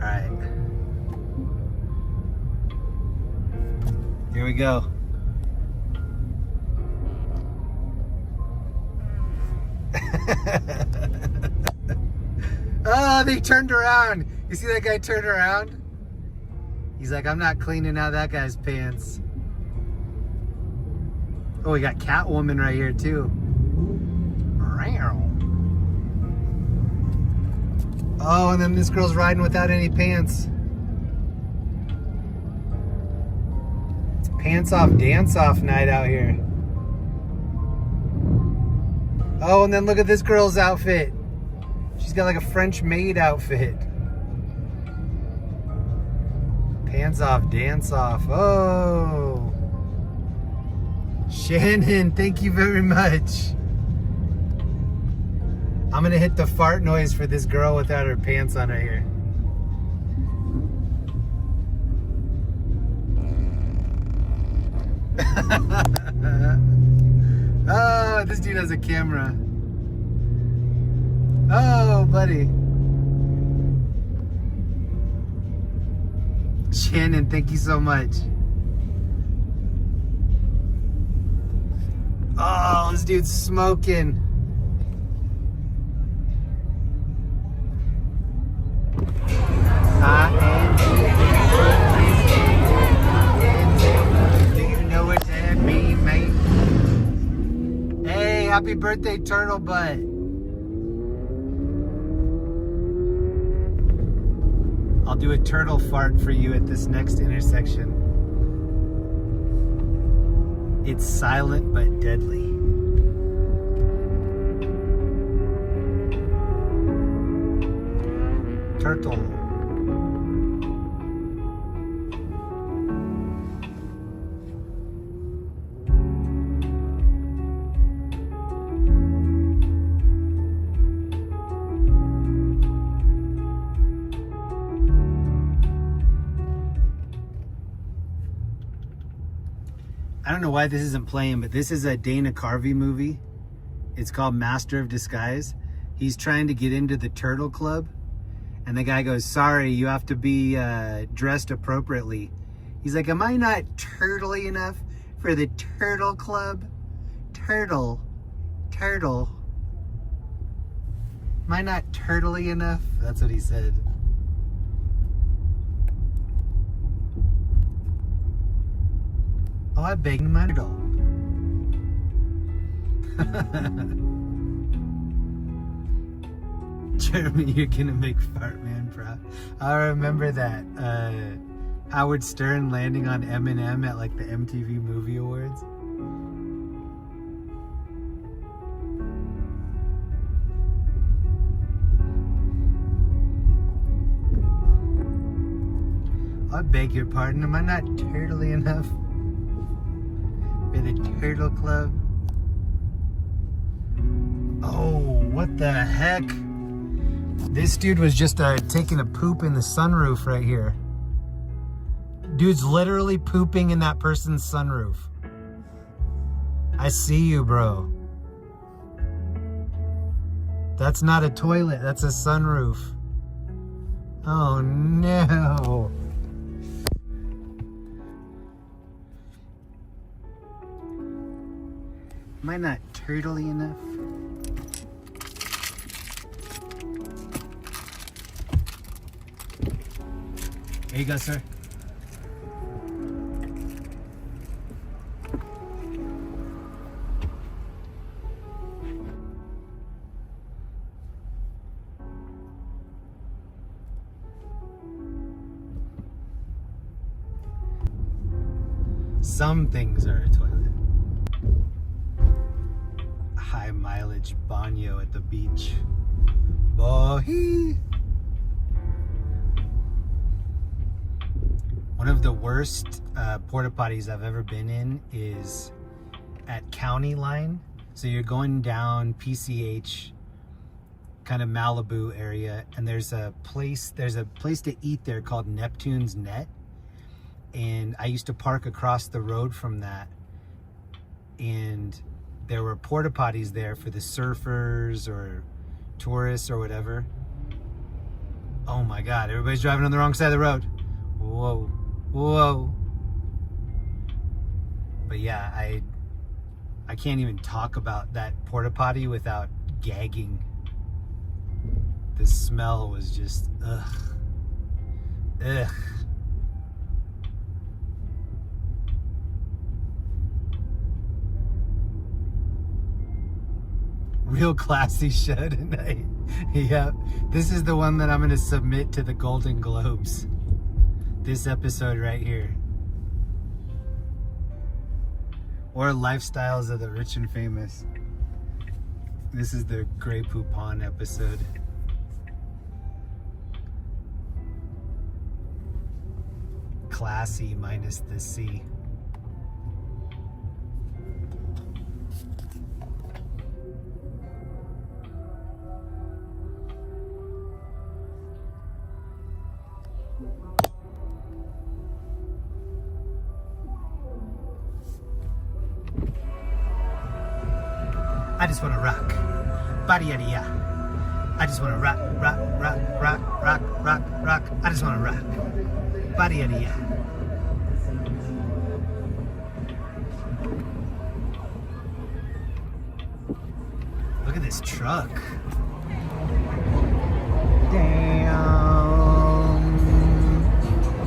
All right. Here we go. Oh, they turned around. You see that guy turn around? He's like, I'm not cleaning out that guy's pants. Oh, we got Catwoman right here too. Oh, and then this girl's riding without any pants. It's pants off, dance off night out here. Oh, and then look at this girl's outfit. She's got like a French maid outfit. Pants off, dance off. Oh. Shannon, thank you very much. I'm gonna hit the fart noise for this girl without her pants on right here. Oh, this dude has a camera. Oh, buddy. Shannon, thank you so much. Oh, this dude's smoking. Do you know what that means, mate? Hey, happy birthday, Turtle Butt. I'll do a turtle fart for you at this next intersection. It's silent but deadly. Turtle. know why this isn't playing, but this is a Dana Carvey movie. It's called Master of Disguise. He's trying to get into the Turtle Club, and the guy goes, sorry, you have to be dressed appropriately. He's like, am I not turtly enough for the Turtle Club? Turtle. Am I not turtly enough? That's what he said. Oh, I beg my turtle. Jeremy, you're gonna make Fartman proud. I remember that Howard Stern landing on Eminem at like the MTV Movie Awards. I beg your pardon, am I not turtly enough for the Turtle Club? Oh, what the heck? This dude was just taking a poop in the sunroof right here. Dude's literally pooping in that person's sunroof. I see you, bro. That's not a toilet, that's a sunroof. Oh no. Am I not turtly enough? Here you go, sir. Some things are a toilet. High mileage baño at the beach. Bohi. One of the worst porta potties I've ever been in is at County Line. So you're going down PCH, kind of Malibu area, and there's a place to eat there called Neptune's Net. And I used to park across the road from that, and there were porta potties there for the surfers or tourists or whatever. Oh my God, everybody's driving on the wrong side of the road. Whoa, whoa. But yeah, I can't even talk about that porta potty without gagging. The smell was just, ugh. Ugh. Real classy show tonight. Yep. This is the one that I'm going to submit to the Golden Globes. This episode right here. Or Lifestyles of the Rich and Famous. This is the Grey Poupon episode. Classy minus the C. I just wanna rock, body yada ya. I just wanna rock, rock, rock, rock, rock, rock, rock. I just wanna rock, body yada ya. Look at this truck. Damn.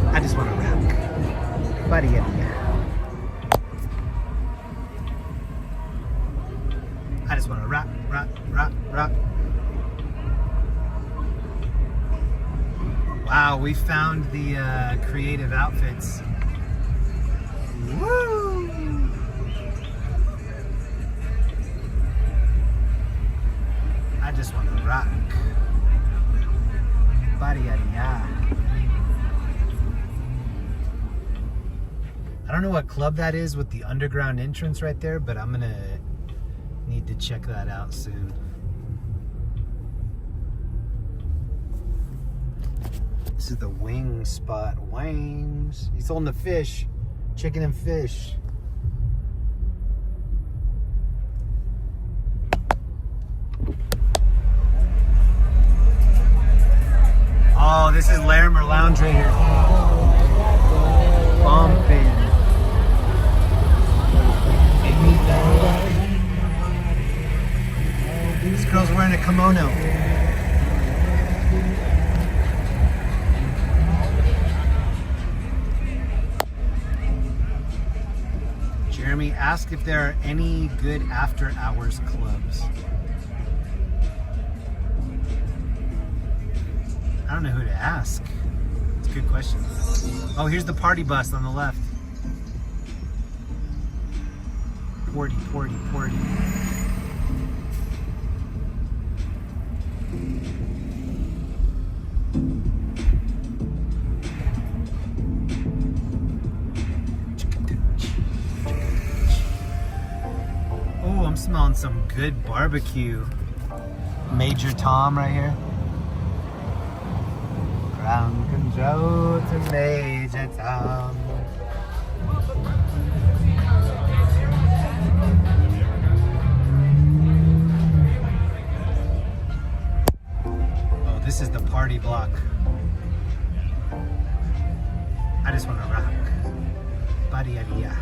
I just wanna rock, body yada ya. I just want to rock, rock, rock, rock. Wow, we found the creative outfits. Woo! I just want to rock. Body yada ya. I don't know what club that is with the underground entrance right there, but I'm gonna need to check that out soon. This is the wing spot. Wings. He's holding the fish. Chicken and fish. Oh, this is Larimer Lounge right here. Bumping. This girl's wearing a kimono. Jeremy asked if there are any good after hours clubs. I don't know who to ask. It's a good question. Oh, here's the party bus on the left. Porty. Oh, I'm smelling some good barbecue. Major Tom right here. Ground control to Major Tom. Oh, this is the party block. I just want to rock. Body idea.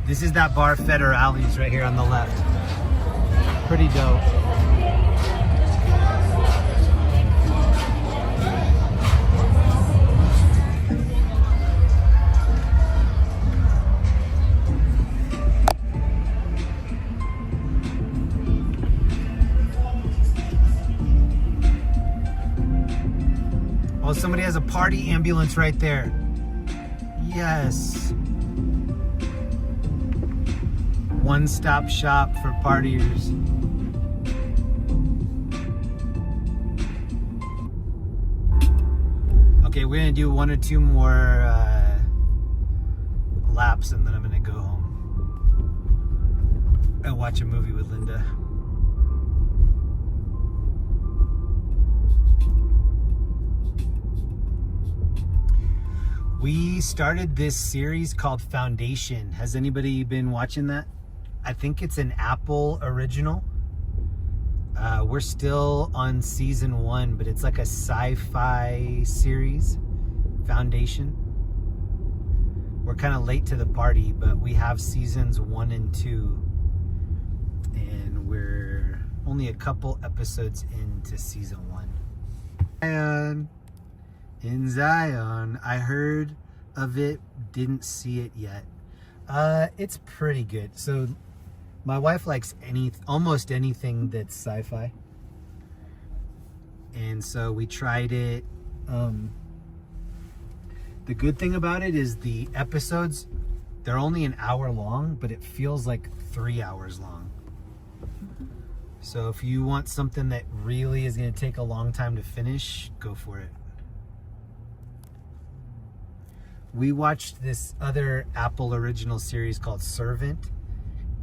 This is that bar Federales right here on the left. Pretty dope. Oh, somebody has a party ambulance right there. Yes. One-stop shop for partiers. Okay, we're gonna do 1 or 2 more laps and then I'm gonna go home and watch a movie with Linda. We started this series called Foundation. Has anybody been watching that? I think it's an Apple original. We're still on season 1, but it's like a sci-fi series, Foundation. We're kind of late to the party, but we have seasons 1 and 2, and we're only a couple episodes into season 1. And in Zion, I heard of it, didn't see it yet. It's pretty good. So my wife likes almost anything that's sci-fi. And so we tried it. The good thing about it is the episodes, they're only an hour long, but it feels like 3 hours long. So if you want something that really is going to take a long time to finish, go for it. We watched this other Apple original series called Servant,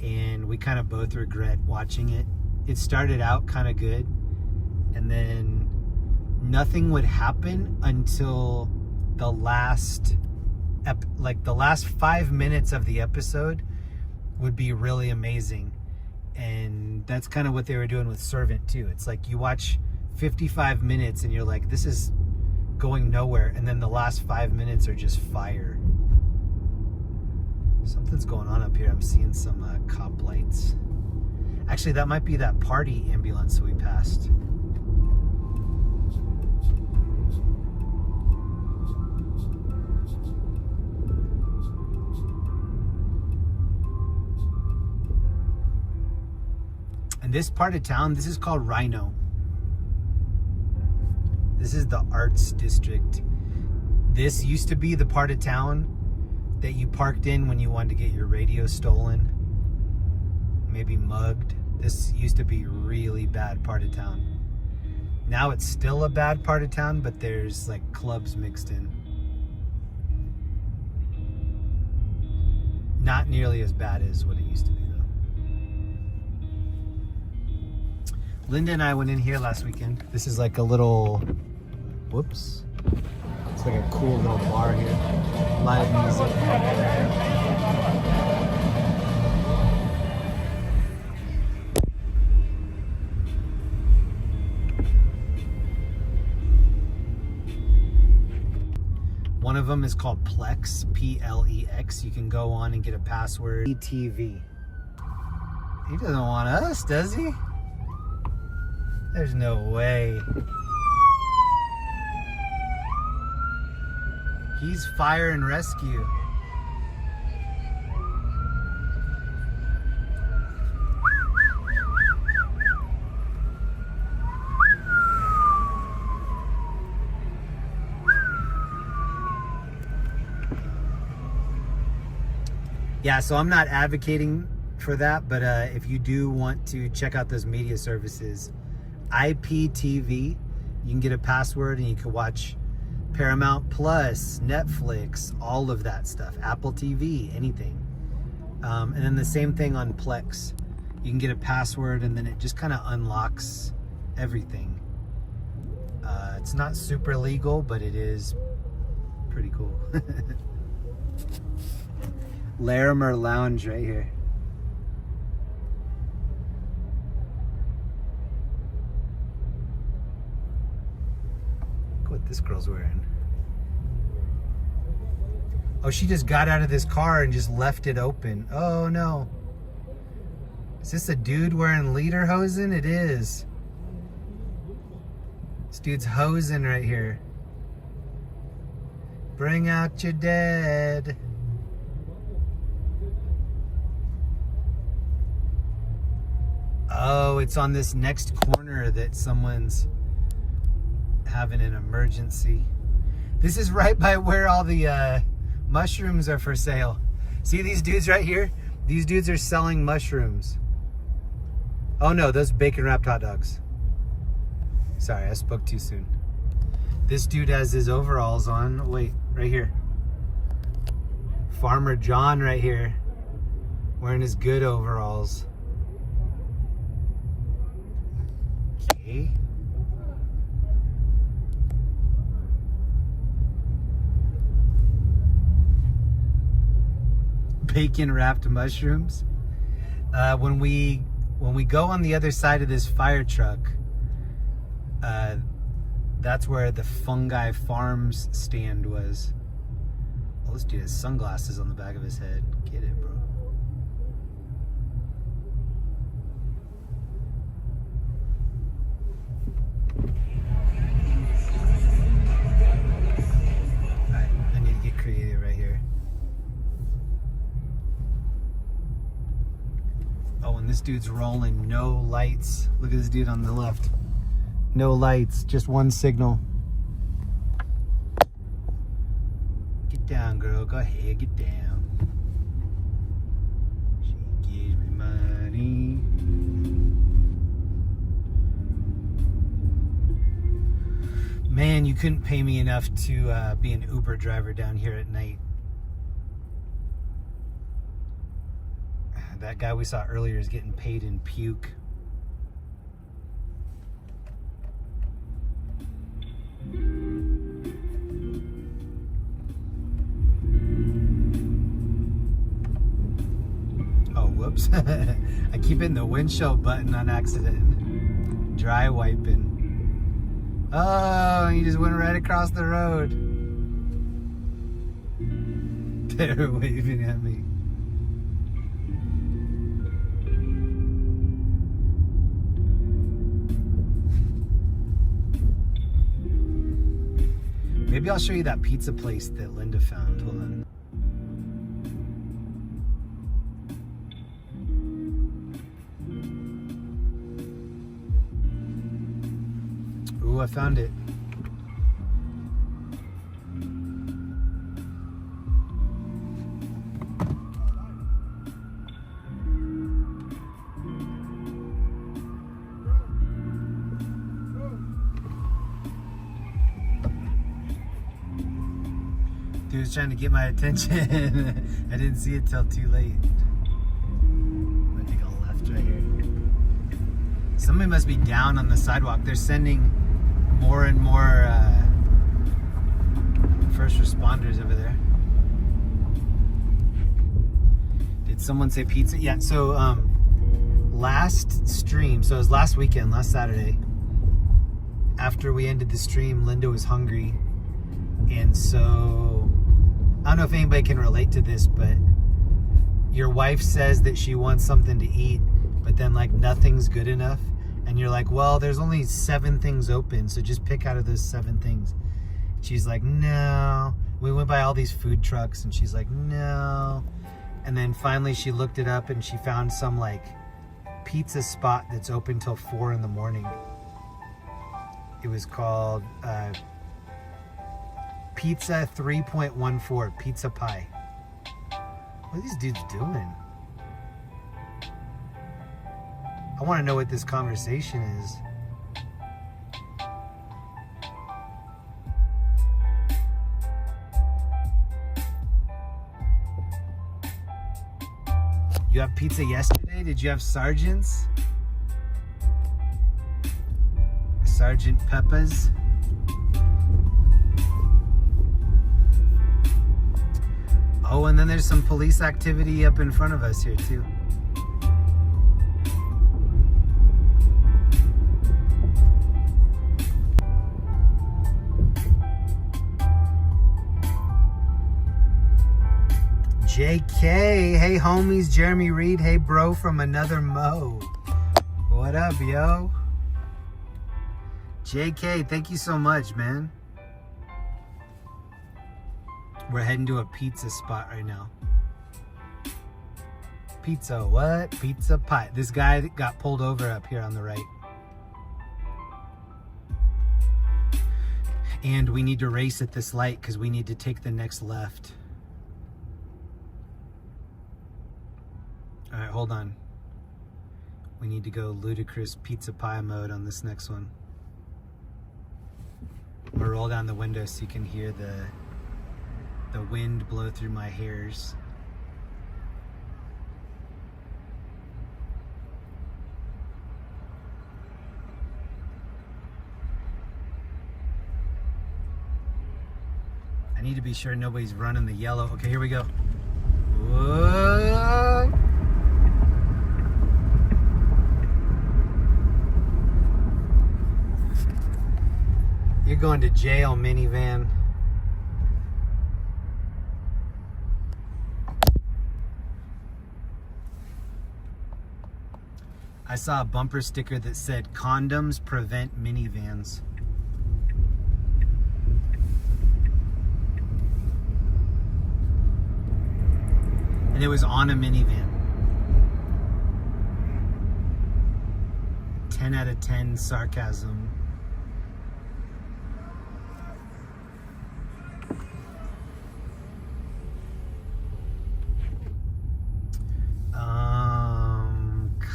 and we kind of both regret watching it. It started out kind of good, and then nothing would happen until the last 5 minutes of the episode would be really amazing. And that's kind of what they were doing with Servant too. It's like you watch 55 minutes and you're like, this is going nowhere, and then the last 5 minutes are just fire. Something's going on up here. I'm seeing some cop lights. Actually, that might be that party ambulance we passed. And this part of town, this is called Rhino. This is the arts district. This used to be the part of town that you parked in when you wanted to get your radio stolen, maybe mugged. This used to be a really bad part of town. Now it's still a bad part of town, but there's like clubs mixed in. Not nearly as bad as what it used to be though. Linda and I went in here last weekend. This is like a little, whoops. It's like a cool little bar here. Live music. of them is called Plex, Plex. You can go on and get a password. TV. He doesn't want us, does he? There's no way. He's fire and rescue. Yeah, so I'm not advocating for that, but if you do want to check out those media services, IPTV, you can get a password and you can watch Paramount Plus, Netflix, all of that stuff, Apple TV, anything. And then the same thing on Plex. You can get a password and then it just kind of unlocks everything. It's not super legal, but it is pretty cool. Larimer Lounge right here. Look what this girl's wearing. Oh, she just got out of this car and just left it open. Oh no. Is this a dude wearing lederhosen? It is. This dude's hosing right here. Bring out your dead. Oh, it's on this next corner that someone's having an emergency. This is right by where all the mushrooms are for sale. See these dudes right here? These dudes are selling mushrooms. Oh no, those bacon wrapped hot dogs. Sorry, I spoke too soon. This dude has his overalls on. Wait, right here. Farmer John right here, wearing his good overalls. Okay. Bacon wrapped mushrooms. When we go on the other side of this fire truck, that's where the Fungi Farms stand was. Oh, this dude has sunglasses on the back of his head. Get it, bro. Alright, I need to get creative right here. Oh, and this dude's rolling, no lights. Look at this dude on the left. No lights, just one signal. Get down, girl. Go ahead, get down. She gives me money. Man, you couldn't pay me enough to be an Uber driver down here at night. That guy we saw earlier is getting paid in puke. Oh, whoops. I keep hitting the windshield button on accident. Dry wiping. Oh, he just went right across the road. They're waving at me. Maybe I'll show you that pizza place that Linda found. Hold on. Ooh, I found it. Dude was trying to get my attention. I didn't see it till too late. I'm gonna take a left right here. Somebody must be down on the sidewalk. They're sending more and more first responders over there. Did someone say pizza? Yeah, so last stream, so it was last weekend, last Saturday, after we ended the stream, Linda was hungry, and so I don't know if anybody can relate to this, but your wife says that she wants something to eat, but then like nothing's good enough. And you're like, well, there's only 7 things open, so just pick out of those 7 things. She's like, no. We went by all these food trucks, and she's like, no. And then finally she looked it up, and she found some like pizza spot that's open till 4 in the morning. It was called Pizza 3.14, Pizza Pie. What are these dudes doing? I want to know what this conversation is. You had pizza yesterday? Did you have Sergeant's? Sergeant Peppa's? Oh, and then there's some police activity up in front of us here too. JK, hey homies, Jeremy Reed, hey bro from another Mo. What up, yo? JK, thank you so much, man. We're heading to a pizza spot right now. Pizza what? Pizza pie. This guy got pulled over up here on the right. And we need to race at this light because we need to take the next left. All right, hold on. We need to go ludicrous pizza pie mode on this next one. I'm gonna roll down the window so you can hear the wind blow through my hairs. I need to be sure nobody's running the yellow. Okay, here we go. Whoa. You're going to jail, minivan. I saw a bumper sticker that said, condoms prevent minivans. And it was on a minivan. 10 out of 10 sarcasm.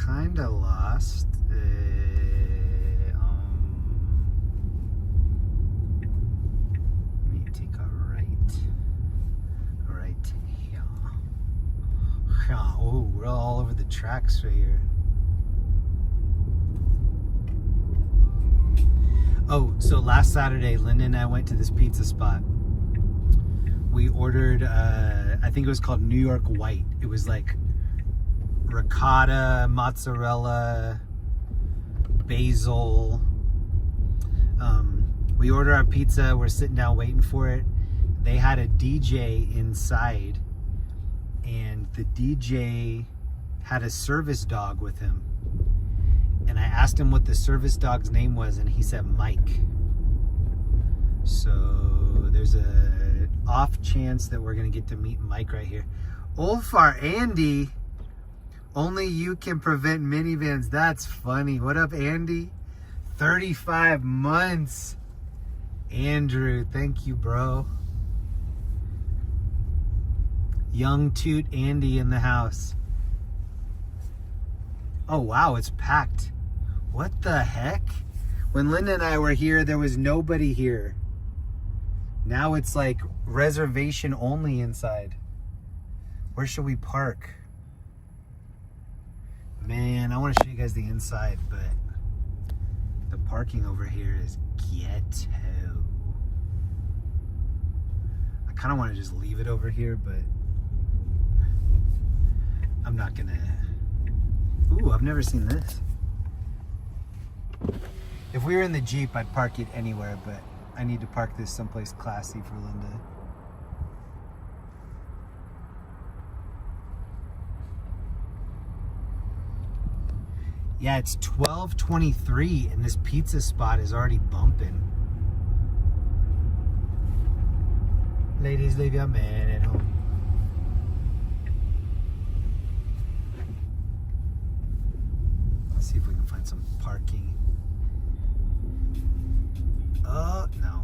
Kinda lost. Let me take a right here. Oh, we're all over the tracks right here. Oh, so last Saturday, Linda and I went to this pizza spot. We ordered, I think it was called New York White. It was like ricotta, mozzarella, basil. We order our pizza. We're sitting down waiting for it. They had a DJ inside, and the DJ had a service dog with him. And I asked him what the service dog's name was, and he said Mike. So there's a off chance that we're gonna get to meet Mike right here. Olfar Andy. Only you can prevent minivans. That's funny. What up, Andy? 35 months. Andrew, thank you, bro. Young Toot Andy in the house. Oh, wow, it's packed. What the heck? When Linda and I were here, there was nobody here. Now it's like reservation only inside. Where should we park? Man, I want to show you guys the inside, but the parking over here is ghetto. I kind of want to just leave it over here, but I'm not gonna. Ooh, I've never seen this. If we were in the Jeep, I'd park it anywhere, but I need to park this someplace classy for Linda. Yeah, it's 12:23 and this pizza spot is already bumping. Ladies, leave your man at home. Let's see if we can find some parking. Oh, no.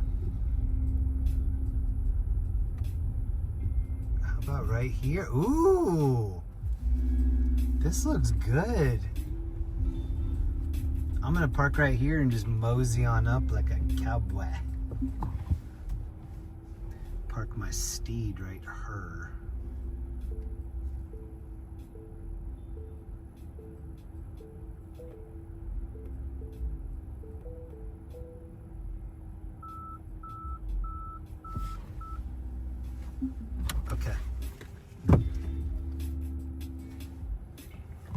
How about right here? Ooh, this looks good. I'm gonna park right here and just mosey on up like a cowboy. Park my steed right here. Okay.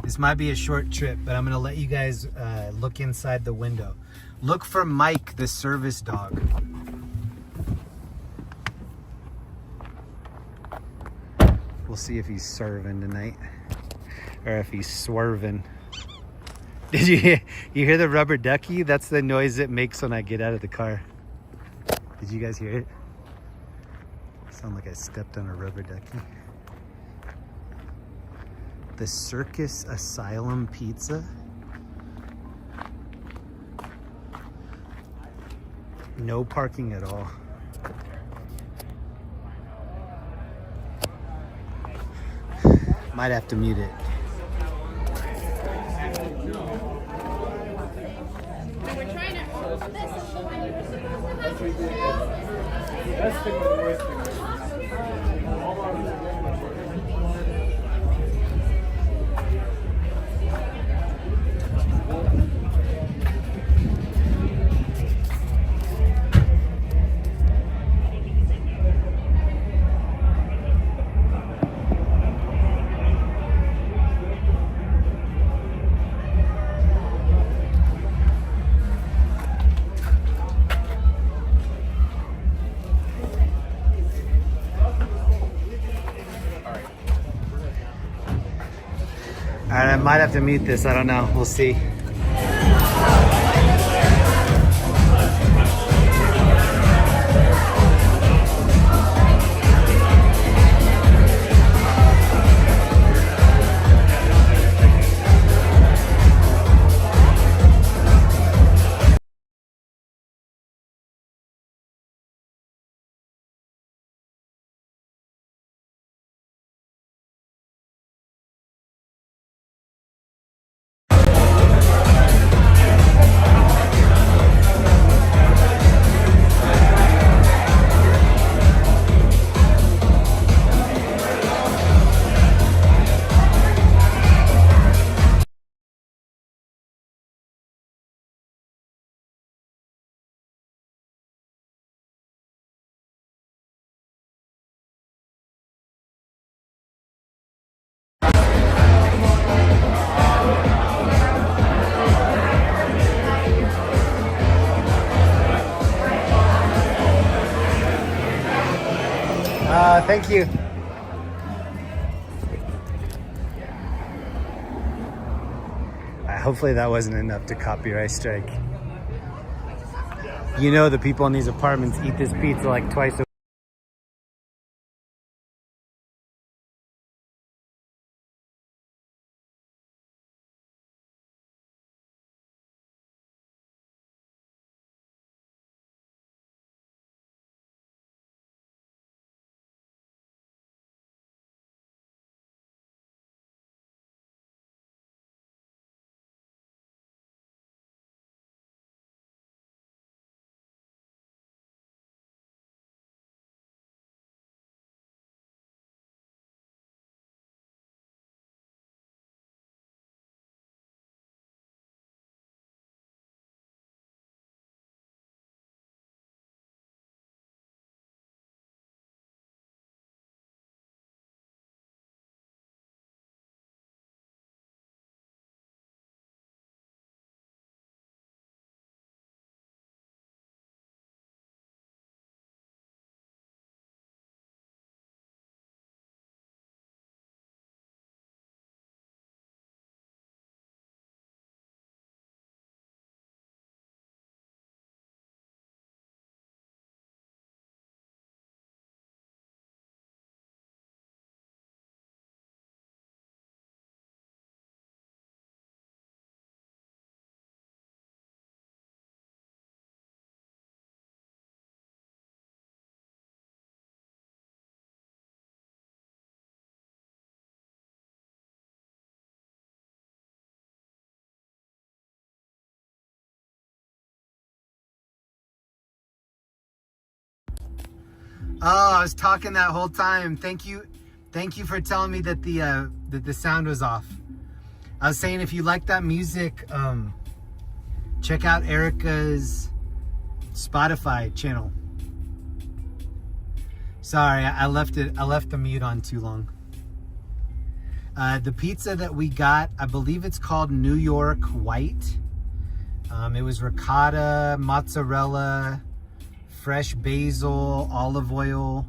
This might be a short trip, but I'm gonna let you guys look inside the window. Look for Mike, the service dog. We'll see if he's serving tonight, or if he's swerving. Did you hear the rubber ducky? That's the noise it makes when I get out of the car. Did you guys hear it? Sound like I stepped on a rubber ducky. The Circus Asylum Pizza. No parking at all. Might have to mute it. All right, I might have to mute this. I don't know. We'll see. Thank you. Hopefully that wasn't enough to copyright strike. You know, the people in these apartments eat this pizza like twice a Oh, I was talking that whole time. Thank you for telling me that the sound was off. I was saying if you like that music, check out Erica's Spotify channel. Sorry, I left the mute on too long. The pizza that we got, I believe it's called New York White. It was ricotta, mozzarella, fresh basil, olive oil,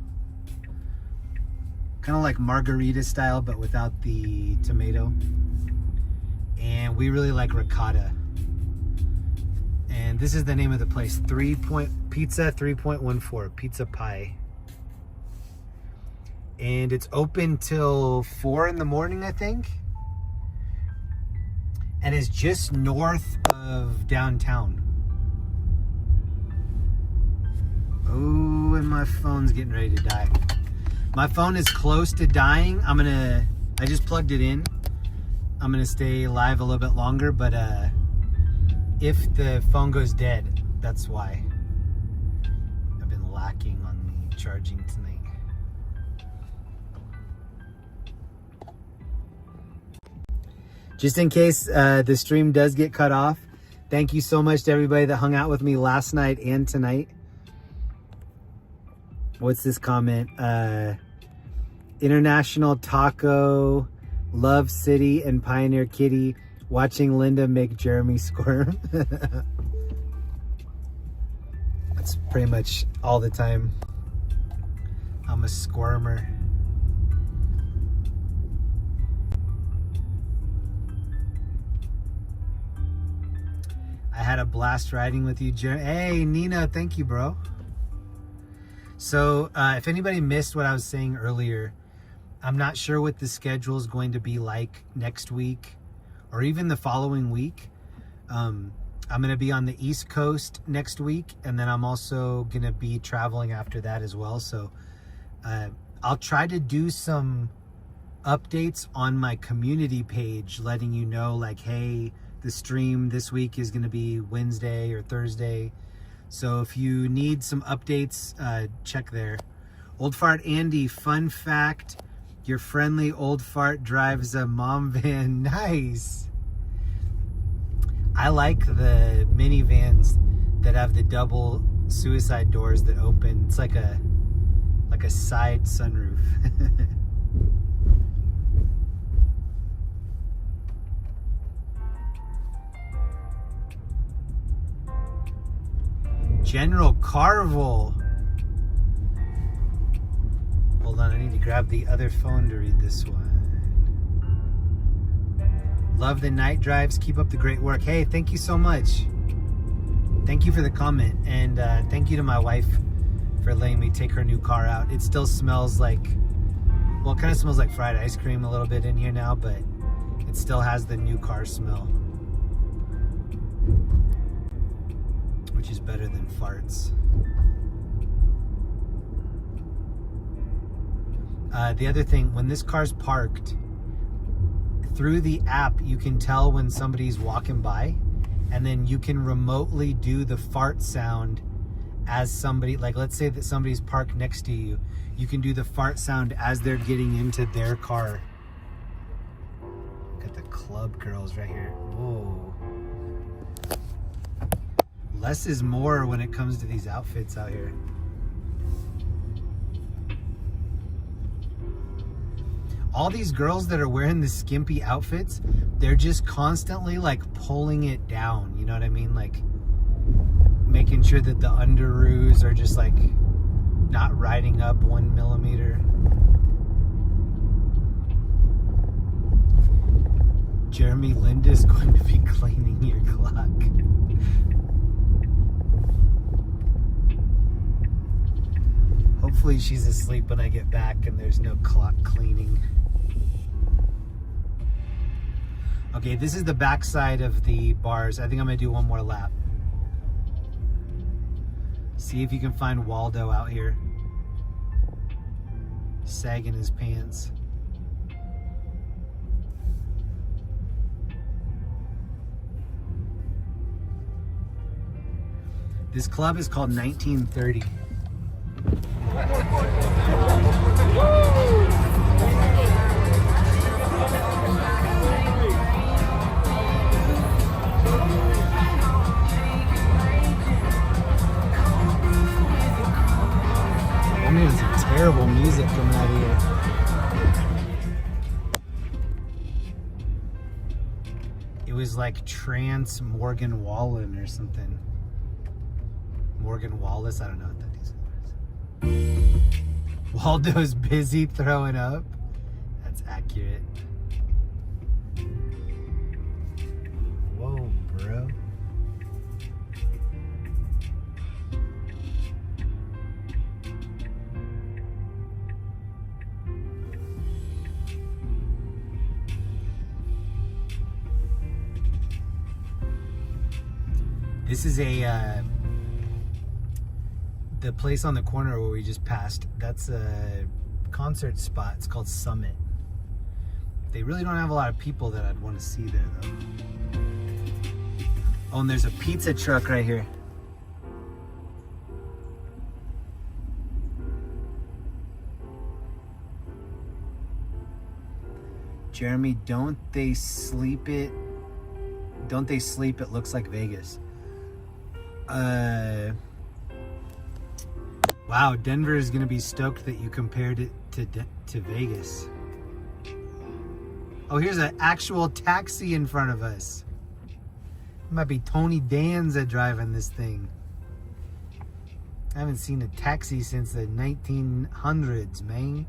kind of like margarita style, but without the tomato. And we really like ricotta. And this is the name of the place, Pizza 3.14, Pizza Pie. And it's open till 4 in the morning, I think. And it's just north of downtown. Oh, and my phone's getting ready to die. My phone is close to dying. I just plugged it in. I'm gonna stay live a little bit longer, but if the phone goes dead, that's why. I've been lacking on the charging tonight. Just in case the stream does get cut off, thank you so much to everybody that hung out with me last night and tonight. What's this comment? International Taco, Love City, and Pioneer Kitty watching Linda make Jeremy squirm. That's pretty much all the time. I'm a squirmer. I had a blast riding with you, Jeremy. Hey, Nina, thank you, bro. So if anybody missed what I was saying earlier, I'm not sure what the schedule is going to be like next week or even the following week. I'm going to be on the East Coast next week, and then I'm also going to be traveling after that as well. So I'll try to do some updates on my community page, letting you know, like, hey, the stream this week is going to be Wednesday or Thursday. So if you need some updates, check there. Old Fart Andy, fun fact, your friendly old fart drives a mom van. Nice. I like the minivans that have the double suicide doors that open. It's like a side sunroof. General Carvel. Hold on, I need to grab the other phone to read this one. Love the night drives. Keep up the great work. Hey, thank you so much. Thank you for the comment. And thank you to my wife for letting me take her new car out. It still smells like, well, it kind of smells like fried ice cream a little bit in here now, but it still has the new car smell, which is better than farts. The other thing, when this car's parked, through the app, you can tell when somebody's walking by, and then you can remotely do the fart sound as somebody, like let's say that somebody's parked next to you, you can do the fart sound as they're getting into their car. Got the club girls right here. Whoa. Less is more when it comes to these outfits out here. All these girls that are wearing the skimpy outfits, they're just constantly like pulling it down. You know what I mean? Like making sure that the underoos are just like not riding up 1 millimeter. Jeremy, Linda's going to be cleaning your clock. Hopefully she's asleep when I get back and there's no clock cleaning. Okay, this is the back side of the bars. I think I'm gonna do one more lap. See if you can find Waldo out here, sagging his pants. This club is called 1930. It was like Trans Morgan Wallen or something. Morgan Wallace, I don't know what that is. Waldo's busy throwing up. That's accurate. Whoa, bro. This is the place on the corner where we just passed. That's a concert spot. It's called Summit. They really don't have a lot of people that I'd want to see there, though. Oh, and there's a pizza truck right here. Jeremy, don't they sleep it? Don't they sleep? It looks like Vegas. Wow, Denver is gonna be stoked that you compared it to Vegas. Oh, here's an actual taxi in front of us. It might be Tony Danza driving this thing. I haven't seen a taxi since the 1900s, man.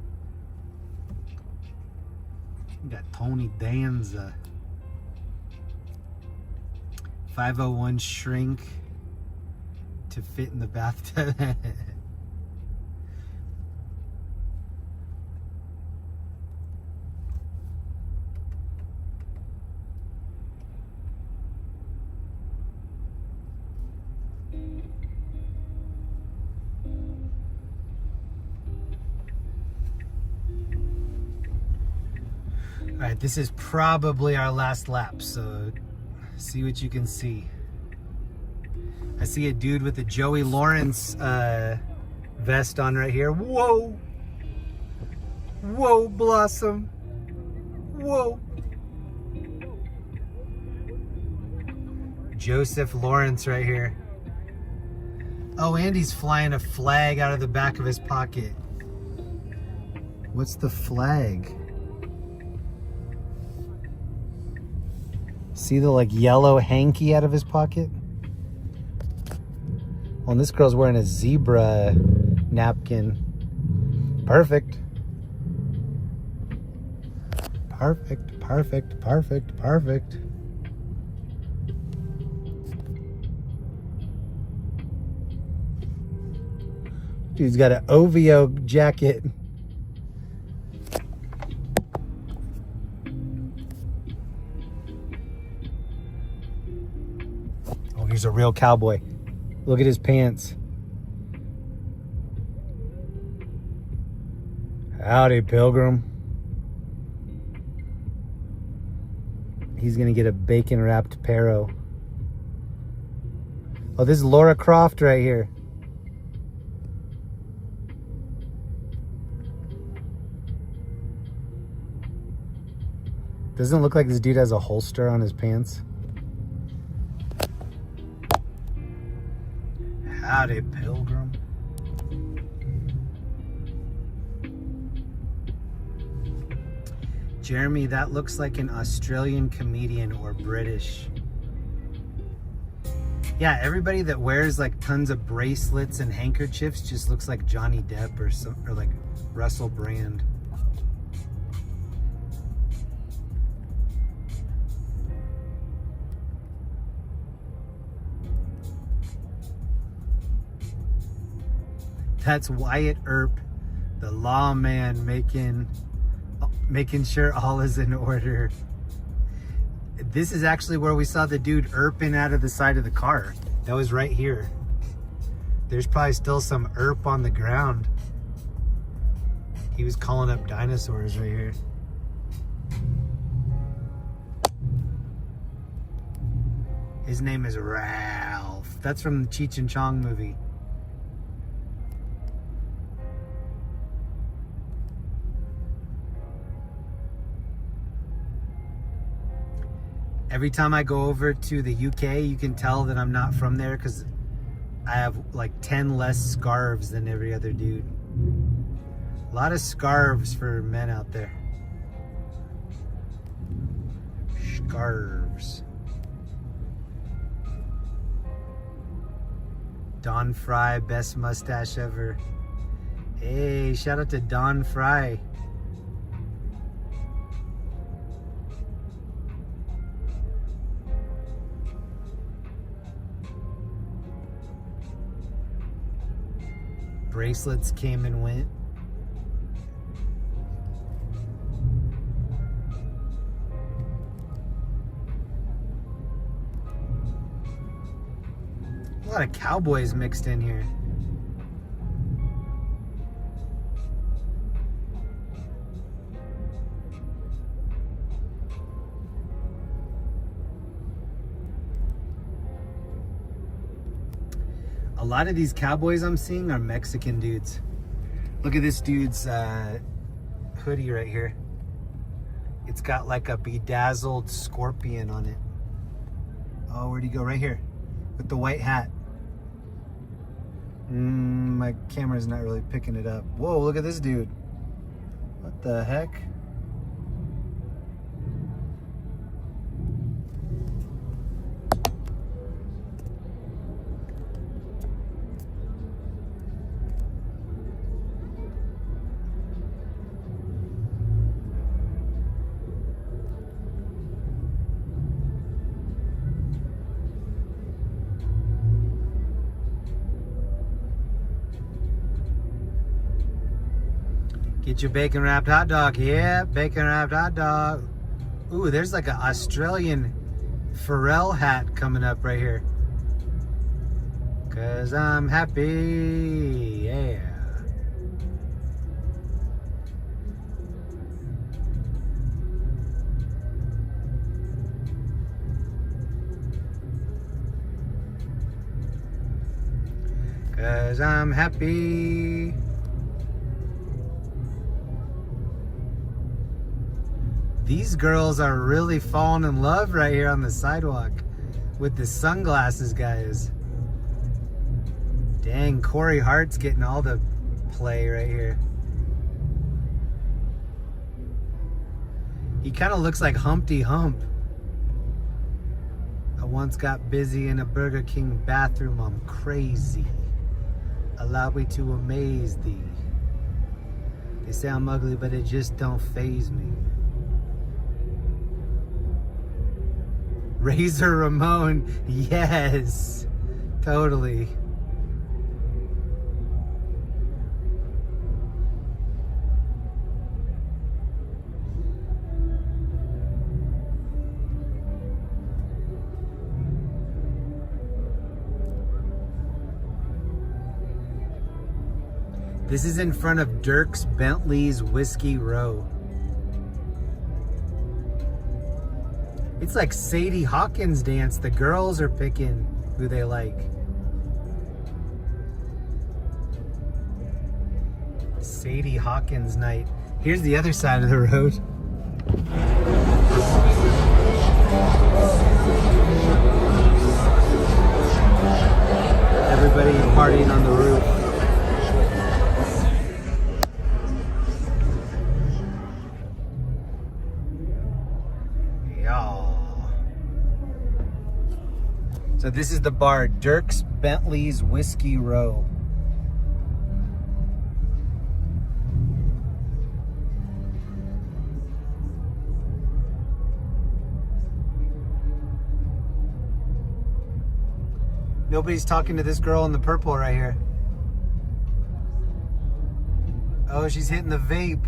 We got Tony Danza. 501 shrink to fit in the bathtub. All right, this is probably our last lap, so see what you can see. I see a dude with a Joey Lawrence vest on right here. Whoa! Whoa, Blossom! Whoa! Joseph Lawrence right here. Oh, and he's flying a flag out of the back of his pocket. What's the flag? See the like yellow hanky out of his pocket? Oh, and this girl's wearing a zebra napkin. Perfect. Perfect, perfect, perfect, perfect. Dude's got an OVO jacket. Oh, he's a real cowboy. Look at his pants. Howdy, Pilgrim. He's gonna get a bacon wrapped Paro. Oh, this is Laura Croft right here. Doesn't it look like this dude has a holster on his pants? Howdy, Pilgrim. Jeremy, that looks like an Australian comedian or British. Yeah, everybody that wears like tons of bracelets and handkerchiefs just looks like Johnny Depp or like Russell Brand. That's Wyatt Earp, the lawman, making sure all is in order. This is actually where we saw the dude Earping out of the side of the car. That was right here. There's probably still some Earp on the ground. He was calling up dinosaurs right here. His name is Ralph. That's from the Cheech and Chong movie. Every time I go over to the UK, you can tell that I'm not from there because I have like 10 less scarves than every other dude. A lot of scarves for men out there. Scarves. Don Fry, best mustache ever. Hey, shout out to Don Fry. Bracelets came and went. A lot of cowboys mixed in here. A lot of these cowboys I'm seeing are Mexican dudes. Look at this dude's hoodie right here. It's got like a bedazzled scorpion on it. Oh, where'd he go? Right here with the white hat. My camera's not really picking it up. Whoa, look at this dude. What the heck? Get your bacon wrapped hot dog. Yeah, bacon wrapped hot dog. Ooh, there's like an Australian Pharrell hat coming up right here. 'Cause I'm happy. Yeah. Cause I'm happy. These girls are really falling in love right here on the sidewalk with the sunglasses, guys. Dang, Corey Hart's getting all the play right here. He kind of looks like Humpty Hump. I once got busy in a Burger King bathroom. I'm crazy. Allow me to amaze thee. They say I'm ugly, but it just don't faze me. Razor Ramon, yes, totally. This is in front of Dirk's Bentley's Whiskey Row. It's like Sadie Hawkins dance. The girls are picking who they like. Sadie Hawkins night. Here's the other side of the road. Everybody partying on the roof. So this is the bar, Dirk's Bentley's Whiskey Row. Nobody's talking to this girl in the purple right here. Oh, she's hitting the vape.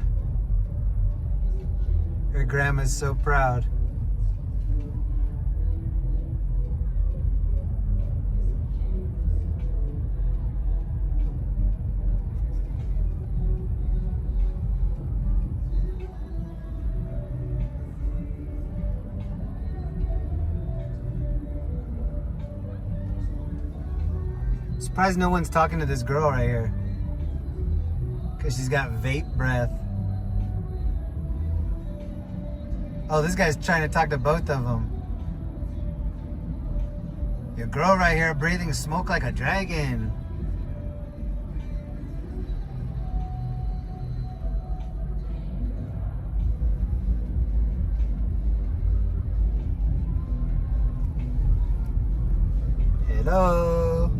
Her grandma's so proud. Surprised no one's talking to this girl right here. Because she's got vape breath. Oh, this guy's trying to talk to both of them. Your girl right here breathing smoke like a dragon. Hello.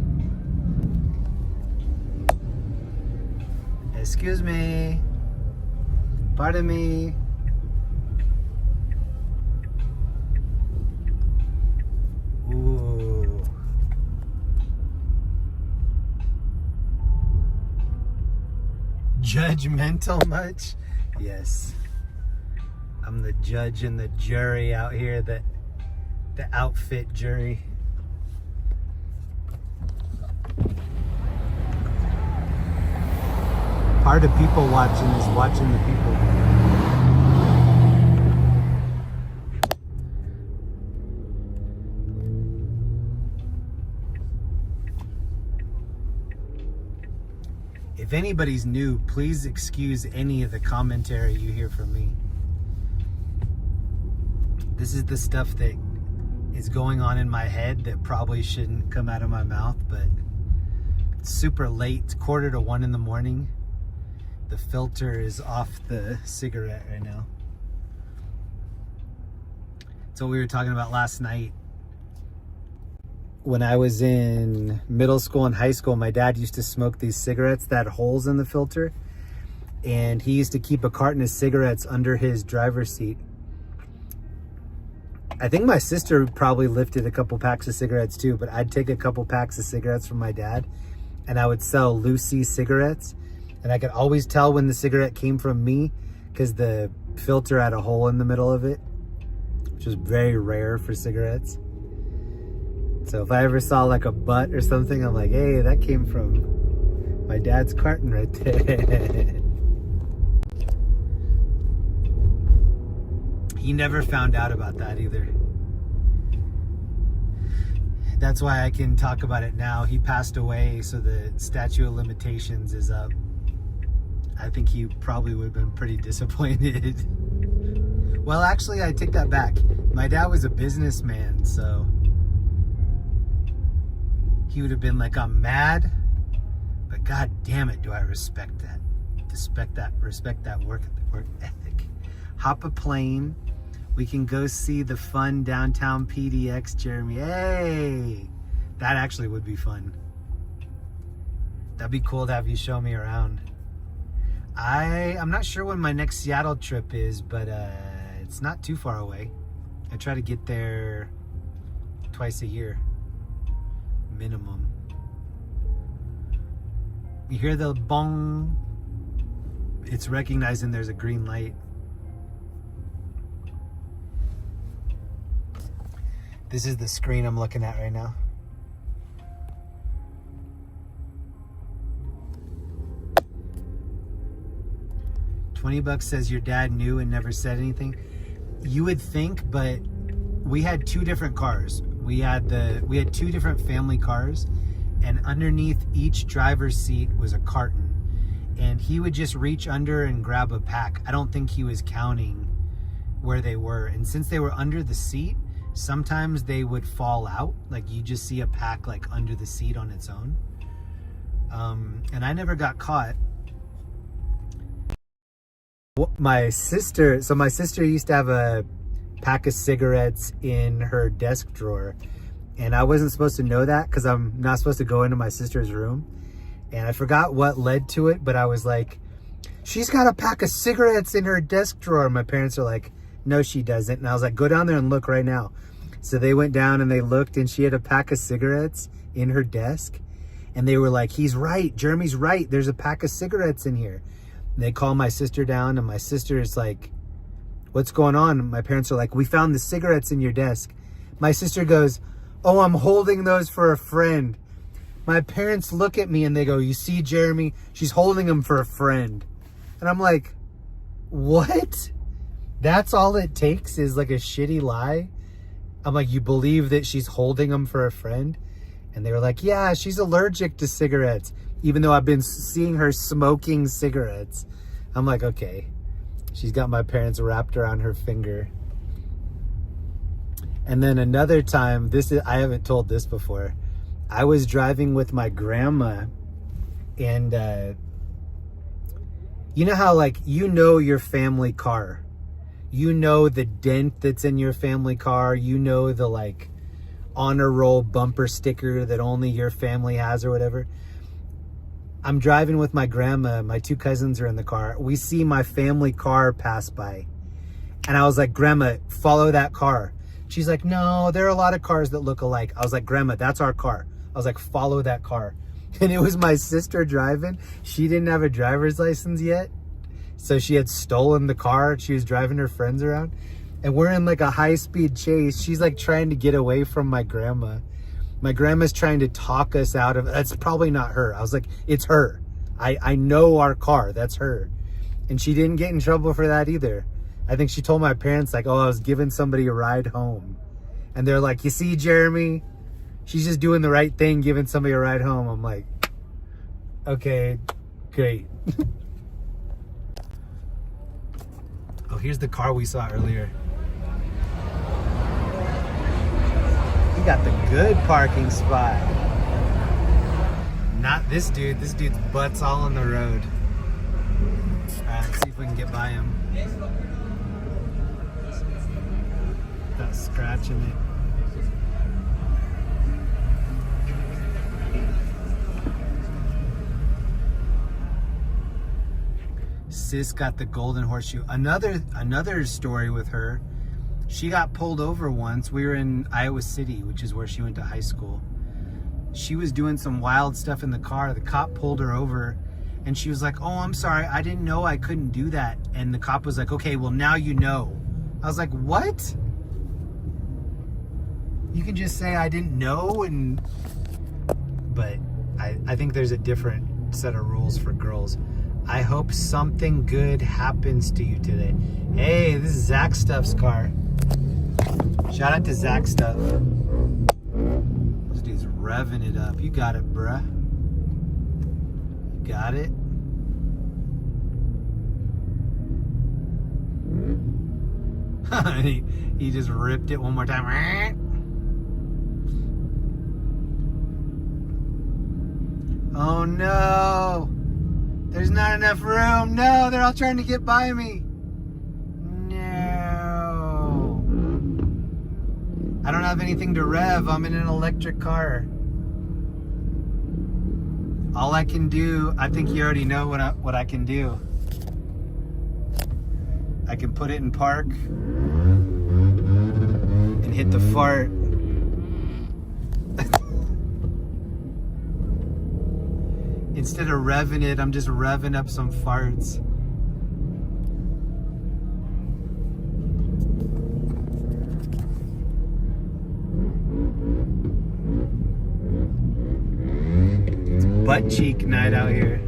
Excuse me. Pardon me. Ooh. Judgmental much? Yes. I'm the judge and the jury out here, the outfit jury. Part of people watching is watching the people. If anybody's new, please excuse any of the commentary you hear from me. This is the stuff that is going on in my head that probably shouldn't come out of my mouth, but it's super late. It's 1:45 in the morning. The filter is off the cigarette right now. That's what we were talking about last night. When I was in middle school and high school, my dad used to smoke these cigarettes that had holes in the filter. And he used to keep a carton of cigarettes under his driver's seat. I think my sister probably lifted a couple packs of cigarettes too, but I'd take a couple packs of cigarettes from my dad and I would sell Lucy cigarettes. And I could always tell when the cigarette came from me because the filter had a hole in the middle of it, which is very rare for cigarettes. So if I ever saw like a butt or something, I'm like, hey, that came from my dad's carton right there. He never found out about that either. That's why I can talk about it now. He passed away, so the statute of limitations is up. I think he probably would have been pretty disappointed. Well, actually, I take that back. My dad was a businessman, so he would have been like, I'm mad, but god damn it, do I respect that. Respect that work ethic. Hop a plane. We can go see the fun downtown PDX, Jeremy. Hey, that actually would be fun. That'd be cool to have you show me around. I'm not sure when my next Seattle trip is, but it's not too far away. I try to get there twice a year, minimum. You hear the bong? It's recognizing there's a green light. This is the screen I'm looking at right now. $20 says your dad knew and never said anything. You would think, but we had two different cars. We had two different family cars, and underneath each driver's seat was a carton. And he would just reach under and grab a pack. I don't think he was counting where they were. And since they were under the seat, sometimes they would fall out. Like you just see a pack like under the seat on its own. And I never got caught. My sister used to have a pack of cigarettes in her desk drawer. And I wasn't supposed to know that because I'm not supposed to go into my sister's room. And I forgot what led to it, but I was like, she's got a pack of cigarettes in her desk drawer. My parents are like, no, she doesn't. And I was like, go down there and look right now. So they went down and they looked, and she had a pack of cigarettes in her desk. And they were like, he's right. Jeremy's right. There's a pack of cigarettes in here. And they call my sister down, and my sister is like, what's going on? And my parents are like, we found the cigarettes in your desk. My sister goes, oh, I'm holding those for a friend. My parents look at me and they go, you see, Jeremy, she's holding them for a friend. And I'm like, what? That's all it takes is like a shitty lie? I'm like, you believe that she's holding them for a friend? And they were like, yeah, she's allergic to cigarettes, even though I've been seeing her smoking cigarettes. I'm like, okay. She's got my parents wrapped around her finger. And then another time, I haven't told this before. I was driving with my grandma, and you know how like, you know your family car. You know the dent that's in your family car. You know the like honor roll bumper sticker that only your family has or whatever. I'm driving with my grandma. My two cousins are in the car. We see my family car pass by. And I was like, Grandma, follow that car. She's like, no, there are a lot of cars that look alike. I was like, Grandma, that's our car. I was like, follow that car. And it was my sister driving. She didn't have a driver's license yet. So she had stolen the car. She was driving her friends around. And we're in like a high-speed chase. She's like trying to get away from my grandma. My grandma's trying to talk us out of, that's probably not her. I was like, it's her. I know our car, that's her. And she didn't get in trouble for that either. I think she told my parents like, oh, I was giving somebody a ride home. And they're like, you see, Jeremy, she's just doing the right thing, giving somebody a ride home. I'm like, okay, great. Oh, here's the car we saw earlier. You got the good parking spot. Not this dude. This dude's butt's all on the road. Alright, let's see if we can get by him. Without scratching it. Sis got the golden horseshoe. Another story with her. She got pulled over once. We were in Iowa City, which is where she went to high school. She was doing some wild stuff in the car. The cop pulled her over and she was like, oh, I'm sorry. I didn't know I couldn't do that. And the cop was like, okay, well, now you know. I was like, what? You can just say I didn't know. But I think there's a different set of rules for girls. I hope something good happens to you today. Hey, this is Zach Stuff's car. Shout out to Zach Stuff. This dude's revving it up. You got it, bruh. You got it. he just ripped it one more time. Oh no! There's not enough room. No, they're all trying to get by me. No. I don't have anything to rev. I'm in an electric car. All I can do, I think you already know what I can do. I can put it in park and hit the fart. Instead of revving it, I'm just revving up some farts. It's butt cheek night out here.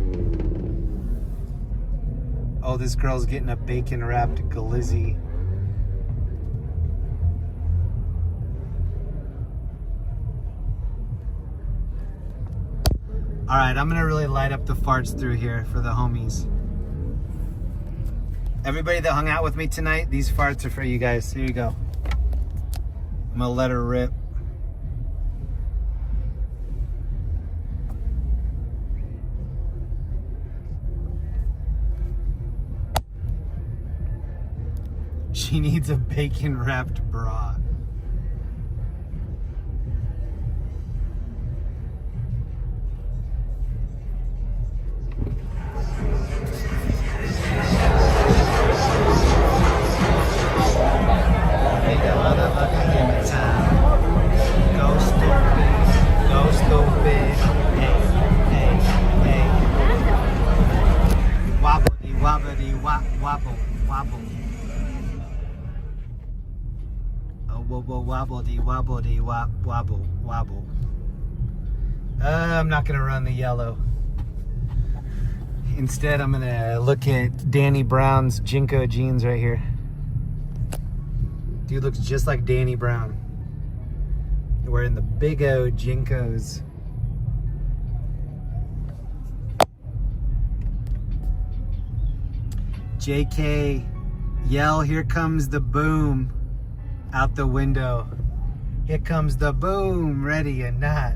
Oh, this girl's getting a bacon wrapped glizzy. All right, I'm gonna really light up the farts through here for the homies. Everybody that hung out with me tonight, these farts are for you guys. Here you go. I'm gonna let her rip. She needs a bacon wrapped bra. Wobble. I'm not gonna run the yellow. Instead, I'm gonna look at Danny Brown's Jinko jeans right here. Dude looks just like Danny Brown. Wearing the big O Jinkos. JK, yell, here comes the boom out the window. Here comes the boom, ready or not.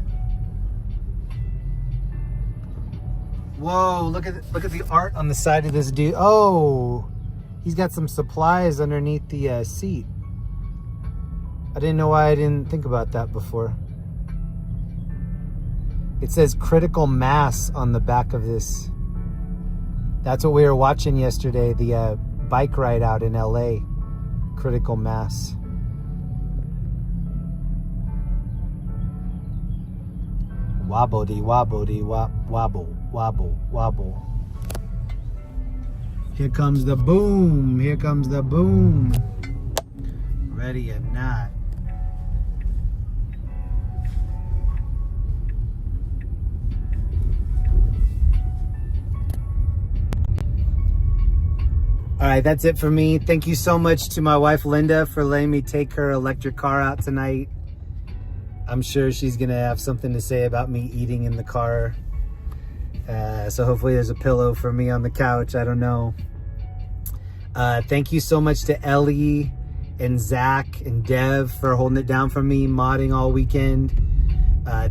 Whoa, look at the art on the side of this dude. Oh, he's got some supplies underneath the seat. I didn't know why I didn't think about that before. It says critical mass on the back of this. That's what we were watching yesterday, the bike ride out in LA. Critical mass. Wobble-dee, wobble-dee, wobble, wobble, wobble. Here comes the boom. Here comes the boom. Ready or not. All right, that's it for me. Thank you so much to my wife, Linda, for letting me take her electric car out tonight. I'm sure she's gonna have something to say about me eating in the car. So hopefully there's a pillow for me on the couch. I don't know. Thank you so much to Ellie and Zach and Dev for holding it down for me, modding all weekend.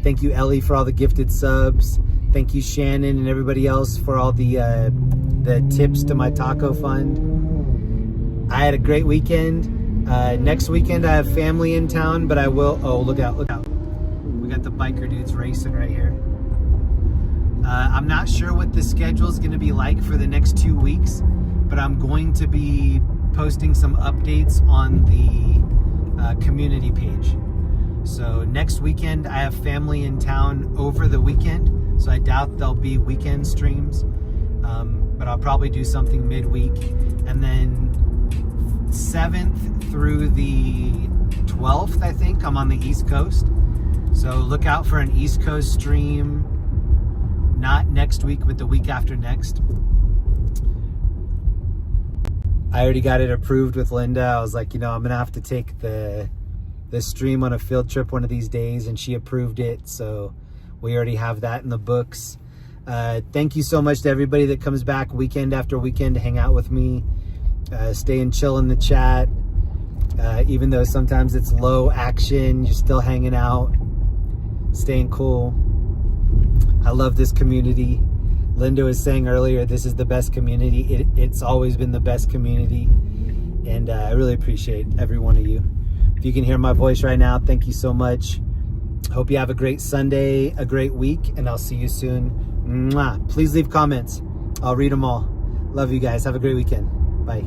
Thank you, Ellie, for all the gifted subs. Thank you, Shannon, and everybody else for all the tips to my taco fund. I had a great weekend. Next weekend I have family in town, but I will. Oh, look out! Look out! We got the biker dudes racing right here. I'm not sure what the schedule is going to be like for the next 2 weeks, but I'm going to be posting some updates on the community page. So next weekend I have family in town over the weekend, so I doubt there'll be weekend streams, but I'll probably do something midweek. And then 7th through the 12th, I think, I'm on the East Coast. So look out for an East Coast stream, not next week, but the week after next. I already got it approved with Linda. I was like, I'm gonna have to take the stream on a field trip one of these days, and she approved it, so we already have that in the books. Thank you so much to everybody that comes back weekend after weekend to hang out with me, stay and chill in the chat. Even though sometimes it's low action, you're still hanging out, staying cool. I love this community. Linda was saying earlier, this is the best community. It's always been the best community, and I really appreciate every one of you. If you can hear my voice right now, thank you so much. Hope you have a great Sunday, a great week, and I'll see you soon. Mwah. Please leave comments. I'll read them all. Love you guys. Have a great weekend. Bye.